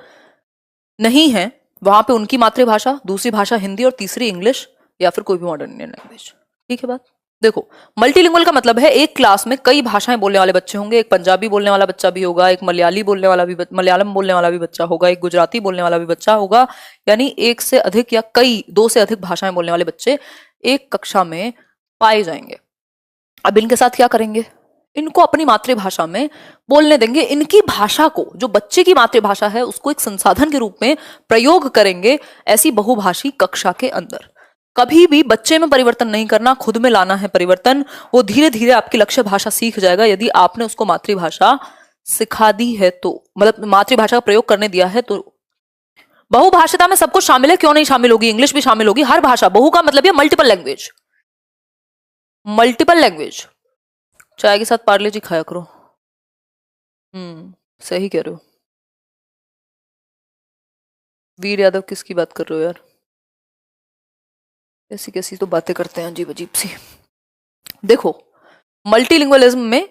नहीं है वहां पे उनकी मातृभाषा, दूसरी भाषा हिंदी और तीसरी इंग्लिश या फिर कोई भी मॉडर्न इंडियन लैंग्वेज। ठीक है बात। देखो मल्टीलिंगुअल का मतलब है एक क्लास में कई भाषाएं बोलने वाले बच्चे होंगे, एक पंजाबी बोलने वाला बच्चा भी होगा, एक मलयाली बोलने वाला भी, मलयालम बोलने वाला भी बच्चा होगा, एक गुजराती बोलने वाला भी बच्चा होगा, यानी एक से अधिक या कई 2 से अधिक भाषाएं बोलने वाले बच्चे एक कक्षा में पाए जाएंगे। अब इनके साथ क्या करेंगे? इनको अपनी मातृभाषा में बोलने देंगे। इनकी भाषा को, जो बच्चे की मातृभाषा है, उसको एक संसाधन के रूप में प्रयोग करेंगे ऐसी बहुभाषी कक्षा के अंदर। कभी भी बच्चे में परिवर्तन नहीं करना, खुद में लाना है परिवर्तन। वो धीरे धीरे आपकी लक्ष्य भाषा सीख जाएगा यदि आपने उसको मातृभाषा सिखा दी है तो, मतलब मातृभाषा का प्रयोग करने दिया है तो। बहुभाषिता में सब कुछ शामिल है, क्यों नहीं शामिल होगी? इंग्लिश भी शामिल होगी, हर भाषा। बहु का मतलब है मल्टीपल लैंग्वेज, मल्टीपल लैंग्वेज। चाय के साथ पार्ले जी खाया करो। सही कह रहे हो। वीर यादव किसकी बात कर रहे हो यार? ऐसी कैसी तो बातें करते हैं अजीब अजीब सी। देखो मल्टीलिंगुअलिज्म में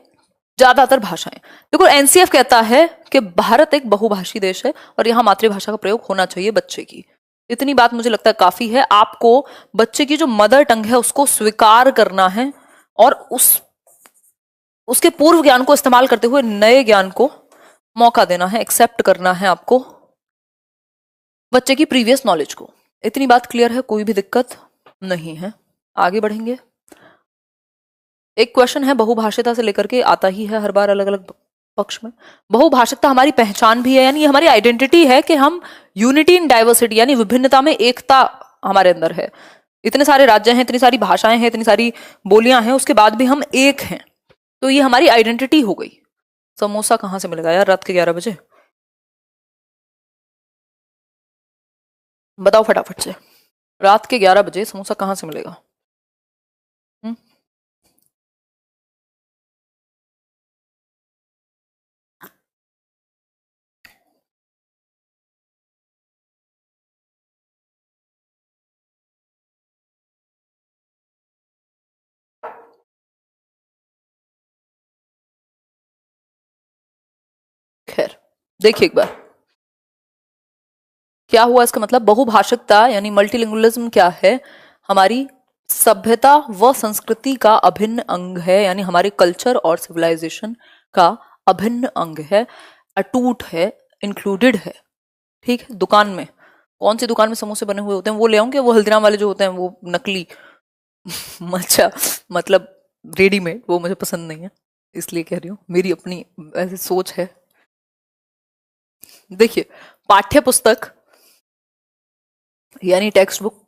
ज्यादातर भाषाएं, देखो एनसीएफ कहता है कि भारत एक बहुभाषी देश है और यहाँ मातृभाषा का प्रयोग होना चाहिए बच्चे की। इतनी बात मुझे लगता है काफी है। आपको बच्चे की जो मदर टंग है उसको स्वीकार करना है, और उसके पूर्व ज्ञान को इस्तेमाल करते हुए नए ज्ञान को मौका देना है, एक्सेप्ट करना है आपको बच्चे की प्रीवियस नॉलेज को। इतनी बात क्लियर है, कोई भी दिक्कत नहीं है। आगे बढ़ेंगे। एक क्वेश्चन है बहुभाषिता से लेकर के आता ही है हर बार अलग अलग पक्ष में। बहुभाषिकता हमारी पहचान भी है, यानी हमारी आइडेंटिटी है कि हम यूनिटी इन डाइवर्सिटी, यानी विभिन्नता में एकता हमारे अंदर है। इतने सारे राज्य हैं, इतनी सारी भाषाएं हैं, इतनी सारी बोलियां हैं, उसके बाद भी हम एक हैं, तो ये हमारी आइडेंटिटी हो गई। समोसा कहाँ से मिलेगा यार रात के 11 बजे? बताओ फटाफट से, रात के 11 बजे समोसा कहाँ से मिलेगा? खैर देखिए एक बार क्या हुआ। इसका मतलब बहुभाषिकता यानी मल्टीलिंगुअलिज्म क्या है? हमारी सभ्यता व संस्कृति का अभिन्न अंग है, यानी हमारे कल्चर और सिविलाइजेशन का अभिन्न अंग है, अटूट है, इंक्लूडेड है। ठीक है। दुकान में, कौन सी दुकान में समोसे बने हुए होते हैं वो ले आऊं, वो हल्दीराम वाले जो होते हैं वो नकली अच्छा, मतलब रेडीमेड, वो मुझे पसंद नहीं है, इसलिए कह रही हूँ, मेरी अपनी ऐसी सोच है। देखिए, पाठ्य पुस्तक यानी टेक्स्ट बुक,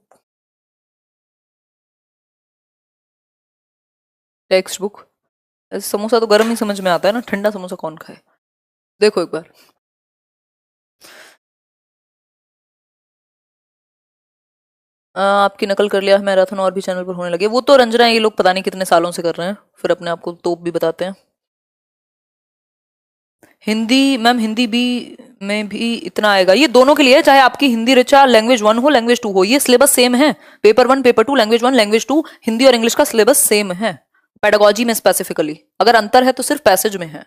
टेक्स्ट बुक। ऐसे समोसा तो गर्म ही समझ में आता है ना, ठंडा समोसा कौन खाए। देखो एक बार, आपकी नकल कर लिया है मैराथन, और भी चैनल पर होने लगे। वो तो रंजना, ये लोग पता नहीं कितने सालों से कर रहे हैं, फिर अपने आप को तोप भी बताते हैं। हिंदी मैम, हिंदी भी में भी इतना आएगा, ये दोनों के लिए, चाहे आपकी हिंदी ऋचा लैंग्वेज 1 हो लैंग्वेज 2 हो, ये सिलेबस सेम है। Paper 1 paper 2 language 1 language 2, Hindi और इंग्लिश का सिलेबस सेम है। पेडागोजी में स्पेसिफिकली अगर अंतर है तो सिर्फ पैसेज में है।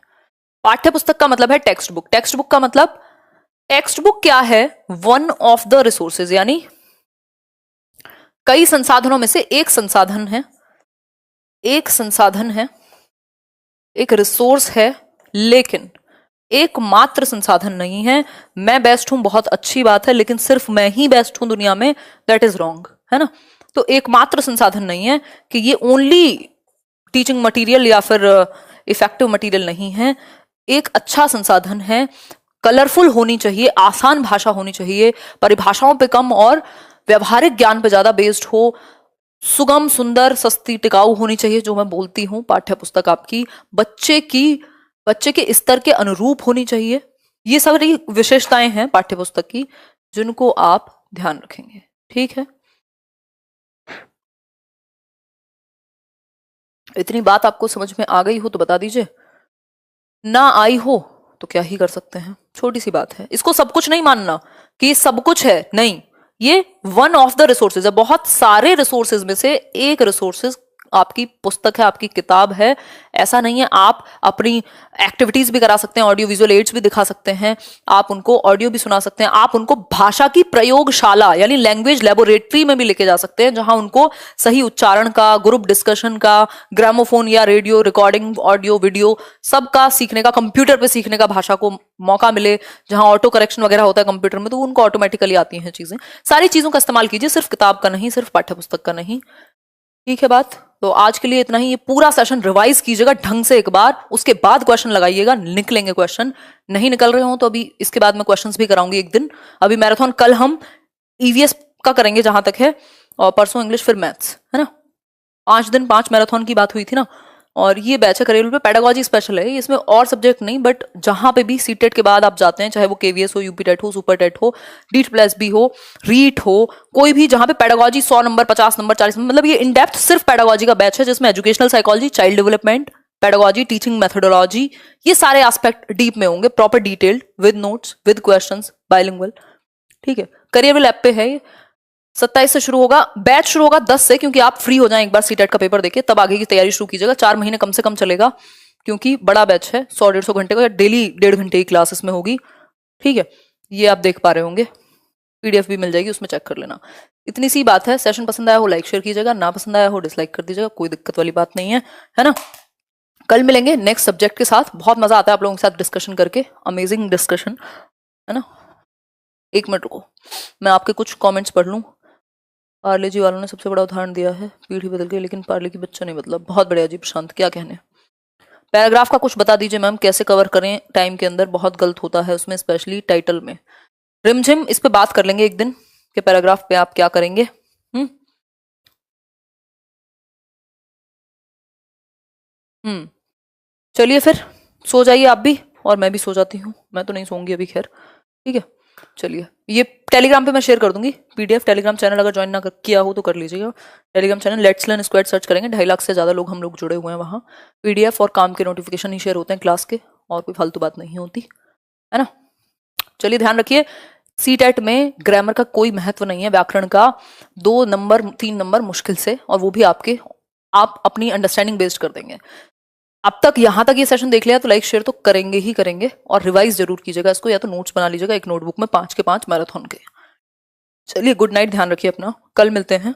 पाठ्य पुस्तक का मतलब है टेक्स्ट बुक। टेक्स्ट बुक का मतलब, टेक्स्ट बुक क्या है, वन ऑफ द रिसोर्सेज, यानी कई संसाधनों में से एक संसाधन है, एक संसाधन है, एक रिसोर्स है, लेकिन एकमात्र संसाधन नहीं है। मैं बेस्ट हूं, बहुत अच्छी बात है, लेकिन सिर्फ मैं ही बेस्ट हूं दुनिया में, दैट इज रॉन्ग, है ना। तो एकमात्र संसाधन नहीं है कि ये ओनली टीचिंग मटेरियल या फिर इफेक्टिव मटेरियल नहीं है। एक अच्छा संसाधन है, कलरफुल होनी चाहिए, आसान भाषा होनी चाहिए, परिभाषाओं पे कम और व्यवहारिक ज्ञान पे ज्यादा बेस्ड हो, सुगम, सुंदर, सस्ती, टिकाऊ होनी चाहिए। जो मैं बोलती हूँ, पाठ्य पुस्तक आपकी बच्चे के स्तर के अनुरूप होनी चाहिए। ये सारी विशेषताएं हैं पाठ्य पुस्तक की, जिनको आप ध्यान रखेंगे। ठीक है, इतनी बात आपको समझ में आ गई हो तो बता दीजिए, ना आई हो तो क्या ही कर सकते हैं, छोटी सी बात है। इसको सब कुछ नहीं मानना कि सब कुछ है, नहीं, ये वन ऑफ द रिसोर्सेज है, बहुत सारे रिसोर्सेज में से एक रिसोर्सेज आपकी पुस्तक है, आपकी किताब है। ऐसा नहीं है, आप अपनी एक्टिविटीज भी करा सकते हैं, ऑडियो विजुअल एड्स भी दिखा सकते हैं, आप उनको ऑडियो भी सुना सकते हैं, आप उनको भाषा की प्रयोगशाला यानी लैंग्वेज लेबोरेटरी में भी लेके जा सकते हैं, जहां उनको सही उच्चारण का, ग्रुप डिस्कशन का, ग्रामोफोन या रेडियो रिकॉर्डिंग, ऑडियो वीडियो सबका सीखने का, कंप्यूटर पे सीखने का भाषा को मौका मिले, जहां ऑटो करेक्शन वगैरह होता है कंप्यूटर में, तो उनको ऑटोमेटिकली आती हैं चीजें। सारी चीजों का इस्तेमाल कीजिए, सिर्फ किताब का नहीं, सिर्फ पाठ्य पुस्तक का नहीं। ठीक है बात, तो आज के लिए इतना ही। ये पूरा सेशन रिवाइज कीजिएगा ढंग से एक बार, उसके बाद क्वेश्चन लगाइएगा, निकलेंगे क्वेश्चन। नहीं निकल रहे हो तो अभी इसके बाद मैं क्वेश्चंस भी कराऊंगी एक दिन। अभी मैराथन कल हम ईवीएस का करेंगे जहां तक है, और परसों इंग्लिश, फिर मैथ्स, है ना। 5 दिन 5 मैराथन की बात हुई थी ना। और ये बैच है करेल पे, पेडागोजी स्पेशल है, इसमें और सब्जेक्ट नहीं, बट जहां पे भी सीटेट के बाद आप जाते हैं, चाहे वो केवीएस हो, यूपी टेट हो, सुपर टेट हो, डीट प्लस बी हो, रीट हो, कोई भी, जहां पे पेडागोजी 100 नंबर, 50 नंबर, 40 नंबर, मतलब ये इन डेप्थ सिर्फ पेडागोजी का बैच है, जिसमें educational psychology, child development, pedagogy, teaching methodology, ये सारे एस्पेक्ट डीप में होंगे, proper detailed, with notes, with questions, bilingual. ठीक है, करियर ऐप पे है ये। 27 से शुरू होगा, बैच शुरू होगा 10 से, क्योंकि आप फ्री हो जाएं एक बार सीटेट का पेपर देके, तब आगे की तैयारी शुरू कीजिएगा। 4 महीने कम से कम चलेगा, क्योंकि बड़ा बैच है, 100-150 घंटे का, डेली 1.5 घंटे की क्लास इसमें होगी। ठीक है, ये आप देख पा रहे होंगे, पीडीएफ भी मिल जाएगी, उसमें चेक कर लेना। इतनी सी बात है। सेशन पसंद आया हो लाइक शेयर कीजिएगा, ना पसंद आया हो डिसलाइक कर दीजिएगा, कोई दिक्कत वाली बात नहीं है ना। कल मिलेंगे नेक्स्ट सब्जेक्ट के साथ। बहुत मजा आता है आप लोगों के साथ डिस्कशन करके, अमेजिंग डिस्कशन, है ना। 1 मिनट रुको, मैं आपके कुछ कॉमेंट्स पढ़ लूँ। पार्ले जी वालों ने सबसे बड़ा उदाहरण दिया है, पीढ़ी बदल गई लेकिन पार्ले की बच्चा नहीं बदला। बहुत बढ़िया जी प्रशांत, क्या कहने। पैराग्राफ का कुछ बता दीजिए मैम, कैसे कवर करें टाइम के अंदर, बहुत गलत होता है उसमें, स्पेशली टाइटल में। रिमझिम इस पे बात कर लेंगे एक दिन कि पैराग्राफ पे आप क्या करेंगे। चलिए फिर सो जाइए आप भी, और मैं भी सो जाती हूँ। मैं तो नहीं सोऊंगी अभी, खैर ठीक है। चलिए, ये टेलीग्राम पे मैं शेयर कर दूंगी पीडीएफ। टेलीग्राम चैनल अगर ज्वाइन ना किया हो तो कर लीजिएगा। Telegram channel let's learn squad search करेंगे, 2.5 लाख से ज्यादा लोग हम लोग जुड़े हुए हैं वहाँ। पीडीएफ और काम के नोटिफिकेशन ही शेयर होते हैं क्लास के, और कोई फालतू बात नहीं होती, है ना। चलिए ध्यान रखिए, सीटेट में ग्रामर का कोई महत्व नहीं है, व्याकरण का 2 नंबर 3 नंबर मुश्किल से, और वो भी आप अपनी अंडरस्टैंडिंग बेस्ड कर देंगे। अब तक यहां तक ये सेशन देख लिया तो लाइक शेयर तो करेंगे ही करेंगे, और रिवाइज जरूर कीजिएगा इसको, या तो नोट्स बना लीजिएगा एक नोटबुक में 5 के 5 मैराथन के। चलिए गुड नाइट, ध्यान रखिए अपना, कल मिलते हैं।